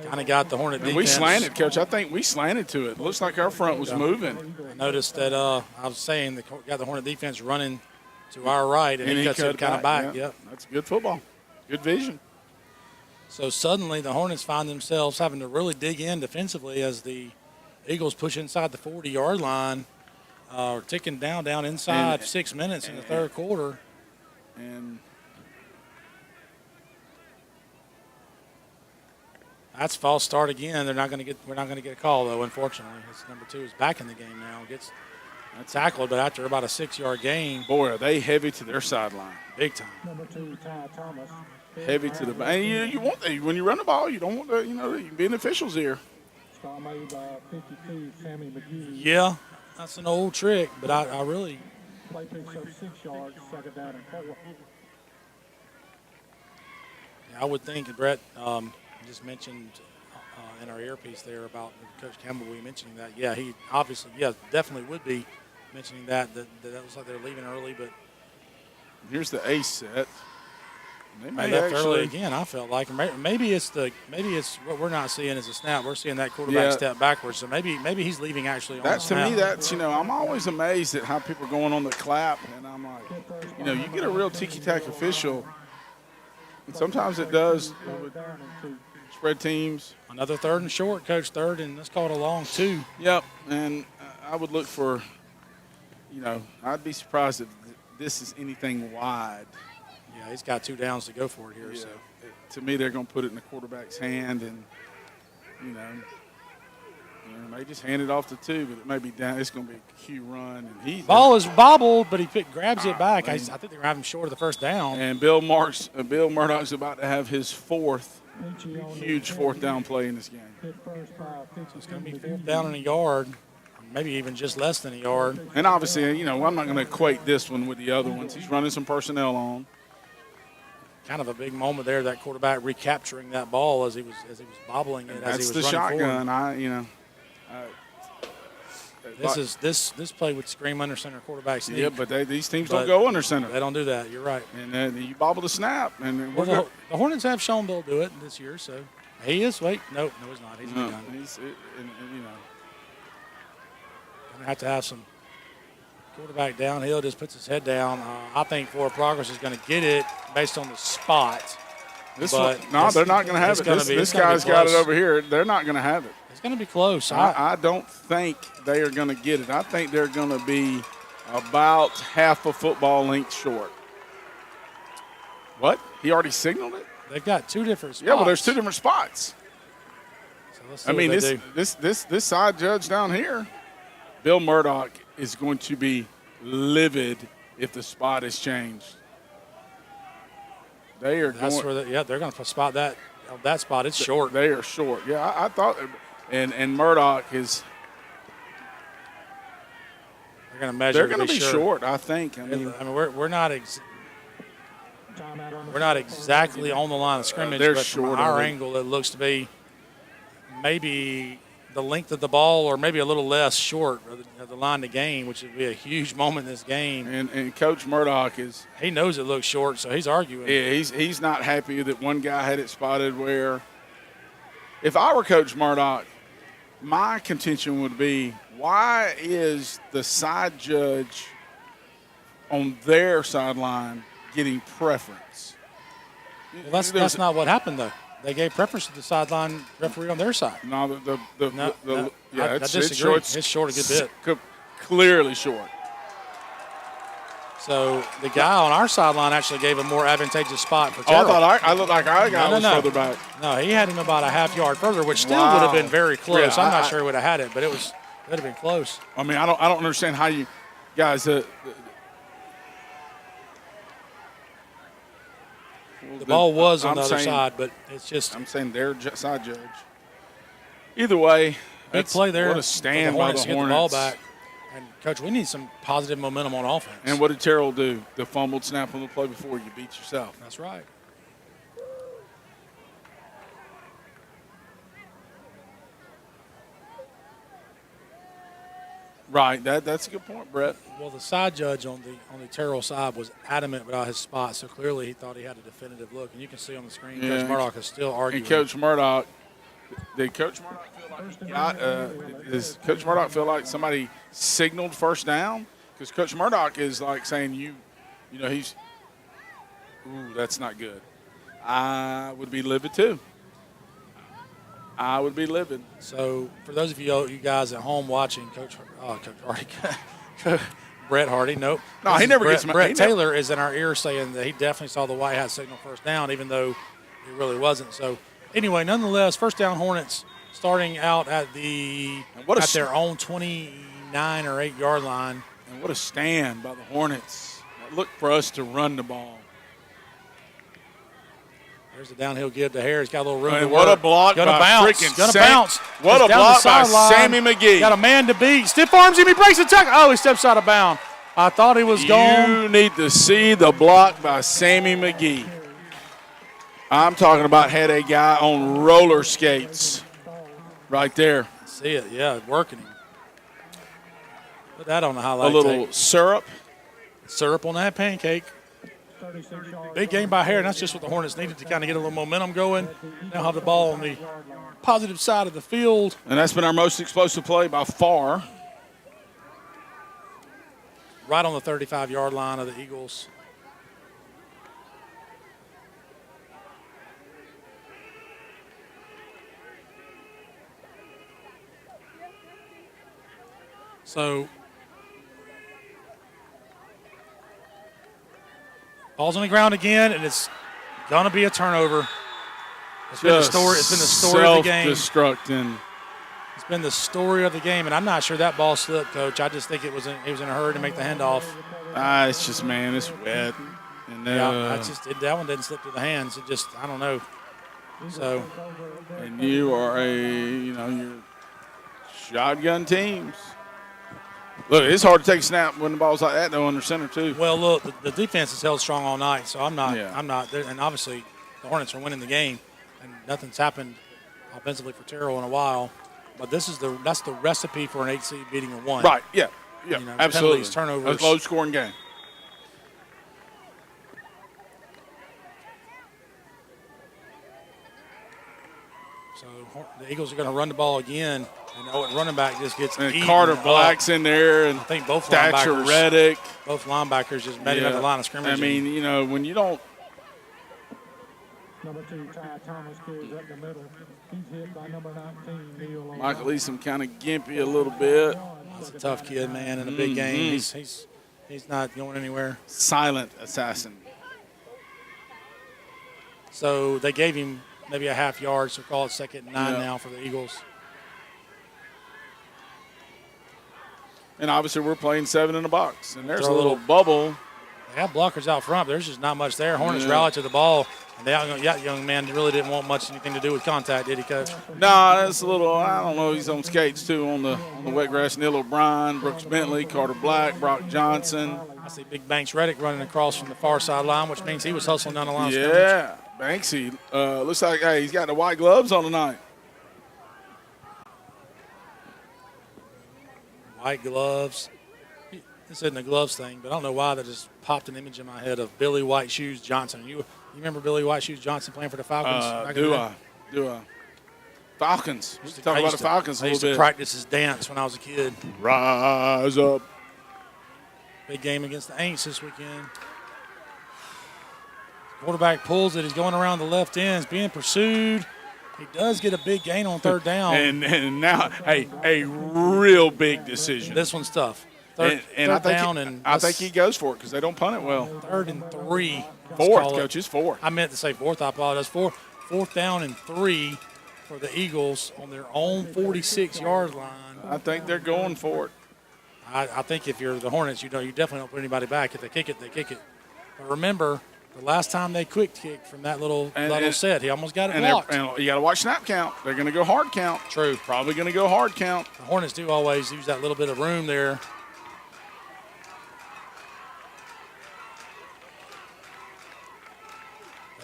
Kind of got the Hornet defense. We slanted, Coach. I think we slanted to it. Looks like our front was moving. I noticed that I was saying got the Hornet defense running to our right, and he cuts it kind of back. Yep. That's good football. Good vision. So suddenly the Hornets find themselves having to really dig in defensively as the Eagles push inside the 40-yard line, ticking down inside 6 minutes in the third quarter. And that's a false start again. We're not going to get a call though. Unfortunately, number 2 is back in the game now. Gets tackled, but after about a 6-yard gain. Boy, are they heavy to their sideline. Big time. Number 2, Ty Thomas. Heavy to the back. And you want when you run the ball, you don't want to, you can be in the officials here. Start made by 52, Sammy McGee. Yeah, that's an old trick, but I really. Play picks up 6 yards, 2nd down and 4. Yeah, I would think, Brett, just mentioned in our earpiece there about Coach Campbell, we mentioning that. Yeah, he obviously, definitely would be mentioning that looks like they're leaving early, but. Here's the ace set. They left early again. I felt like maybe it's what we're not seeing as a snap. We're seeing that quarterback step backwards. So maybe he's leaving actually on the snap. To me, that's I'm always amazed at how people are going on the clap, and I'm like, you get a real ticky-tack official, and sometimes it does spread teams. Another 3rd and short, Coach. 3rd and let's call it a long 2. Yep, and I would look for, I'd be surprised if this is anything wide. Yeah, he's got 2 downs to go for it here. Yeah. So To me, they're going to put it in the quarterback's hand, and they just hand it off to 2, but it may be down. It's going to be a Q run, and ball is bobbled, but he grabs it back. I think they were having short of the first down. And Bill Murdoch's about to have his huge fourth down play in this game. So it's going to be 4th down and a yard, maybe even just less than a yard. And obviously, I'm not going to equate this one with the other ones. He's running some personnel on. Kind of a big moment there, that quarterback recapturing that ball as he was bobbling it. That's as he was the running shotgun. Forward. This play would scream under center quarterback sneak. Yeah, but these teams don't go under center. They don't do that. You're right. And you bobble the snap, and the Hornets have shown they'll do it this year. So he is. Wait, no, he's not. He's no, done. Gonna have to have some quarterback downhill. Just puts his head down. I think Florida Progress is going to get it based on the spot. They're not going to have it. This guy's got it over here. They're not going to have it. It's going to be close. I don't think they are going to get it. I think they're going to be about half a football length short. What? He already signaled it? They've got 2 different spots. Yeah, well, there's 2 different spots. So let's see this side judge down here, Bill Murdoch, is going to be livid if the spot is changed. They are they're going to spot that. That spot, it's short. They are short. Yeah, I thought, and Murdoch is. They're going to measure. They're going to be short, I think. I mean, we're not exactly on the line of scrimmage, but from our angle, it looks to be maybe the length of the ball, or maybe a little less short of the line to gain, which would be a huge moment in this game. And Coach Murdoch he knows it looks short, so he's arguing. Yeah, he's not happy that one guy had it spotted where. If I were Coach Murdoch, my contention would be, why is the side judge on their sideline getting preference? Well, that's not what happened, though. They gave preference to the sideline referee on their side. No, I disagree. It's short a good bit. Clearly short. So the guy on our sideline actually gave a more advantageous spot for Terrell. I looked like our guy was further back. No, he had him about a half yard further, which still would have been very close. Yeah, I'm not sure he would have had it, but it would have been close. I mean, I don't understand how you guys. The ball was on the other side, but it's just. I'm saying their side judge. Either way, big play there. What a stand by the Hornets. Get the ball back. And, Coach, we need some positive momentum on offense. And what did Terrell do? The fumbled snap on the play before, you beat yourself. That's right. Right, that's a good point, Brett. Well, the side judge on the Terrell side was adamant about his spot, so clearly he thought he had a definitive look. And you can see on the screen, Yeah. Coach Murdoch is still arguing. And Coach Murdoch, did Coach Murdoch feel like does Coach Murdoch feel like somebody signaled first down? Because Coach Murdoch is like saying he's, that's not good. I would be livid too. I would be livid. So for those of you guys at home watching, Coach Hardy, Brett Hardy, nope. No, he never gets. Brett Taylor is in our ear saying that he definitely saw the white hat signal first down, even though it really wasn't. So anyway, nonetheless, first down Hornets starting out at their own 29 or 8 yard line. And what a stand by the Hornets. Look for us to run the ball. There's the downhill give to Harris. Got a little room to work. What a block by Gonna bounce. What a block by Sammy McGee. Got a man to beat. Stiff arms him. He breaks the tackle. Oh, he steps out of bounds. I thought he was gone. You need to see the block by Sammy McGee. I'm talking about had a guy on roller skates right there. See it, yeah, working him. Put that on the highlight tape. A little tape. syrup on that pancake. Big game by Hare, and that's just what the Hornets needed to kind of get a little momentum going. Now have the ball on the positive side of the field. And that's been our most explosive play by far. Right on the 35-yard line of the Eagles. So ball's on the ground again, and it's gonna be a turnover. It's been the story. It's been the story of the game. Self-destructing. It's been the story of the game, and I'm not sure that ball slipped, Coach. I just think he was in a hurry to make the handoff. It's just, man, it's wet. And that one didn't slip through the hands. It just, I don't know. So, and you are your shotgun teams. Look, it's hard to take a snap when the ball's like that, though, under center, too. Well, look, the defense has held strong all night, so I'm not there. And obviously, the Hornets are winning the game, and nothing's happened offensively for Terrell in a while. But that's the recipe for an 8 seed beating a 1. Right, yeah, absolutely. Penalties, turnovers. A low-scoring game. So the Eagles are going to run the ball again. And running back just gets and eaten Carter up. Black's in there, and I think both Thatcher linebackers, Reddick. Both linebackers just met him at the line of scrimmage. I mean, when you don't. Number 2, Ty Thomas carries up the middle. He's hit by number 19, Neil. Michael Eason kind of gimpy a little bit. He's a tough kid, man, in a big game. He's not going anywhere. Silent assassin. So they gave him maybe a half yard, so call it 2nd and 9 now for the Eagles. And obviously we're playing 7 in a box. And there's a little bubble. They have blockers out front. There's just not much there. Hornets rallied to the ball. And that young man really didn't want anything to do with contact, did he, Coach? No, it's a little, I don't know. He's on skates, too, on the wet grass. Neil O'Brien, Brooks Bentley, Carter Black, Brock Johnson. I see Big Banks Reddick running across from the far sideline, which means he was hustling down the line. Yeah, Banksy. Looks like he's got the white gloves on tonight. White gloves. This isn't a gloves thing, but I don't know why that just popped an image in my head of Billy White Shoes Johnson. You remember Billy White Shoes Johnson playing for the Falcons? Do I? Falcons. We talk about the Falcons a little bit. I used to practice his dance when I was a kid. Rise up. Big game against the Aints this weekend. Quarterback pulls it. He's going around the left end. He's being pursued. He does get a big gain on 3rd down. and now, a real big decision. This one's tough. I think he goes for it because they don't punt it well. 3rd and 3. 4th, Coach. It's 4. I meant to say 4th. I apologize. 4th down and 3 for the Eagles on their own 46-yard line. I think they're going for it. I think if you're the Hornets, you definitely don't put anybody back. If they kick it, they kick it. But remember, the last time they quick kicked from that little set, he almost got it blocked. And you got to watch snap count. They're going to go hard count. True. Probably going to go hard count. The Hornets do always use that little bit of room there.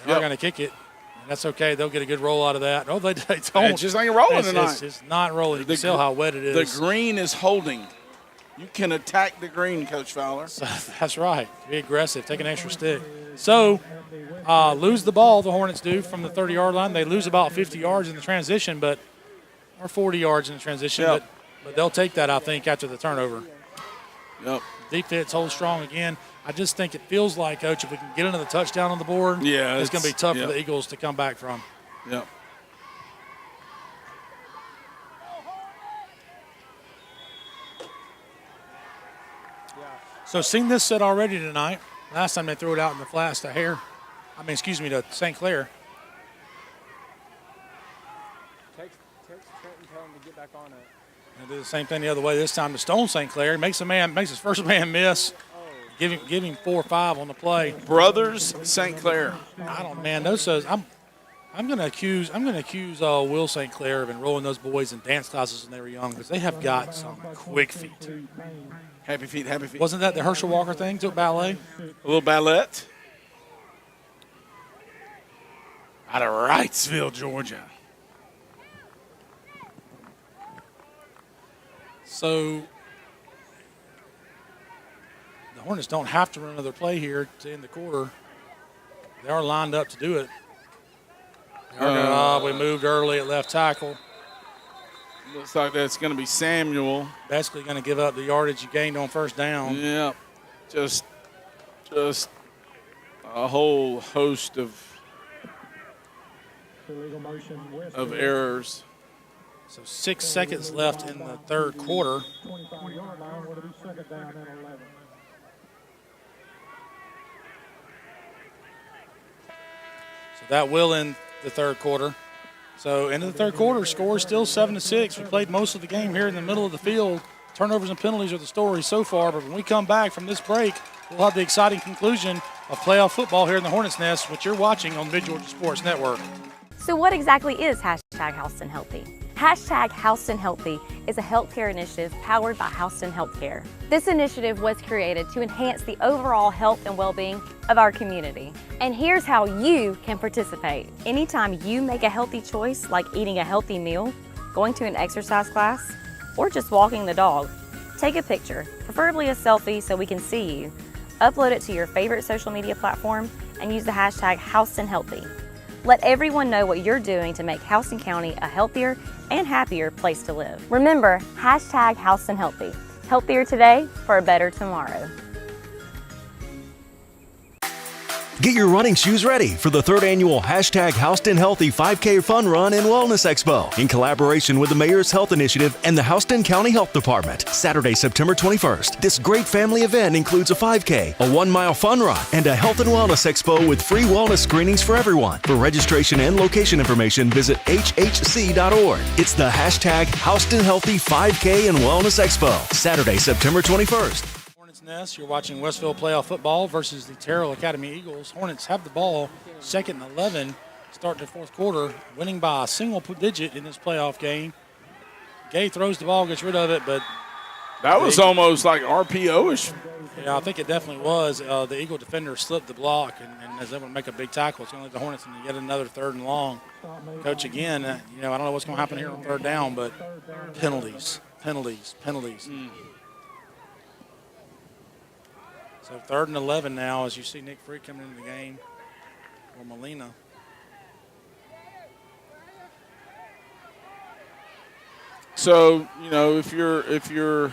They're going to kick it. And that's okay. They'll get a good roll out of that. No, they don't. It just ain't rolling tonight. It's not rolling. You can see how wet it is. The green is holding. You can attack the green, Coach Fowler. So, that's right. Be aggressive. Take an extra stick. So, lose the ball, the Hornets do, from the 30-yard line. They lose about 50 yards in the transition, or 40 yards in the transition. Yep. But they'll take that, I think, after the turnover. Yep. Defense holds strong again. I just think it feels like, Coach, if we can get another touchdown on the board, it's going to be tough for the Eagles to come back from. Yep. So seen this set already tonight. Last time they threw it out in the flats to St. Clair. Text Trenton, tell him to get back on it. And do the same thing the other way. This time to Stone St. Clair. Makes his first man miss. Give him 4 or 5 on the play. Brothers St. Clair. I'm going to accuse Will St. Clair of enrolling those boys in dance classes when they were young because they have got some quick feet. Happy feet. Wasn't that the Herschel Walker thing? Took ballet? A little ballet. Out of Wrightsville, Georgia. So the Hornets don't have to run another play here to end the quarter. They are lined up to do it. We moved early at left tackle. Looks like that's going to be Samuel. Basically going to give up the yardage you gained on first down. Yeah, just a whole host of errors. So 6 seconds left in the third quarter. 25-yard line, will it be second down and 11? So that will end the third quarter. So into the third quarter, score is still 7-6. We played most of the game here in the middle of the field. Turnovers and penalties are the story so far, but when we come back from this break, we'll have the exciting conclusion of playoff football here in the Hornets Nest, which you're watching on Mid-Georgia Sports Network. So what exactly is hashtag Houston Healthy? Hashtag Houston Healthy is a healthcare initiative powered by Houston Healthcare. This initiative was created to enhance the overall health and well-being of our community. And here's how you can participate. Anytime you make a healthy choice, like eating a healthy meal, going to an exercise class, or just walking the dog, take a picture, preferably a selfie so we can see you. Upload it to your favorite social media platform and use the hashtag Houston Healthy. Let everyone know what you're doing to make Houston County a healthier and happier place to live. Remember, hashtag Houston Healthy. Healthier today for a better tomorrow. Get your running shoes ready for the 3rd annual hashtag Houston Healthy 5K Fun Run and Wellness Expo in collaboration with the Mayor's Health Initiative and the Houston County Health Department. Saturday, September 21st. This great family event includes a 5K, a 1-mile fun run, and a health and wellness expo with free wellness screenings for everyone. For registration and location information, visit hhc.org. It's the hashtag Houston Healthy 5K and Wellness Expo. Saturday, September 21st. Nest, you're watching Westfield playoff football versus the Terrell Academy Eagles. Hornets have the ball, 2nd and 11, starting the fourth quarter, winning by a single digit in this playoff game. Gay throws the ball, gets rid of it, but that was almost like RPO-ish. Yeah, I think it definitely was. The Eagle defender slipped the block and is able to make a big tackle. It's going to lead the Hornets into yet another 3rd and long. Coach, again, I don't know what's going to happen here on 3rd down, but penalties. So 3rd and 11 now, as you see Nick Free coming into the game, or Molina. So, if you're it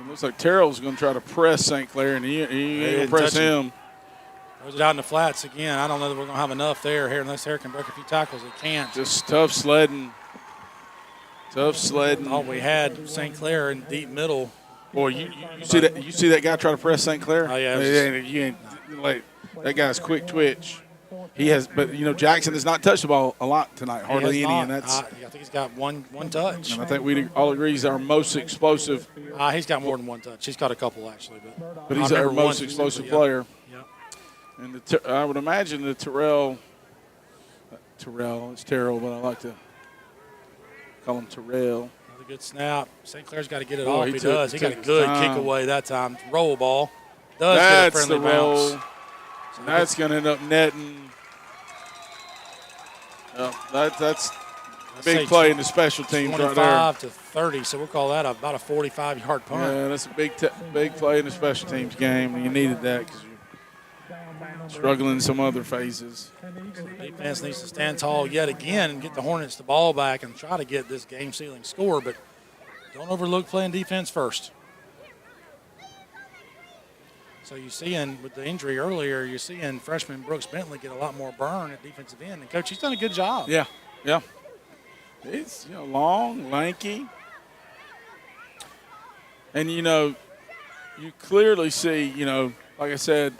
looks like Terrell's going to try to press St. Clair, and he ain't going to press him. Throws it out in the flats again. I don't know that we're going to have enough there here unless Harry can break a few tackles. He can't. Just tough sledding. All we had St. Clair in deep middle. Boy, you see that? You see that guy try to press St. Clair? Oh yeah, that guy's quick twitch. He has, but Jackson has not touched the ball a lot tonight, hardly any, and that's. I think he's got one touch. And I think we all agree he's our most explosive. He's got more than one touch. He's got a couple actually, but he's our most explosive player. Yep. And I would imagine the Terrell. It's Terrell, but I like to call him Terrell. Another good snap. St. Clair's got to get it off. He does. He got a good kick away that time. Roll ball. That's get a friendly the roll. bounce. So that's going to end up netting. That's big play in the special teams right there. 25 to 30, so we'll call that about a 45-yard punt. Yeah, that's a big play in the special teams game, and you needed that because you're struggling in some other phases. So the defense needs to stand tall yet again and get the Hornets the ball back and try to get this game-sealing score, but don't overlook playing defense first. So you're seeing, with the injury earlier, you're seeing freshman Brooks Bentley get a lot more burn at defensive end. And, Coach, he's done a good job. Yeah. He's long, lanky. And, you clearly see, like I said,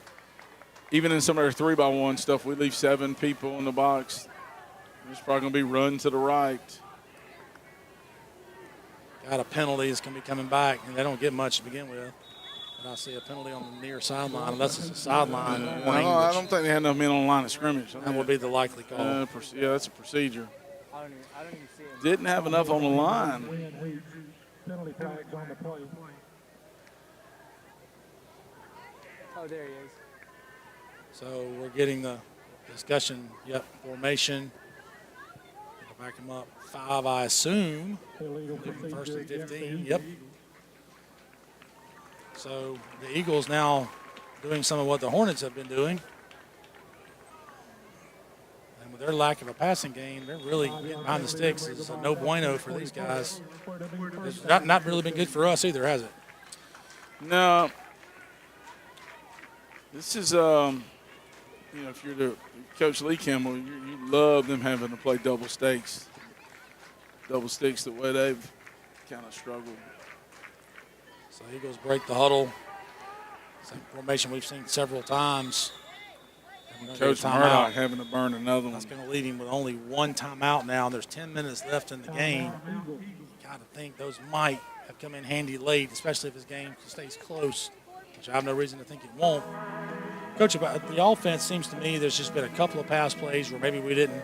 even in some of our 3-by-1 stuff, we leave 7 people in the box. There's probably going to be run to the right. Got a penalty that's going to be coming back, and they don't get much to begin with. But I see a penalty on the near sideline, unless it's a sideline warning. I don't think they had enough men on the line of scrimmage. That would be the likely call. Yeah, that's a procedure. I don't even see him. Didn't have enough on the line. Penalty flags on the play. Oh, there he is. So we're getting the discussion, formation. We'll back him up 5, I assume. First and 15, yep. So the Eagles now doing some of what the Hornets have been doing. And with their lack of a passing game, they're really getting behind the sticks. It's a no bueno for these guys. It's not really been good for us either, has it? No. This is you know, if you're the Coach Lee Kimball, you love them having to play double stakes the way they've kind of struggled. So Eagles break the huddle. Same formation we've seen several times. Coach Murdoch having to burn another one. That's going to leave him with only one timeout now. There's 10 minutes left in the game. You got to think those might have come in handy late, especially if his game stays close, which I have no reason to think it won't. Coach, about the offense seems to me there's just been a couple of pass plays where maybe we didn't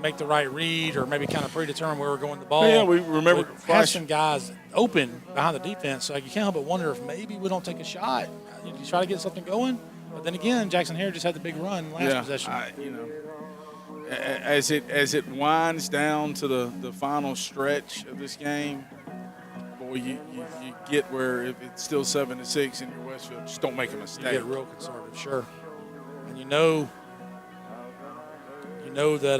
make the right read or maybe kind of predetermine where we're going with the ball. Yeah, we remember we have some guys open behind the defense, so you can't help but wonder if maybe we don't take a shot. You try to get something going. But then again, Jackson Hare just had the big run last possession. As it winds down to the final stretch of this game, boy, you get where if it's still 7-6 in your Westfield, just don't make a mistake. You get real conservative, sure. And you know that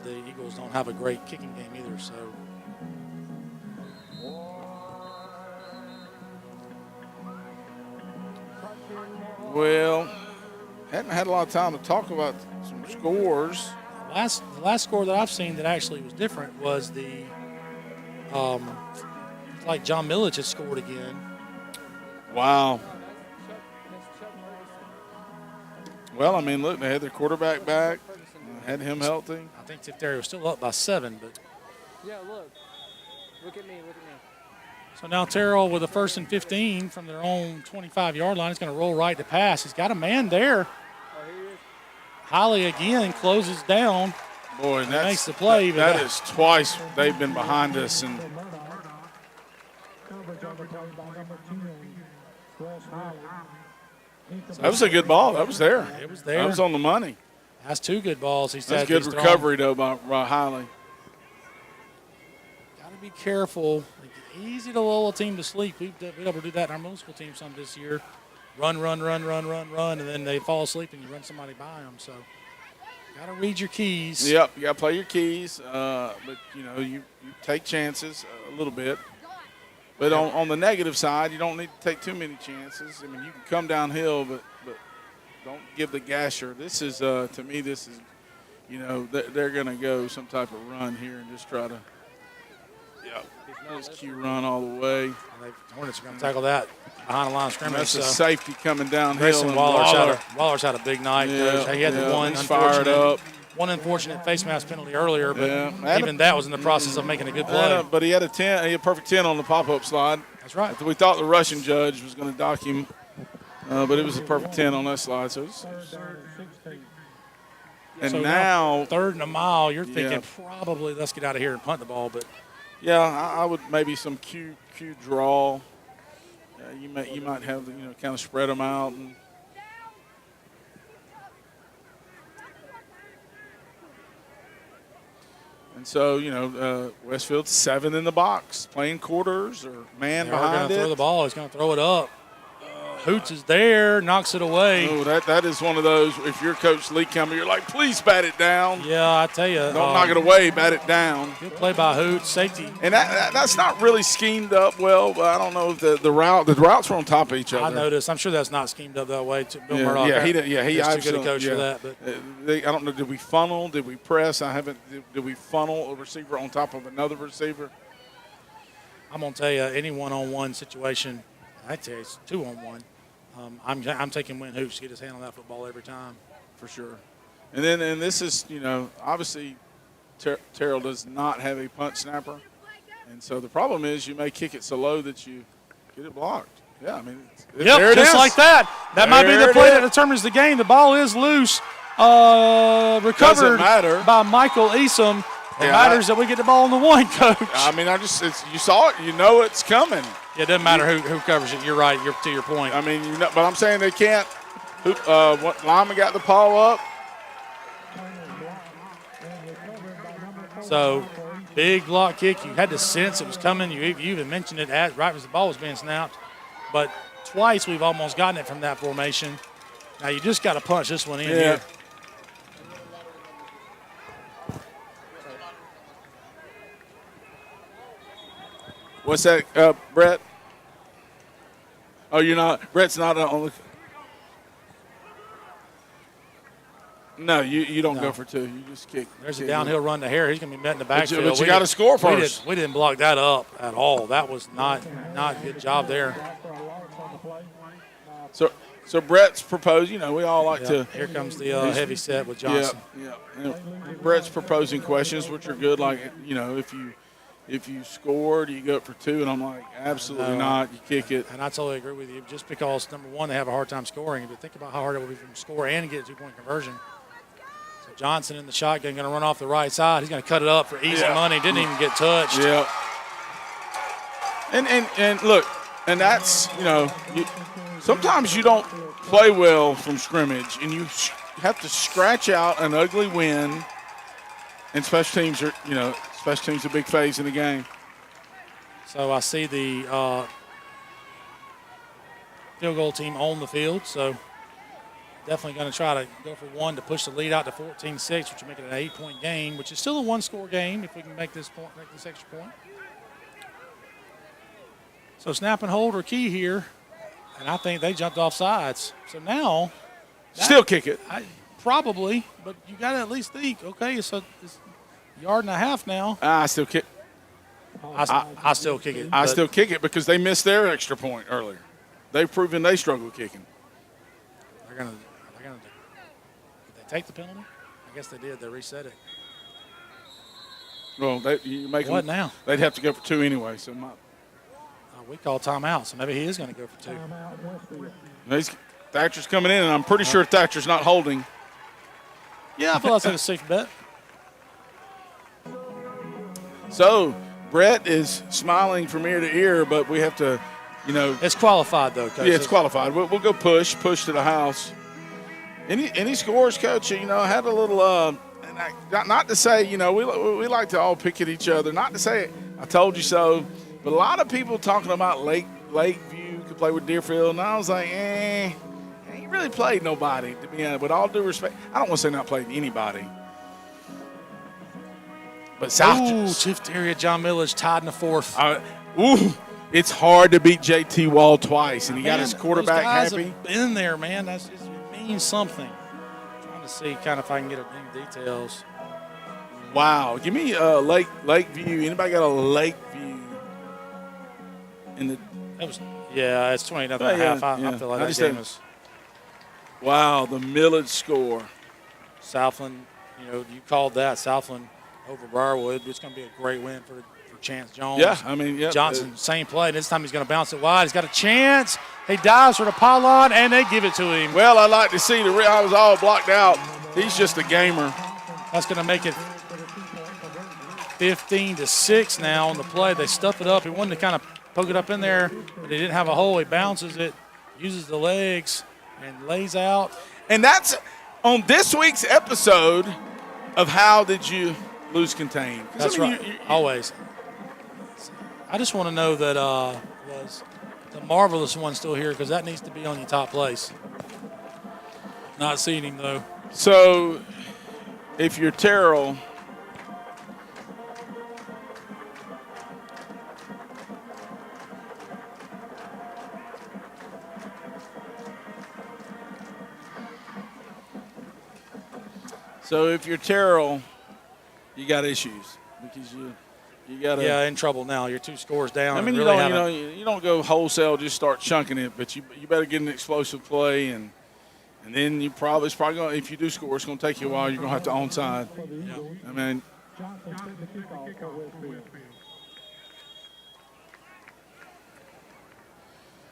the Eagles don't have a great kicking game either, so. Well, hadn't had a lot of time to talk about some scores. The last score that I've seen that actually was different was the like John Millich had scored again. Wow. Well, I mean, look, they had their quarterback back, had him healthy. I think Tiff Terry was still up by 7, but. Yeah, look at me. So now Terrell with a 1st and 15 from their own 25-yard line is going to roll right to pass. He's got a man there. Holly again closes down. Boy, and makes the play. That is twice they've been behind us. And that was a good ball. That was there. It was there. That was on the money. That's 2 good balls. That's good recovery, though, by Holly. Got to be careful. Easy to lull a team to sleep. We've been able to do that in our middle school team some this year. Run, and then they fall asleep and you run somebody by them. So, got to read your keys. Yep, you got to play your keys. But, you take chances a little bit. But on the negative side, you don't need to take too many chances. I mean, you can come downhill, but don't give the gasher. This is, to me, they're going to go some type of run here and just try to, this Q run all the way. The Hornets are going to tackle that behind the line of scrimmage. That's a safety coming downhill. Grayson Waller's had a big night. Yeah, he had the one fired up. One unfortunate face mask penalty earlier, but even that was in the process of making a good play. But he had a 10. He had a perfect 10 on the pop-up slide. That's right. We thought the Russian judge was going to dock him, but it was a perfect 10 on that slide. So now 3rd and a mile. You're thinking probably let's get out of here and punt the ball, but. Yeah, I would maybe some Q draw. You might have kind of spread them out and so Westfield's 7 in the box, playing quarters or man behind it. They're going to throw the ball. He's going to throw it up. Hoots is there, knocks it away. Oh, that is one of those. If you're Coach Lee Campbell, you're like, please bat it down. Yeah, I tell you. Don't knock it away, bat it down. Good play by Hoots, safety. And that's not really schemed up well, but I don't know if the routes were on top of each other. I noticed. I'm sure that's not schemed up that way. Bill Murdoch. He's too good a coach for that. But I don't know. Did we funnel? Did we press? Did we funnel a receiver on top of another receiver? I'm gonna tell you, any one-on-one situation, I tell you, it's 2-on-1. I'm taking Win Hoops to get his hand on that football every time. For sure. And this is, obviously Terrell does not have a punt snapper. And so the problem is you may kick it so low that you get it blocked. Yeah, I mean, there it just is. Like that. That might be the play that determines the game. The ball is loose. Recovered by Michael Easom. It matters that we get the ball on the 1, Coach. I mean, you saw it. You know it's coming. Yeah, it doesn't matter who covers it. You're right. To your point. I mean, but I'm saying they can't. Lyman got the paw up. So, big block kick. You had to sense it was coming. You even mentioned it right as the ball was being snapped. But twice we've almost gotten it from that formation. Now you just got to punch this one in here. What's that, Brett? Oh, you're not. Brett's not on the. No, you don't No. go for 2. You just kick. There's a kick downhill run to Harry. He's going to be met in the backfield. But you got to score first. We didn't block that up at all. That was not a good job there. So Brett's proposed. You know, we all like to. Here comes the heavy set with Johnson. Yeah. And Brett's proposing questions, which are good. Like, you know, if you score, do you go up for 2? And I'm like, absolutely not. You kick it. And I totally agree with you. Just because, number one, they have a hard time scoring. But think about how hard it will be for them to score and get a 2-point conversion. So Johnson in the shotgun, going to run off the right side. He's going to cut it up for easy money. Didn't even get touched. Yeah. And look, and that's, you know, sometimes you don't play well from scrimmage, and you have to scratch out an ugly win. And special teams are, you know, special teams a big phase in the game. So I see the field goal team on the field. So definitely going to try to go for 1 to push the lead out to 14-6, which will make it an 8-point game, which is still a 1-score game if we can make this extra point. So snap and hold are key here, and I think they jumped off sides. So now, still kick it. Probably, but you got to at least think. Okay, so it's a yard and a half now. I still kick. I still kick it. I still kick it because they missed their extra point earlier. They've proven they struggle kicking. Did they take the penalty? I guess they did. They reset it. Well, you make What them, now? They'd have to go for 2 anyway. So we call timeout, so maybe he is going to go for 2. Thatcher's coming in, and I'm pretty sure Thatcher's not holding. Yeah, I feel that's like a safe bet. So Brett is smiling from ear to ear, but we have to, you know. It's qualified, though, Coach. Yeah, it's qualified. We'll go push to the house. Any scores, Coach? You know, had a little, and not to say, you know, we like to all pick at each other. Not to say I told you so, but a lot of people talking about Lakeview could play with Deerfield, and I was like, ain't really played nobody, to be honest. With all due respect, I don't want to say not played anybody. But South. Fifth area, John Miller's tied in the 4th. It's hard to beat JT Wall twice, and he got his quarterback those guys happy. Have been there, man. It means something. Trying to see kind of if I can get any details. Wow. Give me Lakeview. Anybody got a Lakeview in the? It's 20-0 at half. I feel like that game is. Wow, the Millage score. Southland, you know, you called that Southland over Briarwood. It's going to be a great win for Chance Jones. Yeah, I mean, yeah. Johnson, same play. This time he's going to bounce it wide. He's got a chance. He dives for the pylon, and they give it to him. Well, I like to see I was all blocked out. He's just a gamer. That's going to make it 15-6 now on the play. They stuff it up. He wanted to kind of poke it up in there, but he didn't have a hole. He bounces it, uses the legs, and lays out. And that's on this week's episode of How Did You Lose Contain? That's right. Always. I just want to know that was the Marvelous one still here, because that needs to be on your top place. Not seeing him, though. So if you're Terrell, you got issues because you got in trouble now. You're 2 scores down. I mean, you don't go wholesale, just start chunking it, but you better get an explosive play, and then it's probably going to, if you do score, it's going to take you a while. You're going to have to onside. Yeah. I mean,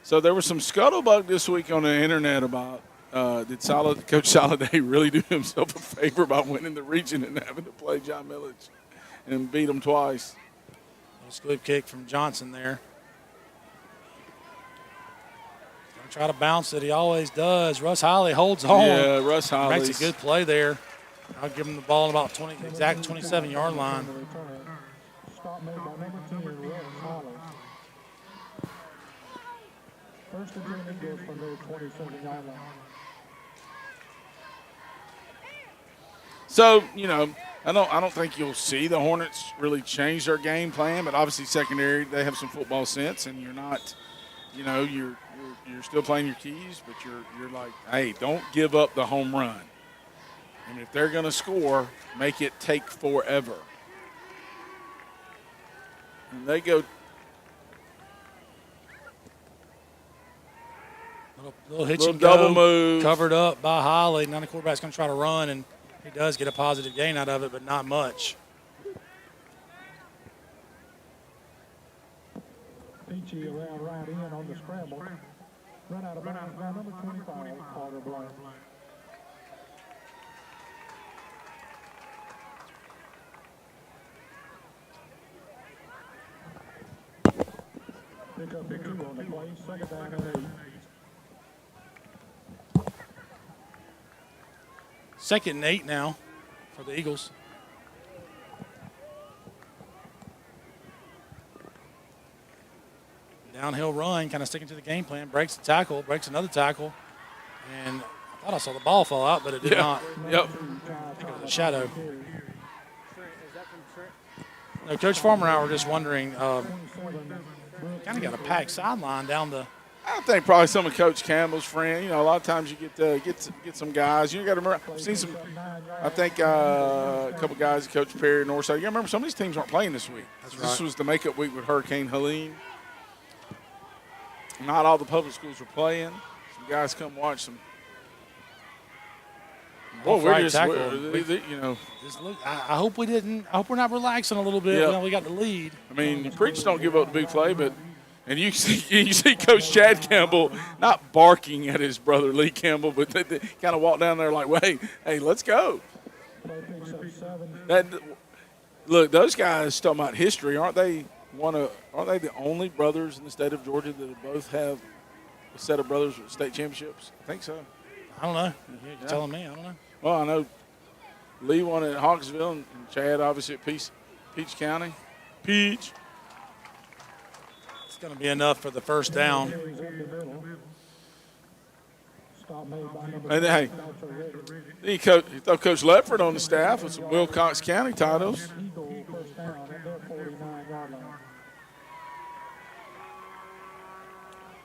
so there was some scuttlebutt this week on the internet about did Coach Soliday really do himself a favor by winning the region and having to play John Millage and beat them twice? Good kick from Johnson there. Gonna try to bounce it. He always does. Russ Holly holds on. Yeah, Russ Holly makes a good play there. I'll give him the ball about 27-yard line. First and 10 goes from their 27-yard line. So, you know, I don't think you'll see the Hornets really change their game plan, but obviously secondary, they have some football sense, and you're not, you know, you're still playing your keys, but you're like, hey, don't give up the home run. And if they're going to score, make it take forever. And they go. Little hitch Little and go, double move. covered up by Holly. Now the quarterback's going to try to run, and he does get a positive gain out of it, but not much. Peachy around right in on the scramble. Run out of bounds by number 25, Carter Blank. Pick up the 2 on the play, second down and 8. Second and 8 now for the Eagles. Downhill run, kind of sticking to the game plan. Breaks the tackle, breaks another tackle. And I thought I saw the ball fall out, but it did not. Yep. I think it was a shadow. No, Coach Farmer and I were just wondering, kind of got a packed sideline down the. I think probably some of Coach Campbell's friend. You know, a lot of times you get some guys. You got to remember. I've seen some. I think a couple guys, Coach Perry, Northside. You got to remember some of these teams aren't playing this week. That's This right. was the makeup week with Hurricane Helene. Not all the public schools were playing. Some guys come watch some. Boy, we're just, you know. Just look, I hope we didn't. I hope we're not relaxing a little bit. Yep. Well, we got the lead. I mean, preachers don't give up the big play, but and you see Coach Chad Campbell not barking at his brother Lee Campbell, but they kind of walk down there like, "Wait, hey, let's go." Look, those guys talking about history, aren't they? Aren't they the only brothers in the state of Georgia that both have a set of brothers with state championships? I think so. I don't know. You're telling me. I don't know. Well, I know Lee won at Hawksville and Chad obviously at Peach County. Peach. It's going to be enough for the first down. And hey, he throw Coach Ledford on the staff with some Wilcox County titles.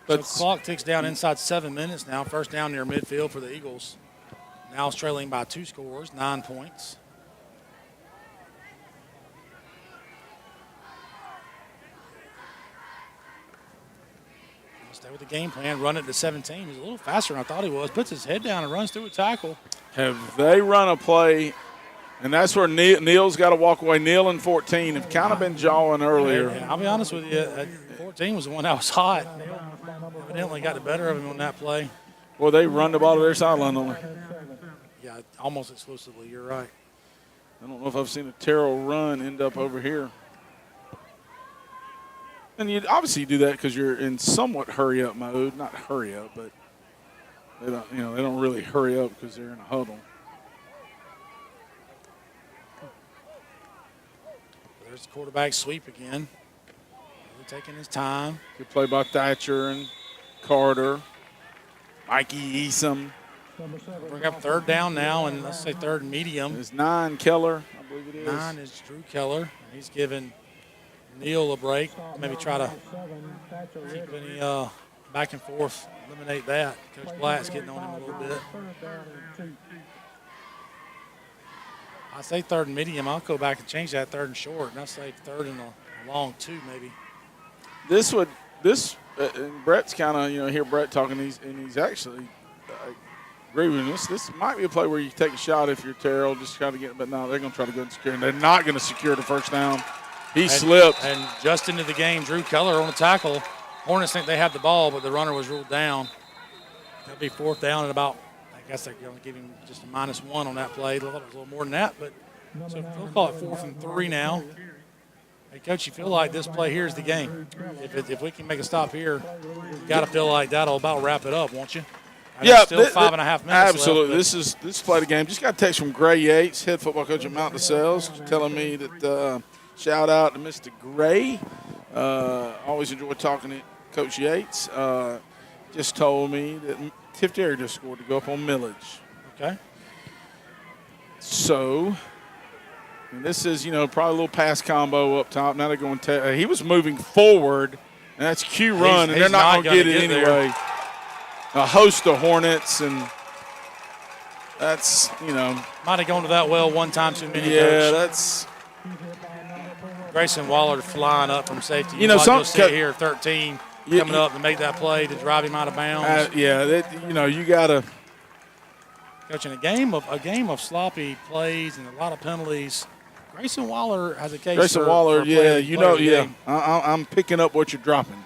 But the clock ticks down inside 7 minutes now. First down near midfield for the Eagles. Now it's trailing by 2 scores, 9 points. Stay with the game plan, run it to 17. He's a little faster than I thought he was. Puts his head down and runs through a tackle. Have they run a play, and that's where Neal's got to walk away. Neal and 14 have kind of been jawing earlier. I'll be honest with you, 14 was the one that was hot. Evidently got the better of him on that play. Well, they run the ball to their sideline only. Yeah, almost exclusively. You're right. I don't know if I've seen a Terrell run end up over here. And you obviously do that because you're in somewhat hurry up mode. Not hurry up, but they don't really hurry up because they're in a huddle. There's the quarterback sweep again. Really taking his time. Good play by Thatcher and Carter. Mikey Easom. Bring up third down now, and let's say third and medium. It's 9 Keller, I believe it is. 9 is Drew Keller. And he's giving Neal a break. Maybe try to keep any back and forth, eliminate that. Coach Blatt's getting on him a little bit. I say third and medium. I'll go back and change that third and short, and I'll say third and a long 2 maybe. And Brett's kind of, hear Brett talking, and he's actually agree with this. This might be a play where you take a shot if you're Terrell, just try to get, but no, they're going to try to go and secure, and they're not going to secure the first down. He slipped. And just into the game, Drew Keller on the tackle. Hornets think they have the ball, but the runner was ruled down. That'll be fourth down and about, I guess they're going to give him just a -1 on that play. I thought it was a little more than that, but so they'll call it 4th and 3 now. Hey, Coach, you feel like this play here is the game. If we can make a stop here, you got to feel like that'll about wrap it up, won't you? Yeah, still 5.5 minutes absolutely. left, This is play the game. Just got a text from Gray Yates, head football coach at Mount DeSales, telling me that shout out to Mr. Gray. Always enjoy talking to Coach Yates. Just told me that Tiff Terry just scored to go up on Millage. Okay. So, and this is, probably a little pass combo up top. Now they're going to he was moving forward, and that's Q run, and they're not going to get it anyway. A host of Hornets, and That's, Might have gone to that well one time too many. Yeah, Coach. that's. Grayson Waller flying up from safety. Some sit here 13 coming up to make that play to drive him out of bounds. You got to. Coach, in a game of sloppy plays and a lot of penalties, Grayson Waller has a case. Grayson Waller, I'm picking up what you're dropping.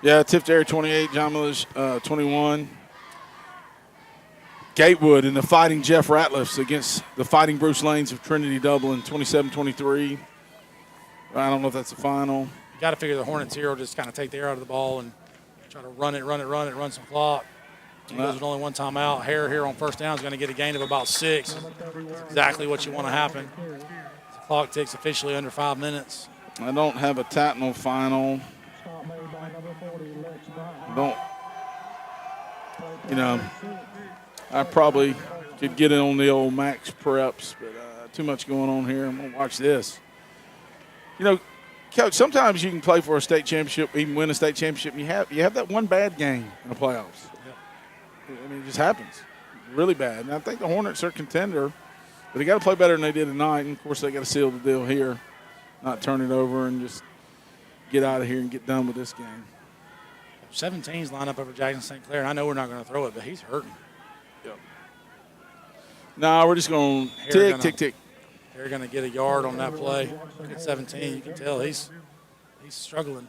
Yeah, Tift Area 28, John Miller's 21. Gatewood and the Fighting Jeff Ratliffs against the Fighting Bruce Lanes of Trinity Dublin, 27-23. I don't know if that's the final. You got to figure the Hornets here will just kind of take the air out of the ball and try to run some clock. Eagles with only one timeout. Hare here on first down is going to get a gain of about 6. That's exactly what you want to happen. The clock ticks officially under 5 minutes. I don't have a Tatnall final. I probably could get in on the old max preps, but too much going on here. I'm going to watch this. Coach, sometimes you can play for a state championship, even win a state championship, and you have that one bad game in the playoffs. I mean, it just happens. Really bad. And I think the Hornets are a contender, but they got to play better than they did tonight. And, of course, they got to seal the deal here, not turn it over and just get out of here and get done with this game. 17's line up over Jackson St. Clair, and I know we're not going to throw it, but he's hurting. Yep. No, we're just going to tick. They're going to get a yard on that play. Look at 17. You can tell he's struggling.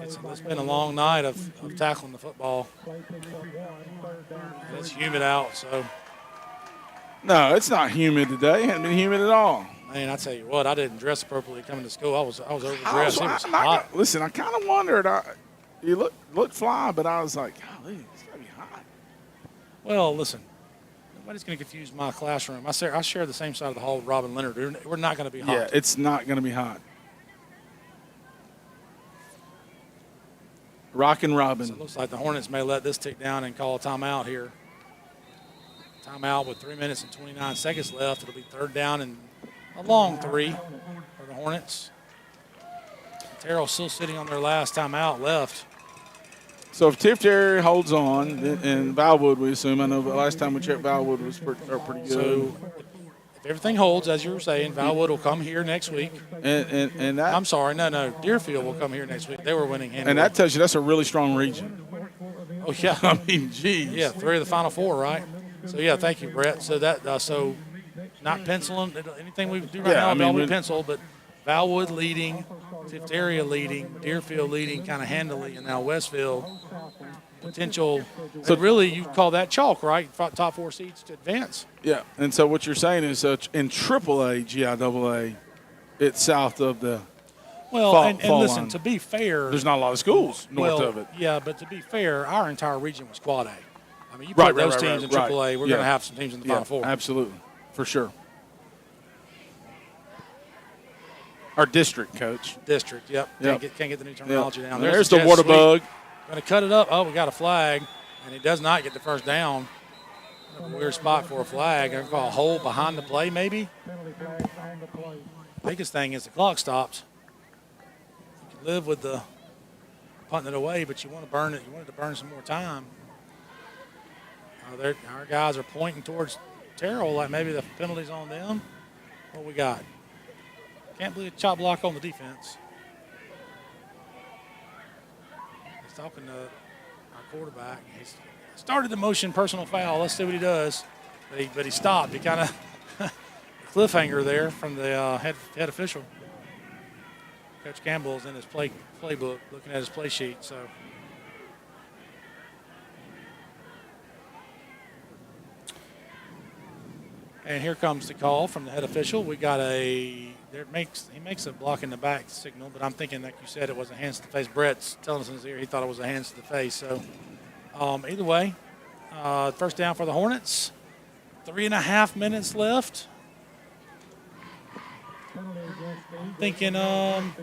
It's been a long night of tackling the football. It's humid out, so. No, it's not humid today. It hasn't been humid at all. Man, I tell you what, I didn't dress appropriately coming to school. I was overdressed. It was hot. Listen, I kind of wondered. You look fly, but I was like, golly, it's got to be hot. Well, listen, nobody's going to confuse my classroom. I share the same side of the hall with Robin Leonard. We're not going to be hot. Yeah, it's not going to be hot. Rockin' Robin. So it looks like the Hornets may let this tick down and call a timeout here. Timeout with 3 minutes and 29 seconds left. It'll be third down and a long 3 for the Hornets. Terrell still sitting on their last timeout left. So if Tift Area holds on, and Valwood, we assume, I know the last time we checked, Valwood was pretty good. So if everything holds, as you were saying, Valwood will come here next week. And that, I'm sorry, no, Deerfield will come here next week. They were winning handily. And that tells you that's a really strong region. Oh yeah, I mean, geez. Yeah, 3 of the Final 4, right? So yeah, thank you, Brett. So that so not penciling anything we do right now. We pencil, but Valwood leading, Tift Area leading, Deerfield leading, kind of handily, and now Westfield potential. So really, you call that chalk, right? Top 4 seeds to advance. Yeah, and so what you're saying is in AAA, GIAA, it's south of the fall listen, line. To be fair, there's not a lot of schools north of it. Yeah, but to be fair, our entire region was Quad A. I mean, you put those teams in AAA, we're going to have some teams in the Final 4. Absolutely, for sure. Our district, Coach. District, yep. Can't get the new terminology down. There's the water bug. Going to cut it up. Oh, we got a flag, and he does not get the first down. A weird spot for a flag. I call a hole behind the play, maybe. Biggest thing is the clock stops. You can live with the punting it away, but you want to burn it. You want it to burn some more time. Our guys are pointing towards Terrell, like maybe the penalty's on them. What we got? Can't believe a chop block on the defense. He's talking to our quarterback. He's started the motion personal foul. Let's see what he does. But he stopped. He kind of cliffhanger there from the head official. Coach Campbell's in his playbook, looking at his play sheet. So. And here comes the call from the head official. We got he makes a block in the back signal, but I'm thinking, like you said, it was a hands to the face. Brett's telling us in his ear he thought it was a hands to the face. So either way, first down for the Hornets. 3.5 minutes left. I'm thinking, let's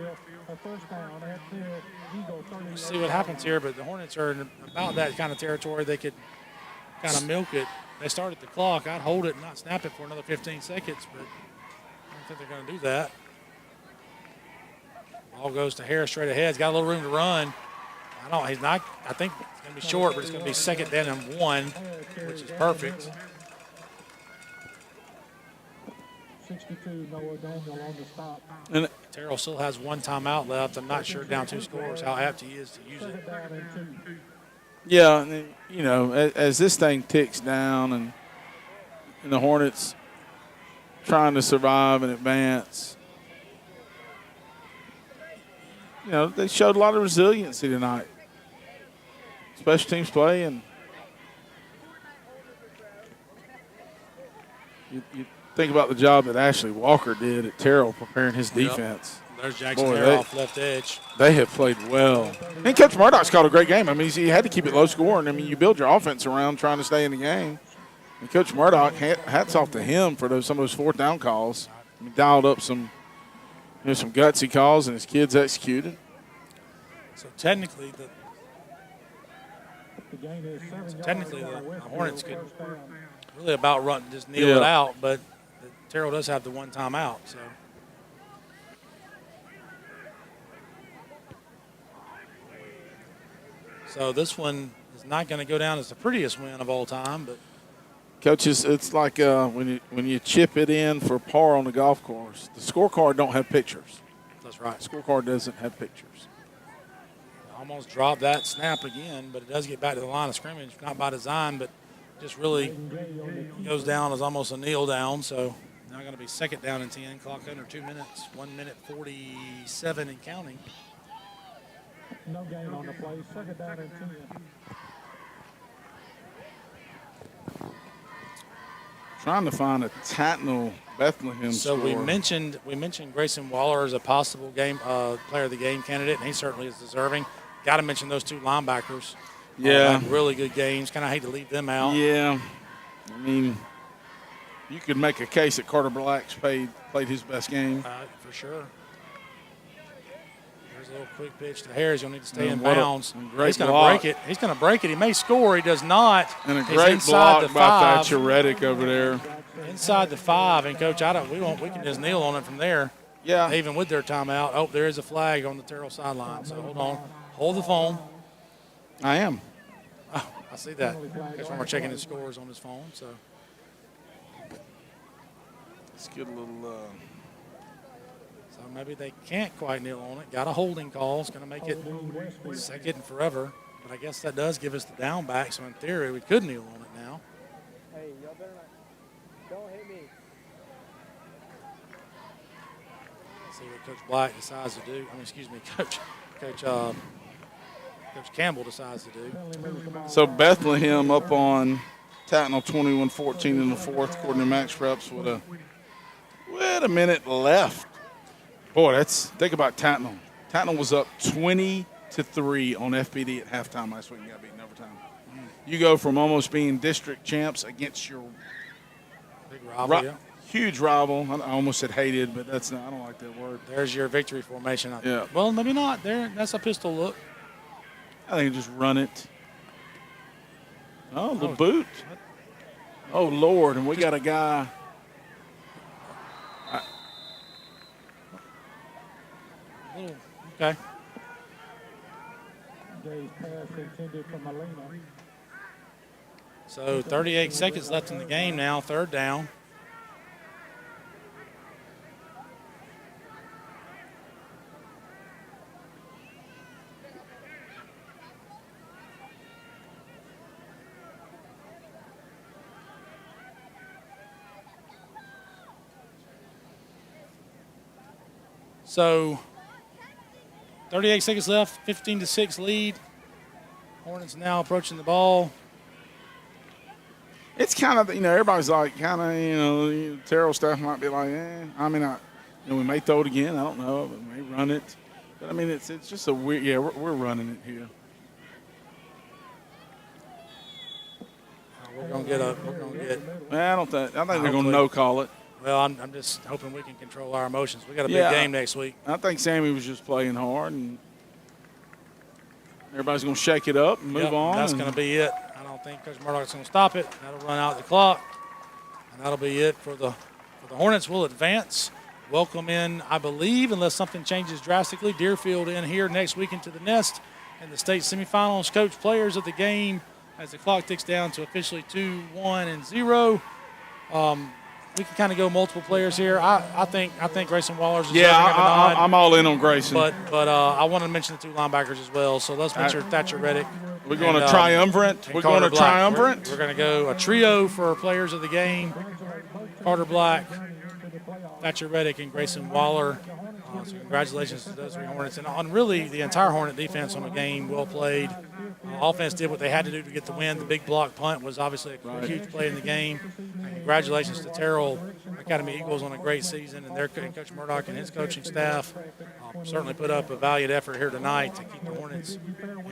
see what happens here, but the Hornets are in about that kind of territory. They could kind of milk it. They started the clock. I'd hold it and not snap it for another 15 seconds, but I don't think they're going to do that. Ball goes to Harris straight ahead. He's got a little room to run. He's not. I think it's going to be short, but it's going to be 2nd down and 1, which is perfect. 62, Noah Daniel on the stop. And Terrell still has 1 timeout left. I'm not sure down 2 scores how apt he is to use it. yeah, and, you know, as this thing ticks down and the Hornets trying to survive and advance, you know, they showed a lot of resiliency tonight. Special teams play, and you think about the job that Ashley Walker did at Terrell preparing his defense. Yep. There's Jackson Terrell off left edge. They have played well. And Coach Murdoch's called a great game. I mean, he had to keep it low scoring. I mean, you build your offense around trying to stay in the game. And Coach Murdoch, hats off to him for some of those 4th down calls. I mean, dialed up some gutsy calls, and his kids executed. So technically, the Hornets could really about just kneel it out, but Terrell does have the 1 timeout. So this one is not going to go down as the prettiest win of all time, but Coaches, it's like when you chip it in for par on the golf course, the scorecard don't have pictures. That's right. The scorecard doesn't have pictures. Almost dropped that snap again, but it does get back to the line of scrimmage, not by design, but just really goes down as almost a kneel down. So now going to be 2nd down and 10, clock under 2 minutes, 1 minute 47 and counting. No gain on the play, 2nd down and 10. Trying to find a Tatnall Bethlehem So score. we mentioned Grayson Waller as a possible game player of the game candidate, and he certainly is deserving. Got to mention those 2 linebackers. Yeah. Had really good games. Kind of hate to leave them out. Yeah. I mean, you could make a case that Carter Black's played his best game. For sure. There's a little quick pitch to Harris. You'll need to stay in bounds. He's going to break it. He's going to break it. He may score. He does not. And a great block by Thatcher Reddick over there. Inside the 5, and Coach, we can just kneel on it from there. Yeah. Even with their timeout. Oh, there is a flag on the Terrell sideline. So hold on. Hold the phone. I am. Oh, I see that. That's when we're checking his scores on his phone. So let's get a little. So maybe they can't quite kneel on it. Got a holding call. It's going to make it 2nd and forever. But I guess that does give us the down back. So in theory, we could kneel on it now. Hey, y'all better not. Don't hit me. See what Coach Black decides to do. Coach Campbell decides to do. So Bethlehem up on Tatnall 21-14 in the 4th, according to Max Preps, with a minute left. Boy, think about Tatnall. Tatnall was up 20-3 on FPD at halftime last week and got beaten overtime. You go from almost being district champs against your big rival, huge rival. I almost said hated, but I don't like that word. There's your victory formation. Yeah. Well, maybe not. That's a pistol look. I think just run it. Oh, the boot. Oh, Lord, and we got a guy. Okay. So 38 seconds left in the game now, 3rd down. So 38 seconds left, 15-6 lead. Hornets now approaching the ball. It's kind of, everybody's like, Terrell staff might be like, we may throw it again. I don't know. We may run it. But, it's just a weird, we're running it here. We're going to get. I think they're going to no-call it. Well, I'm just hoping we can control our emotions. We got a big game next week. I think Sammy was just playing hard, and everybody's going to shake it up and move on. That's going to be it. I don't think Coach Murdoch's going to stop it. That'll run out the clock, and that'll be it for the Hornets. Will advance. Welcome in, I believe, unless something changes drastically, Deerfield in here next week into the Nest. in the state semifinals. Coach, players of the game as the clock ticks down to officially 2, 1, and 0. We can kind of go multiple players here. I think Grayson Waller's deserving of a nod. I'm all in on Grayson. But I want to mention the 2 linebackers as well. So let's mention Thatcher Reddick. We're going to triumvirate. We're going to triumvirate. We're going to go a trio for players of the game. Carter Black, Thatcher Reddick, and Grayson Waller. So congratulations to those 3 Hornets. And on really the entire Hornet defense on the game, well played. Offense did what they had to do to get the win. The big block punt was obviously a huge play in the game. And congratulations to Terrell Academy Eagles on a great season, and Coach Murdoch and his coaching staff certainly put up a valiant effort here tonight to keep the Hornets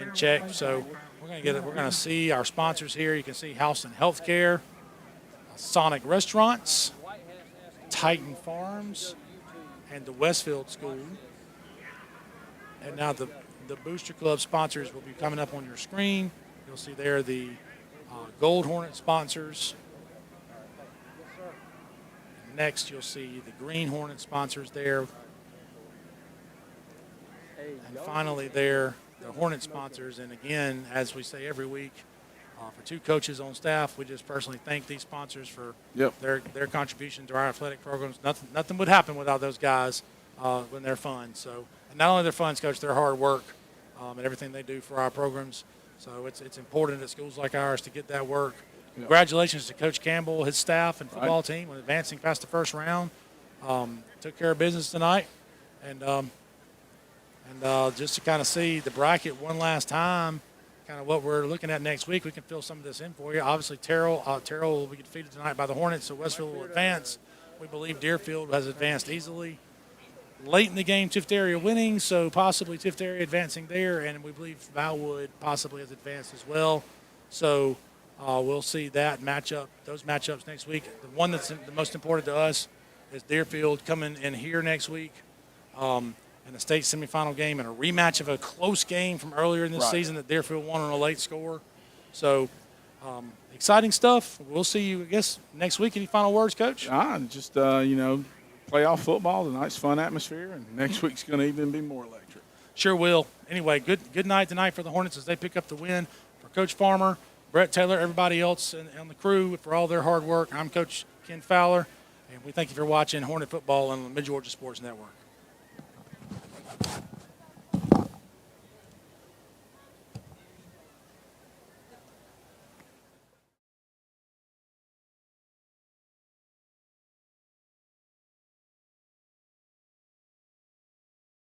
in check. So we're going to see our sponsors here. You can see Houston Healthcare, Sonic Restaurants, Titan Farms, and the Westfield School. And now the Booster Club sponsors will be coming up on your screen. You'll see there the Gold Hornet sponsors. And next, you'll see the Green Hornet sponsors there. And finally there, the Hornet sponsors. And again, as we say every week, for 2 coaches on staff, we just personally thank these sponsors for their contribution to our athletic programs. Nothing would happen without those guys when they're funds. So, and not only their funds, Coach, their hard work and everything they do for our programs. So it's important at schools like ours to get that work. Congratulations to Coach Campbell, his staff, and football team on advancing past the first round. Took care of business tonight. And just to kind of see the bracket one last time, kind of what we're looking at next week, we can fill some of this in for you. Obviously, Terrell will be defeated tonight by the Hornets, so Westfield will advance. We believe Deerfield has advanced easily. Late in the game, Tift area winning, so possibly Tift area advancing there, and we believe Valwood possibly has advanced as well. So we'll see those matchups next week. The one that's the most important to us is Deerfield coming in here next week. In a state semifinal game and a rematch of a close game from earlier in this season that Deerfield won on a late score. So exciting stuff. We'll see you, I guess, next week. Any final words, Coach? Just, playoff football, tonight's fun atmosphere, and next week's going to even be more electric. Sure will. Anyway, good night tonight for the Hornets as they pick up the win. For Coach Farmer, Brett Taylor, everybody else on the crew for all their hard work. I'm Coach Ken Fowler, and we thank you for watching Hornet Football on the Mid-Georgia Sports Network.